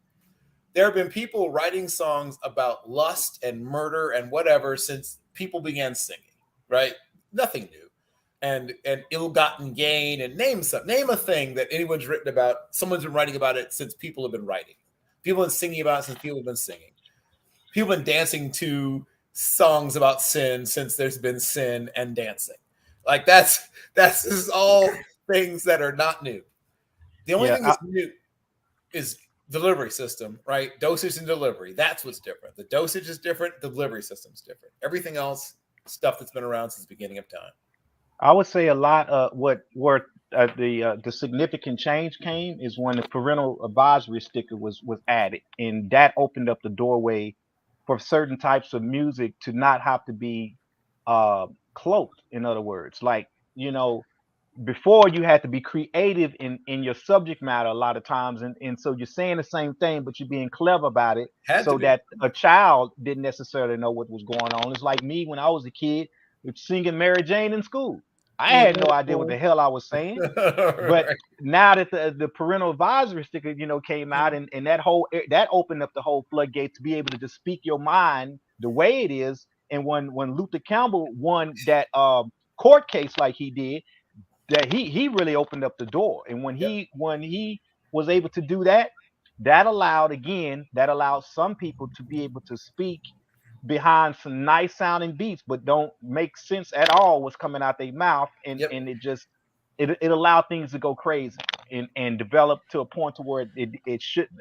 There have been people writing songs about lust and murder and whatever since people began singing, right? Nothing new. And ill-gotten gain, and name a thing that anyone's written about. Someone's been writing about it since people have been writing. People have been singing about it since people have been singing. People have been dancing to songs about sin since there's been sin and dancing. Like, this is all things that are not new. The only thing that's new is delivery system, right? Dosage and delivery. That's what's different. The dosage is different. The delivery system's different. Everything else, stuff that's been around since the beginning of time. I would say a lot of where the significant change came is when the parental advisory sticker was added, and that opened up the doorway for certain types of music to not have to be cloaked. In other words, like, before you had to be creative in your subject matter a lot of times, and so you're saying the same thing, but you're being clever about it, so that a child didn't necessarily know what was going on. It's like me when I was a kid singing Mary Jane in school. I had no idea what the hell I was saying. But now that the parental advisory sticker, came out, and that opened up the whole floodgate to be able to just speak your mind the way it is. And when Luther Campbell won that court case like he did, that he really opened up the door. And when he was able to do that, that allowed some people to be able to speak behind some nice sounding beats, but don't make sense at all what's coming out their mouth, and it allowed things to go crazy and develop to a point to where it shouldn't,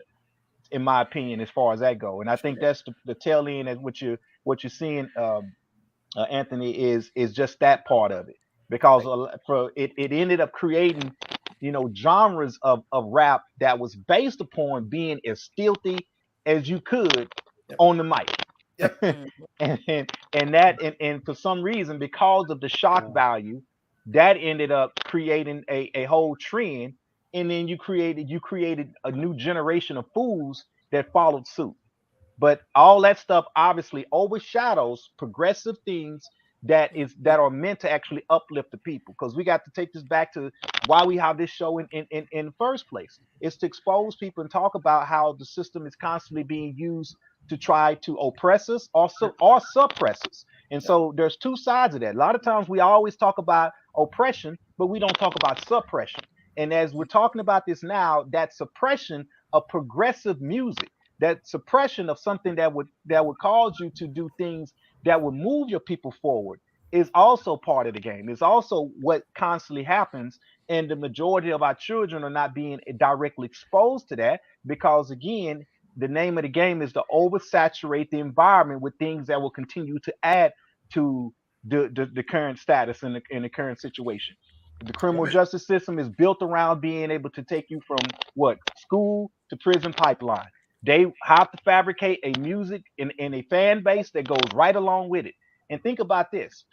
in my opinion, as far as that go. And I think that's the tail end of what you're seeing, Anthony, is just that part of it. because it ended up creating, genres of rap that was based upon being as filthy as you could on the mic. Yep. And for some reason, because of the shock value, that ended up creating a whole trend. And then you created a new generation of fools that followed suit. But all that stuff obviously overshadows progressive things that are meant to actually uplift the people. Because we got to take this back to why we have this show in the first place. It's to expose people and talk about how the system is constantly being used to try to oppress us or suppress us. And so there's two sides of that. A lot of times we always talk about oppression, but we don't talk about suppression. And as we're talking about this now, that suppression of progressive music, that suppression of something that would cause you to do things that would move your people forward, is also part of the game. It's also what constantly happens, and the majority of our children are not being directly exposed to that, because again, the name of the game is to oversaturate the environment with things that will continue to add to the current status in the current situation. The criminal justice system is built around being able to take you from what, school to prison pipeline. They have to fabricate a music and a fan base that goes right along with it. And think about this.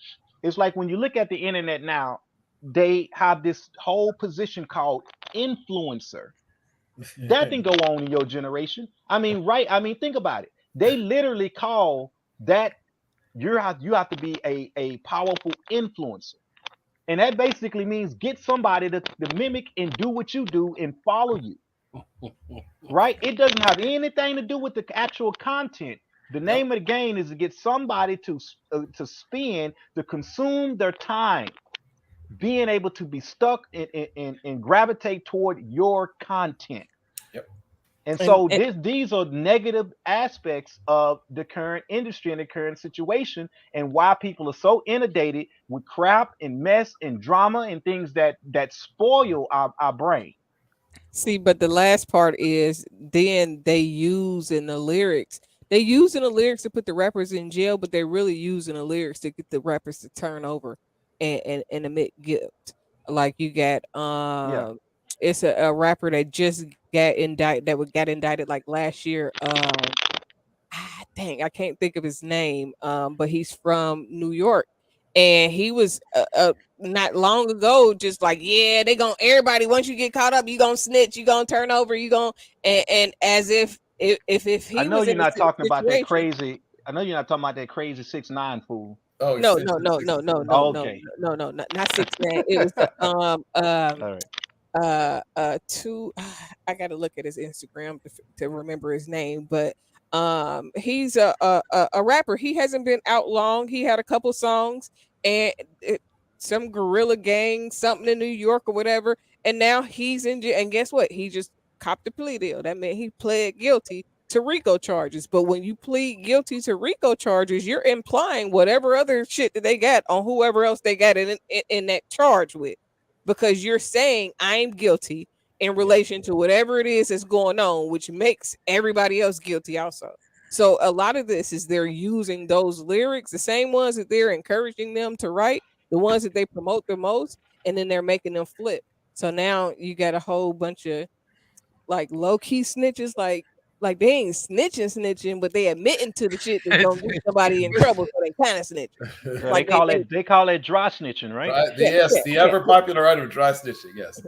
It's like when you look at the internet now, they have this whole position called influencer. That didn't go on in your generation. I mean, right? I mean, think about it. They literally call that you have to be a powerful influencer. And that basically means get somebody to mimic and do what you do and follow you. Right? It doesn't have anything to do with the actual content. The name of the game is to get somebody to spend, to consume their time, being able to be stuck and gravitate toward your content. Yep. And And, so and these are negative aspects of the current industry and the current situation, and why people are so inundated with crap and mess and drama and things that spoil our brain. see, but the last part is then they use in the lyrics. They use in the lyrics to put the rappers in jail, but they're really using the lyrics to get the rappers to turn over and admit guilt. Like you got Yeah. it's a rapper that just got indicted like last year. Dang, I can't think of his name. But he's from New York, and he was not long ago just like, yeah, they gonna everybody once you get caught up, you gonna snitch, you gonna turn over, you gonna and as if I he know was you're in a not talking about that situation. crazy. I know you're not talking about that crazy 6ix9ine fool. Oh, No, it's no, no, no, no, no, Oh, no, okay. no, no, not 6 man. It was the All right. two I gotta look at his Instagram to remember his name, but he's a rapper. He hasn't been out long. He had a couple songs and some guerrilla gang something in New York or whatever, and now he's in jail. And guess what, he just copped a plea deal. That meant he pled guilty to RICO charges. But when you plead guilty to RICO charges, you're implying whatever other shit that they got on whoever else they got in that charge with, because you're saying I'm guilty in relation to whatever it is that's going on, which makes everybody else guilty also. So a lot of this is they're using those lyrics, the same ones that they're encouraging them to write, the ones that they promote the most, and then they're making them flip. So now you got a whole bunch of like low key snitches, like they ain't snitching, but they admitting to the shit that's gonna get somebody in trouble, so they kind of snitching. Yeah, they Like call it they call it dry snitching, right? Right? yeah, Yes, yeah, the yeah. ever popular item, dry stitching. Yes.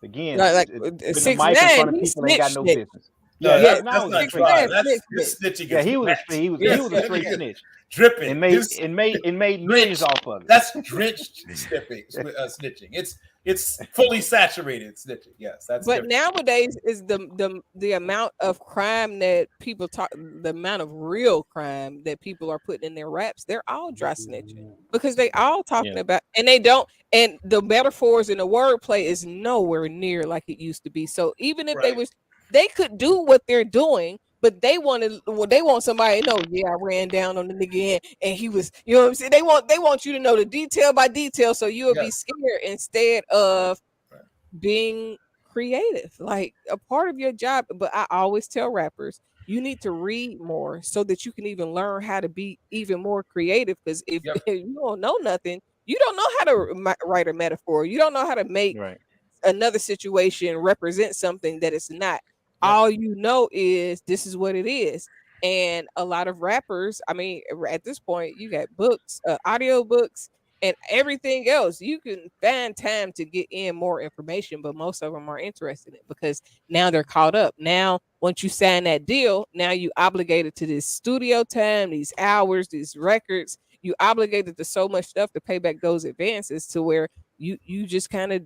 Again, Like putting the six mic in nine, front of he people ain't got snitched. no Snitch. business. No, Yeah, Yeah, no, that's it not was six dry. crazy. nine That's snitch. his snitching Yeah, is he was wet. he was he Yes, was a straight snitch dripping. and made His and made and made millions drenched. off of it. That's drenched snitching. It's fully saturated snitching. Yes, that's But different. nowadays is the amount of crime that people talk, the amount of real crime that people are putting in their raps, they're all dry snitching because they all talking Yeah. about, and they don't, and the metaphors and the wordplay is nowhere near like it used to be. So even if Right. they could do what they're doing, but they want somebody to know, yeah, I ran down on the nigga and he was, you know what I'm saying? They want you to know the detail by detail, so you'll be Yes. scared instead of Right. being creative, like a part of your job. But I always tell rappers, you need to read more so that you can even learn how to be even more creative. Because if, Yep. if you don't know nothing, you don't know how to write a metaphor. You don't know how to make Right. another situation represent something that it's not. Yep. All you know is this is what it is. And a lot of rappers, I mean, at this point, you got books, audio books, and everything else. You can find time to get in more information, but most of them are interested in it because now they're caught up. Now, once you sign that deal, now you obligated to this studio time, these hours, these records. You obligated to so much stuff to pay back those advances to where you just kind of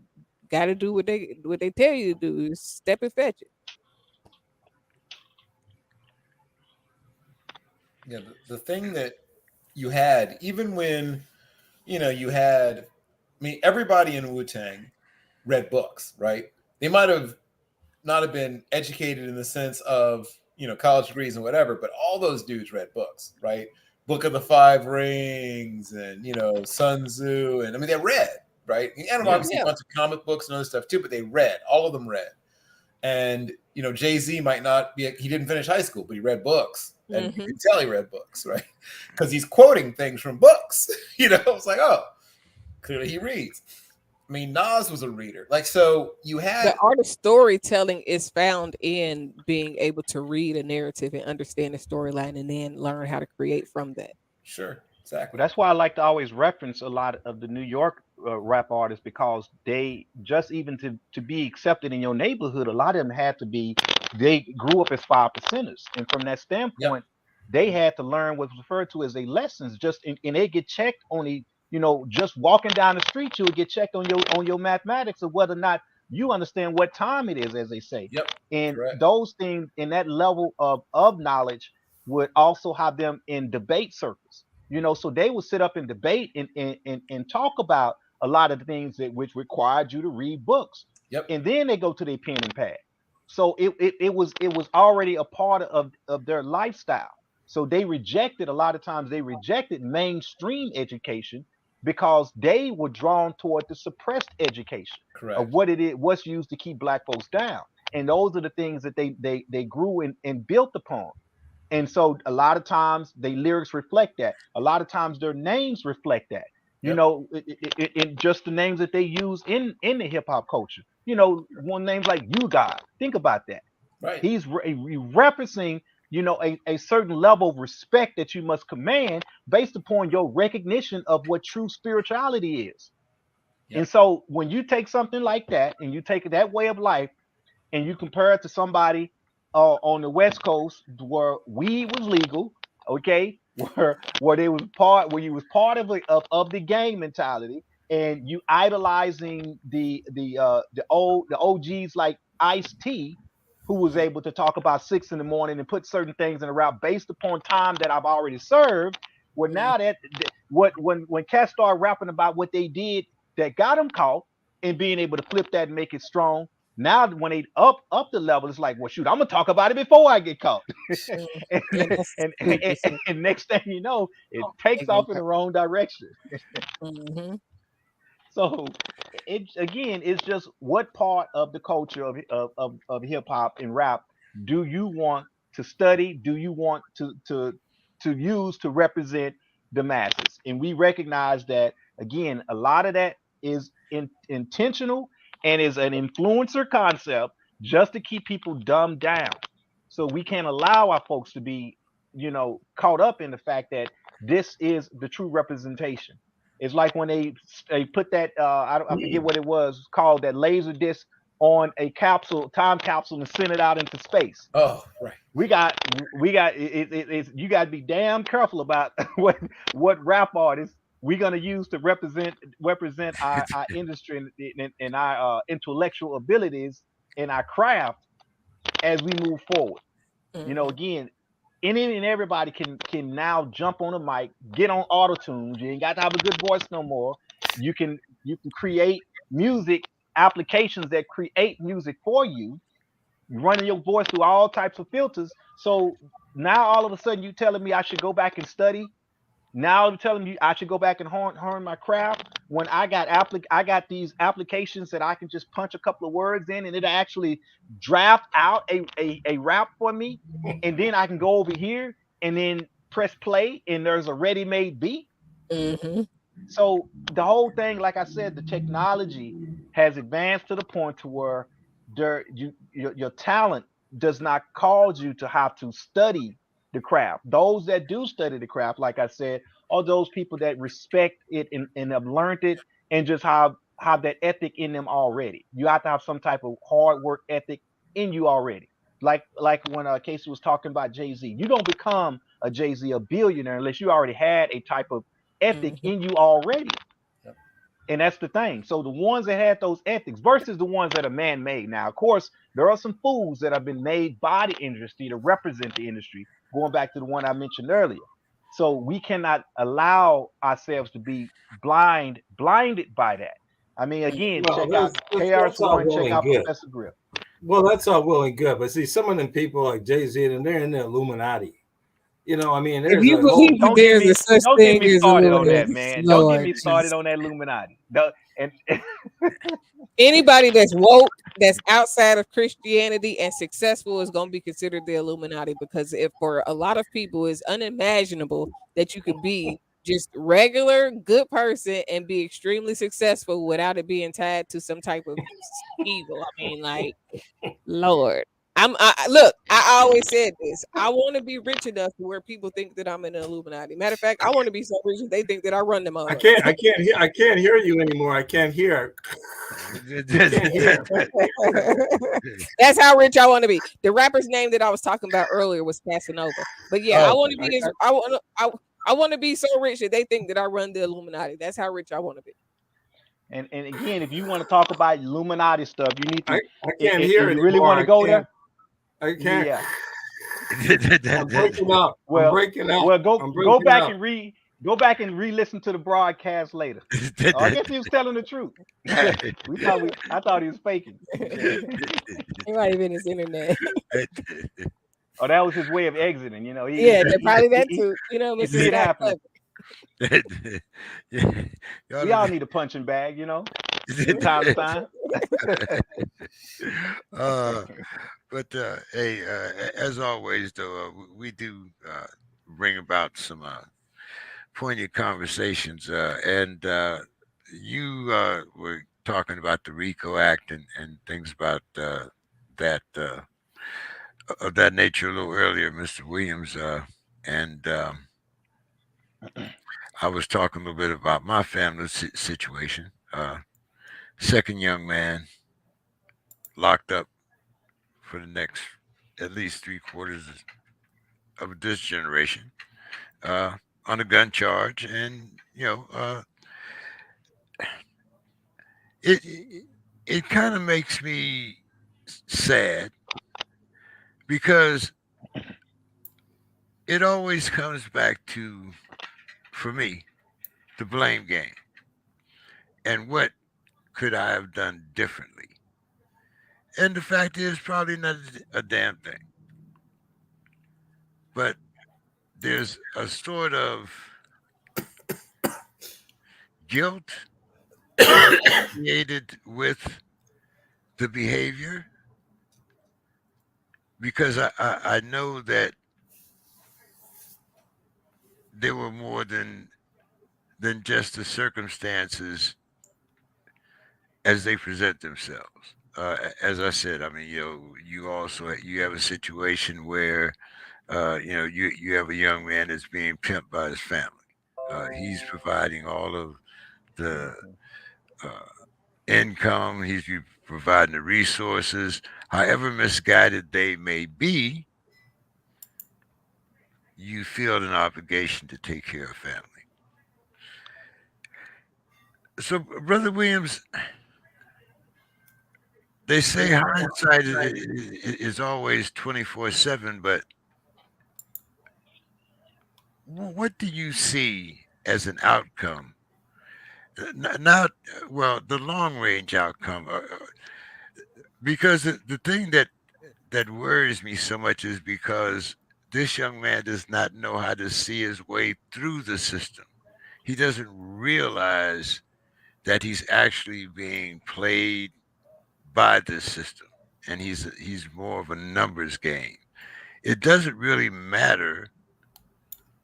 got to do what they tell you to do. Is step and fetch it. Yeah, the thing that you had, even when, you had, I mean, everybody in Wu-Tang read books, right? They might have not have been educated in the sense of, college degrees and whatever, but all those dudes read books, right? Book of the Five Rings and, Sun Tzu. And I mean, they read, right? And Oh obviously a yeah. bunch of comic books and other stuff too, but they read, all of them read. And, Jay-Z might not be, he didn't finish high school, but he read books. And you Hmm. can tell he read books, right? Because he's quoting things from books. It's like, oh, clearly he reads. I mean, Nas was a reader. Like, so you The had, art of storytelling is found in being able to read a narrative and understand the storyline, and then learn how to create from that. sure, But exactly. that's why I like to always reference a lot of the New York rap artists, because they just even to be accepted in your neighborhood, a lot of them had to be, they grew up as 5%ers, and from that Yep. standpoint, they had to learn what's referred to as a lessons. Just and they get checked on the, just walking down the street, you would get checked on your mathematics of whether or not you understand what time it is, as they say. Yep. And Correct. those things in that level of knowledge would also have them in debate circles. So they would sit up and debate and talk about a lot of the things that which required you to read books, Yep. and then they go to their pen and pad. So it was already a part of their lifestyle. So they rejected, a lot of times they rejected mainstream education because they were drawn toward the suppressed education of Correct. what it is, what's used to keep black folks down. And those are the things that they grew and built upon. And so a lot of times they lyrics reflect that. A lot of times their names reflect that. Yep. In just the names that they use in the hip hop culture. One names like You God. Think about that. Right. He's referencing, a certain level of respect that you must command based upon your recognition of what true spirituality is. And Yep. so when you take something like that and you take that way of life and you compare it to somebody on the West Coast where weed was legal, okay, where they was part, where you was part of the gang mentality, and you idolizing the OGs like Ice T, who was able to talk about 6 in the morning and put certain things in a route based upon time that I've already served. Well, Mm. now when cats start rapping about what they did that got them caught and being able to flip that and make it strong, now when they up the level, it's like, well, shoot, I'm gonna talk about it before I get caught. Mm. and, And that's and, and, stupid. So, and next thing you know, it takes they gonna off in the wrong direction. mhm. So it again, it's just what part of the culture of hip hop and rap do you want to study? Do you want to use to represent the masses? And we recognize that again, a lot of that is intentional and is an influencer concept just to keep people dumbed down. So we can't allow our folks to be, caught up in the fact that this is the true representation. It's like when they put that I forget what it was called, that laser disc on a time capsule, and send it out into space. Oh, right. We got it's, you got to be damn careful about what rap artists we're gonna use to represent our industry and our intellectual abilities in our craft as we move forward. Mhm. Again, any and everybody can now jump on a mic, get on auto tunes. You ain't got to have a good voice no more. You can create music applications that create music for you, running your voice through all types of filters. So now all of a sudden you telling me I should go back and study Now they're telling me I should go back and hone my craft when I got these applications that I can just punch a couple of words in and it actually draft out a rap for me, and then I can go over here and then press play and there's a ready-made beat. Mm-hmm. So the whole thing, like I said, the technology has advanced to the point to where your talent does not cause you to have to study the craft. Those that do study the craft, like I said, are those people that respect it and have learned it and just have that ethic in them already. You have to have some type of hard work ethic in you already. Like when Casey was talking about Jay-Z, you don't become a Jay-Z, a billionaire, unless you already had a type of ethic Mm-hmm. in you already. Yep. And that's the thing. So the ones that had those ethics versus the ones that are man-made. Now, of course, there are some fools that have been made by the industry to represent the industry, going back to the one I mentioned earlier. So we cannot allow ourselves to be blinded by that. I mean, again, Well, check out that's all KRS-One, well check and out good. Professor Griff. Well, that's all well and good. But see, some of them people like Jay-Z, and they're in the Illuminati. You know, I mean, If there's you a whole believe that there's a such Don't get thing me as started on that, Illuminati, man. Don't get Lord me Jesus. started on that Illuminati. And Anybody that's woke, that's outside of Christianity and successful is going to be considered the Illuminati, because if for a lot of people it's unimaginable that you could be just regular good person and be extremely successful without it being tied to some type of evil. I mean, like, Lord. Look, I always said this. I want to be rich enough to where people think that I'm in the Illuminati. Matter of fact, I want to be so rich that they think that I run them I all. can't hear you anymore. I can't hear. Can't hear. That's how rich I want to be. The rapper's name that I was talking about earlier was Casanova. But yeah, I Oh, want to be as I want to be so rich that they think that I run the Illuminati. That's how rich I want to be. and again, if you want to talk about Illuminati stuff, you need to, I can't and hear you really want anymore. to go there. I can't. Yeah. I'm breaking out. I'm Well, breaking out. well, I'm go breaking back out. and re-listen to the broadcast later. Oh, I guess he was telling the truth. I thought he was faking. It might have been his internet. Oh, that was his way of exiting. You know, Yeah, they're probably that too. You know, he Mr. see it Scott happening. Y'all We all need a punching bag, you know, from time to time. uh, but hey, as always, though, we do bring about some poignant conversations, and you were talking about the RICO Act and things about that of that nature a little earlier, Mr. Williams, and I was talking a little bit about my family situation. Second young man locked up for the next at least 3 quarters of this generation uh, on a gun charge, and it it kind of makes me sad because it always comes back to, for me, the blame game and what could I have done differently. And the fact is, probably not a damn thing. But there's a sort of guilt associated with the behavior because I know that there were more than just the circumstances as they present themselves. As I said, I mean, you also you have a situation where you have a young man that's being pimped by his family. He's providing all of the uh, income. He's providing the resources. However misguided they may be, you feel an obligation to take care of family. So, Brother Williams, they say hindsight is always 24/7, but what do you see as an outcome? Not well, the long range outcome, because the thing that worries me so much is because this young man does not know how to see his way through the system. He doesn't realize that he's actually being played by this system, and he's more of a numbers game. It doesn't really matter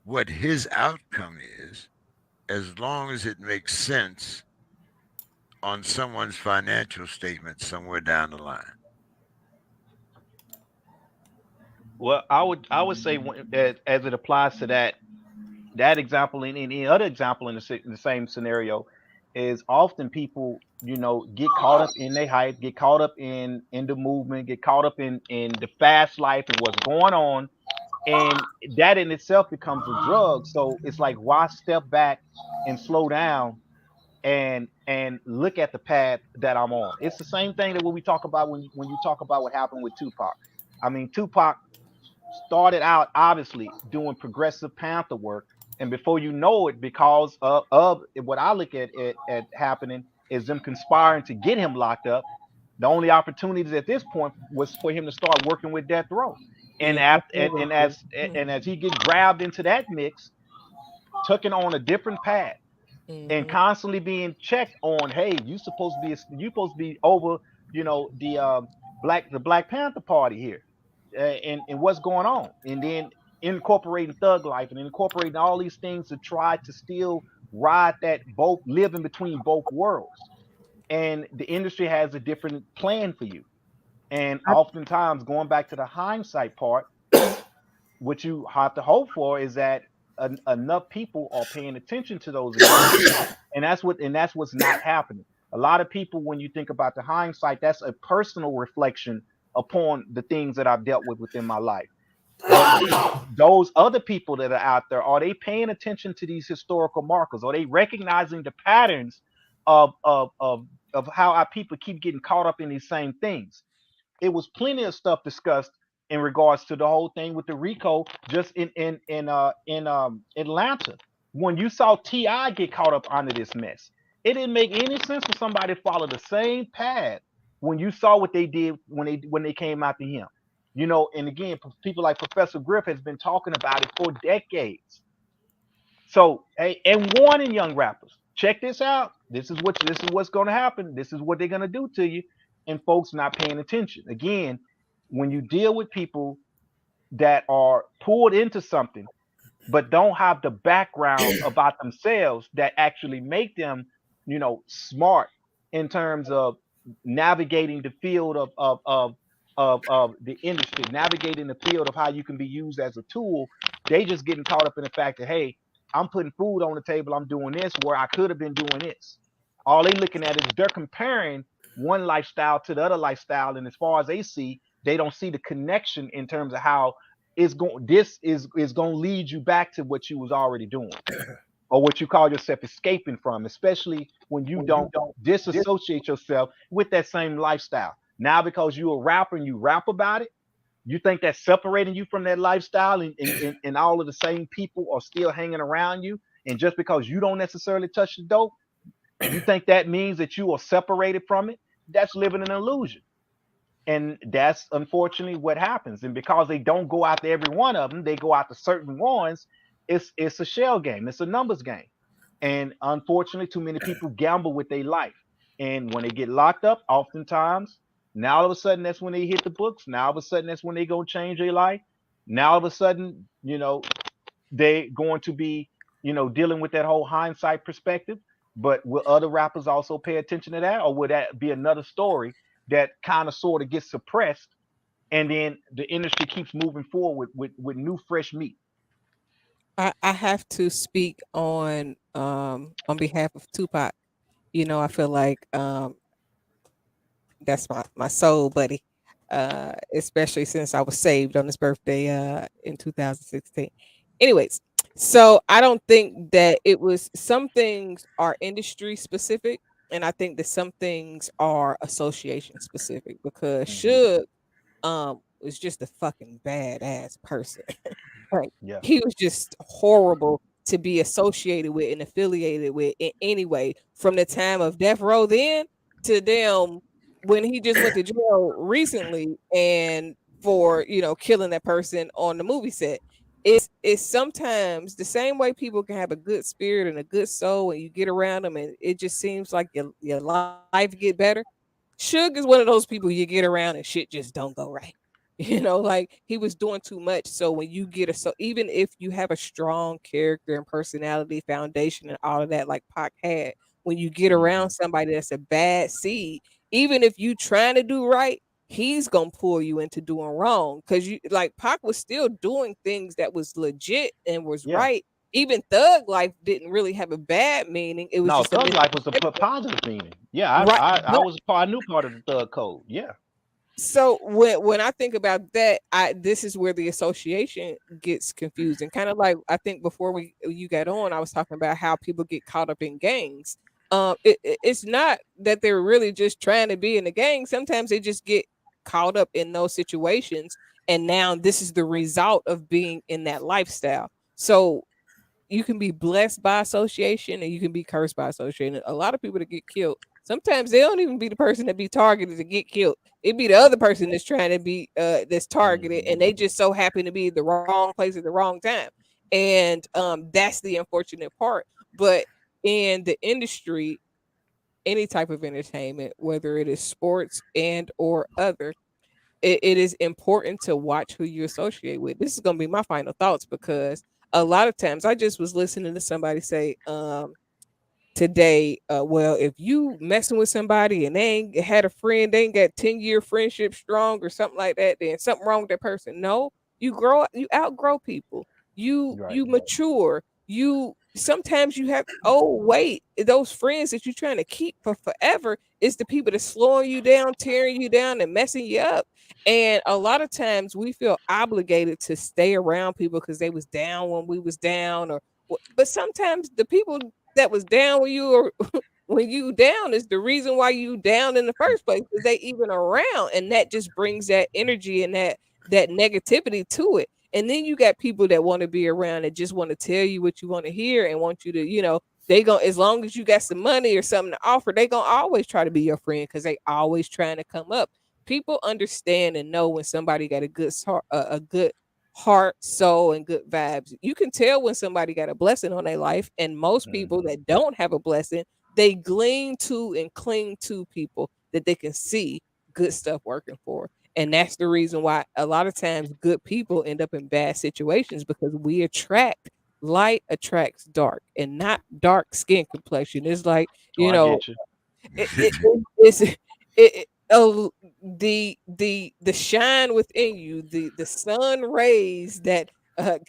what his outcome is as long as it makes sense on someone's financial statement somewhere down the line. Well, I would say as it applies to that example and any other example in the same scenario is often people get caught up in their hype, get caught up in the movement, get caught up in the fast life and what's going on, and that in itself becomes a drug. So it's like, why step back and slow down and look at the path that I'm on? It's the same thing that when we talk about when you talk about what happened with Tupac. I mean, Tupac started out obviously doing progressive Panther work, and before you know it, because of what I look at happening is them conspiring to get him locked up. The only opportunities at this point was for him to start working with Death Row, and Yeah, after and absolutely. as he get grabbed into that mix, taking on a different path and Mm-hmm. constantly being checked on. Hey, you supposed to be over, the Black Panther Party here, and what's going on, and then incorporating thug life and incorporating all these things to try to still ride that both live in between both worlds. And the industry has a different plan for you. And oftentimes, going back to the hindsight part, what you have to hope for is that enough people are paying attention to those examples, and that's what's not happening. A lot of people, when you think about the hindsight, that's a personal reflection upon the things that I've dealt with within my life. But those other people that are out there, are they paying attention to these historical markers? Are they recognizing the patterns of how our people keep getting caught up in these same things? It was plenty of stuff discussed in regards to the whole thing with the Rico just in Atlanta. When you saw Ti get caught up under this mess, it didn't make any sense for somebody to follow the same path when you saw what they did when they came after him. And again, people like Professor Griff has been talking about it for decades. So, hey, and warning young rappers, check this out. This is what's going to happen. This is what they're going to do to you, and folks not paying attention. Again, when you deal with people that are pulled into something but don't have the background about themselves that actually make them, smart in terms of navigating the field of the industry, navigating the field of how you can be used as a tool. They just getting caught up in the fact that, hey, I'm putting food on the table, I'm doing this where I could have been doing this. All they looking at is they're comparing one lifestyle to the other lifestyle, and as far as they see, they don't see the connection in terms of how this is going to lead you back to what you was already doing or what you call yourself escaping from, especially when you don't disassociate yourself with that same lifestyle. Now, because you're a rapper and you rap about it, you think that's separating you from that lifestyle, and all of the same people are still hanging around you. And just because you don't necessarily touch the dope, you think that means that you are separated from it. That's living an illusion. And that's unfortunately what happens. And because they don't go after every one of them, they go after certain ones. It's a shell game. It's a numbers game. And unfortunately, too many people gamble with their life. And when they get locked up, oftentimes, now all of a sudden that's when they hit the books. Now all of a sudden that's when they go change their life. Now all of a sudden, they going to be, dealing with that whole hindsight perspective. But will other rappers also pay attention to that, or would that be another story that kind of sort of gets suppressed, and then the industry keeps moving forward with new fresh meat? I have to speak on behalf of Tupac. I feel like that's my soul buddy. Especially since I was saved on his birthday in 2016. Anyways, so I don't think that it was, some things are industry specific, and I think that some things are association specific, because Hmm. Suge was just a fucking badass person. Like, Yeah. he was just horrible to be associated with and affiliated with in any way, from the time of Death Row then to them when he just went to jail recently. And for killing that person on the movie set. It's sometimes the same way people can have a good spirit and a good soul, and you get around them, and it just seems like your life get better. Suge is one of those people you get around and shit just don't go right. Like he was doing too much. So when you get even if you have a strong character and personality foundation and all of that, like Pac had, when you get around somebody that's a bad seed, even if you trying to do right, he's gonna pull you into doing wrong. Cause you like Pac was still doing things that was legit and was Yeah. right. Even Thug Life didn't really have a bad meaning. It was No, just a Thug Life was a misconception. positive meaning. Yeah, Right. I knew part of the Thug Code. Yeah. So when I think about that, this is where the association gets confusing. Kind of like I think before you got on, I was talking about how people get caught up in gangs. It's not that they're really just trying to be in a gang. Sometimes they just get caught up in those situations, and now this is the result of being in that lifestyle. So you can be blessed by association and you can be cursed by association. A lot of people that get killed, sometimes they don't even be the person that be targeted to get killed. It be the other person that's trying to be that's targeted, and they just so happen to be at the wrong place at the wrong time. And that's the unfortunate part. But in the industry, any type of entertainment, whether it is sports and or other, it is important to watch who you associate with. This is going to be my final thoughts because a lot of times I just was listening to somebody say today, well, if you messing with somebody and they ain't had a friend, they ain't got 10-year friendship strong or something like that, then something wrong with that person. No, you grow up, you outgrow people, you Right. mature, you sometimes you have, oh wait, those friends that you're trying to keep for forever is the people that's slowing you down, tearing you down, and messing you up. And a lot of times we feel obligated to stay around people because they was down when we was down, or but sometimes the people that was down when you were when you down is the reason why you down in the first place, because they even around, and that just brings that energy and that negativity to it. And then you got people that want to be around and just want to tell you what you want to hear and want you to, they go, as long as you got some money or something to offer, they gonna always try to be your friend because they always trying to come up. People understand and know when somebody got a good heart, soul, and good vibes. You can tell when somebody got a blessing on their life, and most people that don't have a blessing, they glean to and cling to people that they can see good stuff working for. And that's the reason why a lot of times good people end up in bad situations, because we attract light attracts dark, and not dark skin complexion. It's like, Oh, you I know, get you. it's oh, the shine within you, the sun rays that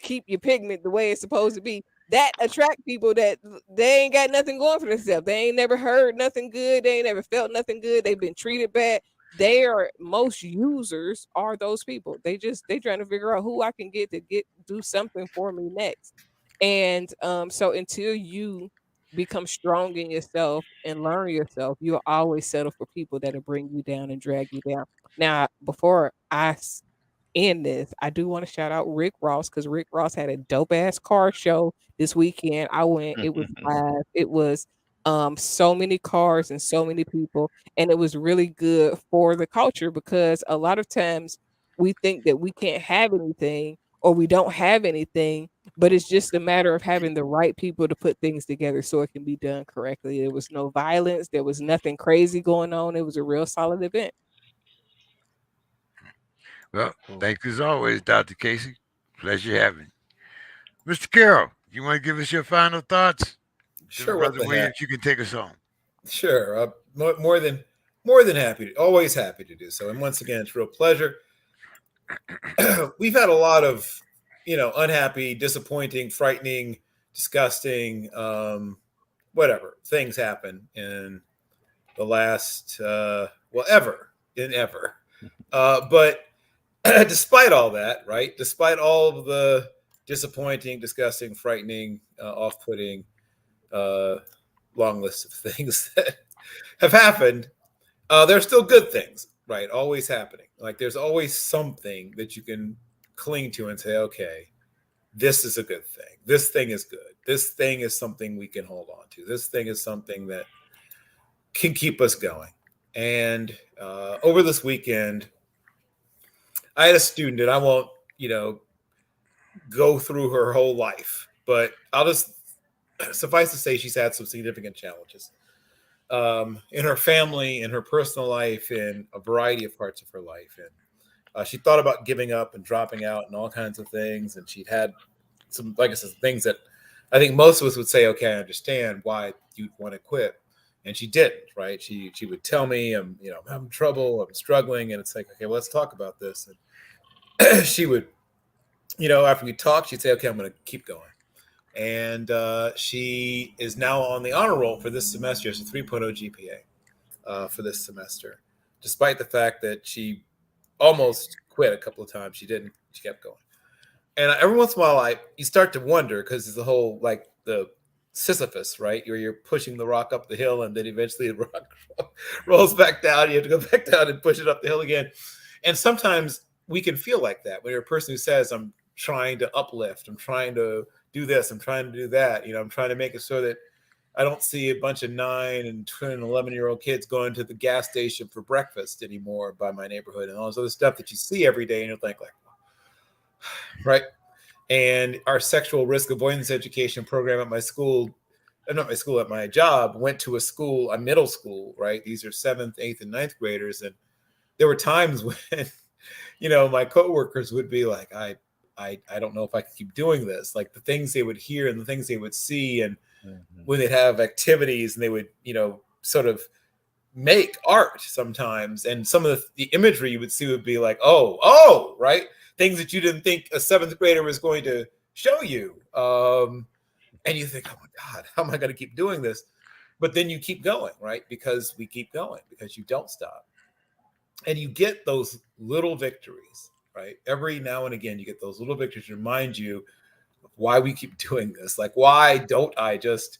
keep your pigment the way it's supposed to be, that attract people that they ain't got nothing going for themselves. They ain't never heard nothing good. They ain't never felt nothing good. They've been treated bad. They are most users are those people. They trying to figure out who I can get to get do something for me next. And so until you become strong in yourself and learn yourself, you'll always settle for people that'll bring you down and drag you down. Now, before end this, I do want to shout out Rick Ross, because Rick Ross had a dope ass car show this weekend. I went, it was live. It was so many cars and so many people, and it was really good for the culture, because a lot of times we think that we can't have anything or we don't have anything, but it's just a matter of having the right people to put things together so it can be done correctly. There was no violence, there was nothing crazy going on. It was a real solid event. Well, Cool. thanks as always, Dr. Casey. Pleasure having you. Mr. Carroll, you want to give us your final thoughts? Then Sure, what Brother the heck? Williams, you can take us home. Sure. More than happy to, always happy to do so. And once again, it's a real pleasure. We've had a lot of, unhappy, disappointing, frightening, disgusting, whatever things happen in the last, ever. But despite all that, right? Despite all of the disappointing, disgusting, frightening, off-putting, long list of things that have happened, there's still good things, right? Always happening. Like there's always something that you can cling to and say, okay, this is a good thing. This thing is good. This thing is something we can hold on to. This thing is something that can keep us going. And over this weekend, I had a student, and I won't, go through her whole life, but I'll just suffice to say she's had some significant challenges in her family, in her personal life, in a variety of parts of her life. And she thought about giving up and dropping out and all kinds of things. And she'd had some, like I said, things that I think most of us would say, okay, I understand why you'd want to quit. And she didn't, right? She would tell me, I'm having trouble, I'm struggling. And it's like, okay, well, let's talk about this. And she would, after we talked, she'd say, okay, I'm going to keep going. And she is now on the honor roll for this semester. It's a 3.0 GPA for this semester, despite the fact that she almost quit a couple of times. She didn't. She kept going. And every once in a while, you start to wonder, because it's the whole, like the Sisyphus, right? You're pushing the rock up the hill, and then eventually the rock rolls back down. You have to go back down and push it up the hill again. And sometimes we can feel like that when you're a person who says, I'm trying to uplift, I'm trying to do this, I'm trying to do that. I'm trying to make it so that I don't see a bunch of 9 and 10 and 11-year-old kids going to the gas station for breakfast anymore by my neighborhood, and all this other stuff that you see every day. And you're like, right. And our sexual risk avoidance education program at my school, not my school, at my job, went to a middle school, right? These are 7th, 8th, and 9th graders. And there were times when, my coworkers would be like, I don't know if I can keep doing this. Like the things they would hear and the things they would see, and when they'd have activities and they would, sort of make art sometimes. And some of the imagery you would see would be like, oh, right. Things that you didn't think a 7th grader was going to show you. And you think, oh my God, how am I going to keep doing this? But then you keep going, right? Because we keep going, because you don't stop. And you get those little victories, right? Every now and again, you get those little victories to remind you of why we keep doing this. Like, why don't I just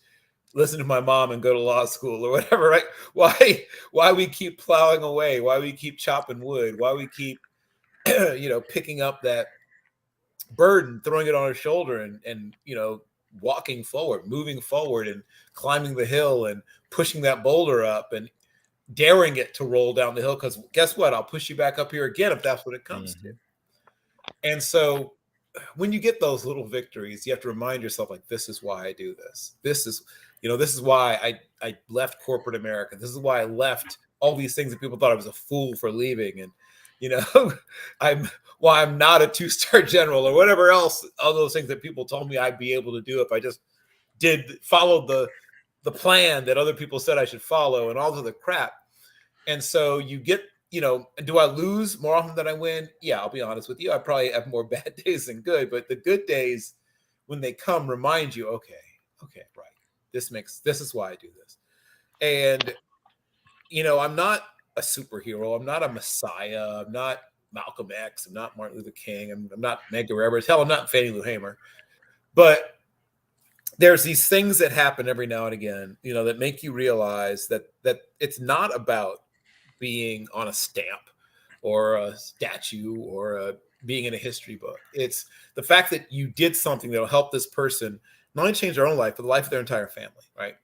listen to my mom and go to law school or whatever, right? Why we keep plowing away, why we keep chopping wood, why we keep, picking up that burden, throwing it on our shoulder, and walking forward, moving forward, and climbing the hill and pushing that boulder up and daring it to roll down the hill, because guess what? I'll push you back up here again if that's what it comes to. And so when you get those little victories, you have to remind yourself, like, this is why I do this. This is why I left corporate America. This is why I left all these things that people thought I was a fool for leaving. And, I'm not a 2-star general or whatever else, all those things that people told me I'd be able to do if I just followed the plan that other people said I should follow, and all of the crap. And so you get, do I lose more often than I win? Yeah, I'll be honest with you. I probably have more bad days than good, but the good days, when they come, remind you, okay, right. This is why I do this. And, I'm not a superhero. I'm not a messiah. I'm not Malcolm X. I'm not Martin Luther King. I'm not Medgar Evers. Hell, I'm not Fannie Lou Hamer. But there's these things that happen every now and again, that make you realize that it's not about being on a stamp or a statue or being in a history book. It's the fact that you did something that will help this person not only change their own life, but the life of their entire family, right?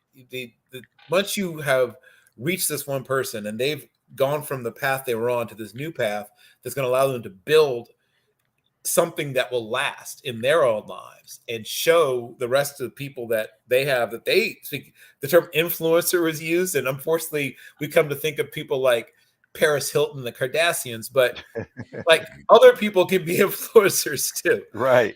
Once you have reached this one person and they've gone from the path they were on to this new path that's going to allow them to build something that will last in their own lives and show the rest of the people that they have, that they speak. The term influencer was used, and unfortunately we come to think of people like Paris Hilton, the Kardashians, but like other people can be influencers too. Right.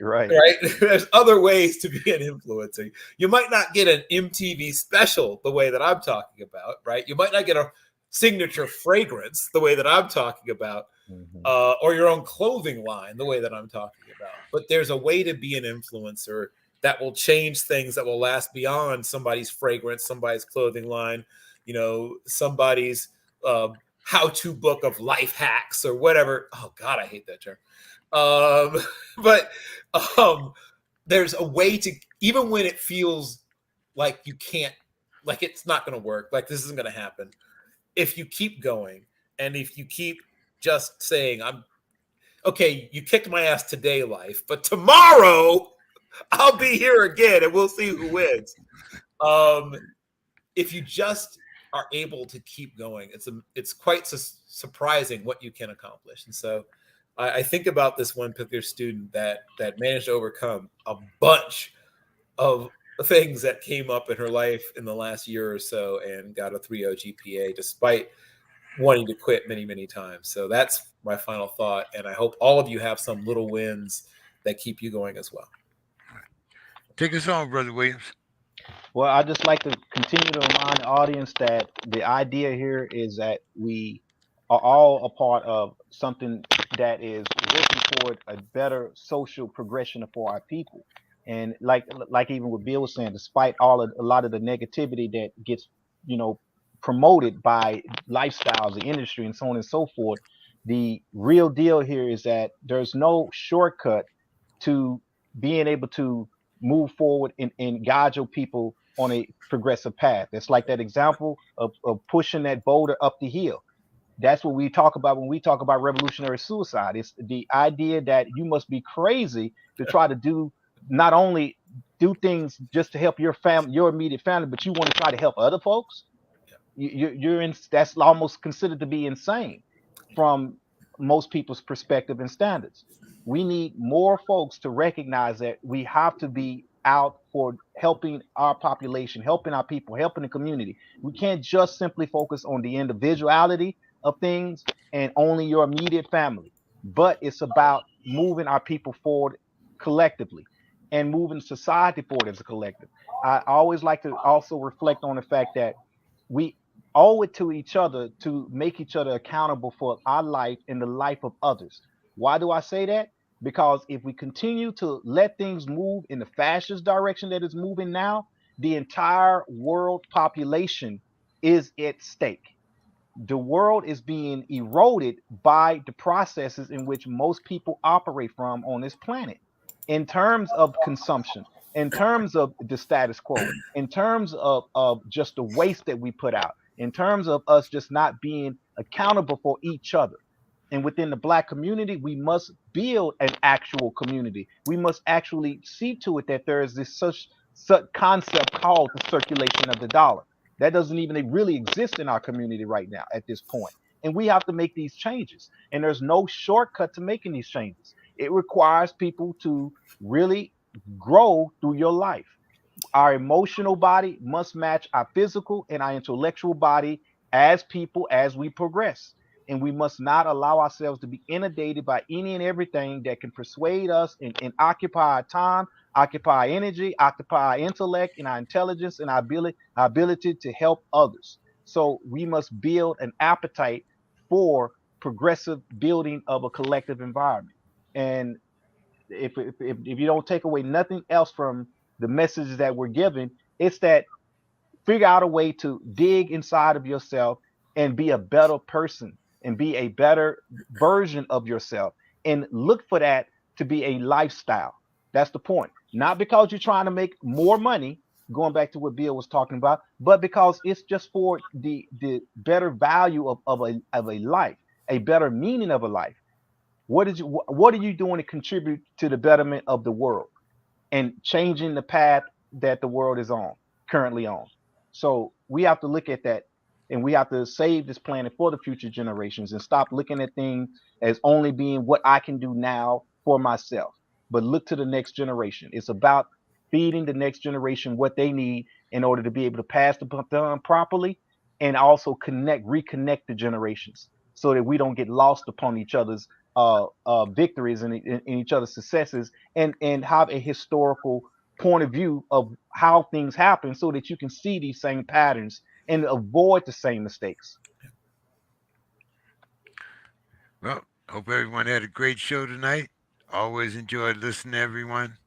There's other ways to be an influencer. You might not get an MTV special the way that I'm talking about, right? You might not get a signature fragrance the way that I'm talking about, or your own clothing line the way that I'm talking about. But there's a way to be an influencer that will change things, that will last beyond somebody's fragrance, somebody's clothing line, somebody's how-to book of life hacks or whatever. Oh God, I hate that term. But there's a way to, even when it feels like you can't, like it's not going to work, like this isn't going to happen, if you keep going, and if you keep just saying, you kicked my ass today, life, but tomorrow I'll be here again and we'll see who wins. If you just are able to keep going, it's quite surprising what you can accomplish. And so I think about this one particular student that managed to overcome a bunch of things that came up in her life in the last year or so and got a 3.0 GPA despite wanting to quit many, many times. So that's my final thought. And I hope all of you have some little wins that keep you going as well. Take us on, Brother Williams. Well, I just like to continue to remind the audience that the idea here is that we are all a part of something that is working toward a better social progression for our people. And like even what Bill was saying, despite all of a lot of the negativity that gets, you know, promoted by lifestyles, the industry, and so on and so forth, the real deal here is that there's no shortcut to being able to move forward and guide your people on a progressive path. It's like that example of pushing that boulder up the hill. That's what we talk about when we talk about revolutionary suicide. It's the idea that you must be crazy to try to do not only do things just to help your family, your immediate family, but you want to try to help other folks. You're in. That's almost considered to be insane from most people's perspective and standards. We need more folks to recognize that we have to be out for helping our population, helping our people, helping the community. We can't just simply focus on the individuality of things and only your immediate family, but it's about moving our people forward collectively and moving society forward as a collective. I always like to also reflect on the fact that we owe it to each other to make each other accountable for our life and the life of others. Why do I say that? Because if we continue to let things move in the fascist direction that it's moving now, the entire world population is at stake. The world is being eroded by the processes in which most people operate from on this planet in terms of consumption, in terms of the status quo, in terms of just the waste that we put out, in terms of us just not being accountable for each other. And within the black community, we must build an actual community. We must actually see to it that there is this such concept called the circulation of the dollar that doesn't even really exist in our community right now at this point. And we have to make these changes. And there's no shortcut to making these changes. It requires people to really grow through your life. Our emotional body must match our physical and our intellectual body as people as we progress. And we must not allow ourselves to be inundated by any and everything that can persuade us and occupy our time, occupy our energy, occupy our intellect and our intelligence and our ability to help others. So we must build an appetite for progressive building of a collective environment. And if you don't take away nothing else from the messages that we're given, it's that figure out a way to dig inside of yourself and be a better person and be a better version of yourself and look for that to be a lifestyle. That's the point. Not because you're trying to make more money, going back to what Bill was talking about, but because it's just for the better value of a life, a better meaning of a life. What are you doing to contribute to the betterment of the world and changing the path that the world is on currently on? So we have to look at that and we have to save this planet for the future generations and stop looking at things as only being what I can do now for myself, but look to the next generation. It's about feeding the next generation what they need in order to be able to pass the baton properly and also reconnect the generations so that we don't get lost upon each other's victories and in each other's successes and have a historical point of view of how things happen so that you can see these same patterns and avoid the same mistakes. Well, hope everyone had a great show tonight. Always enjoyed listening to everyone.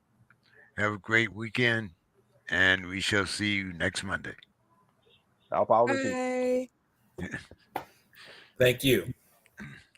Have a great weekend, and we shall see you next Monday. I'll follow the people. Bye. Thank you.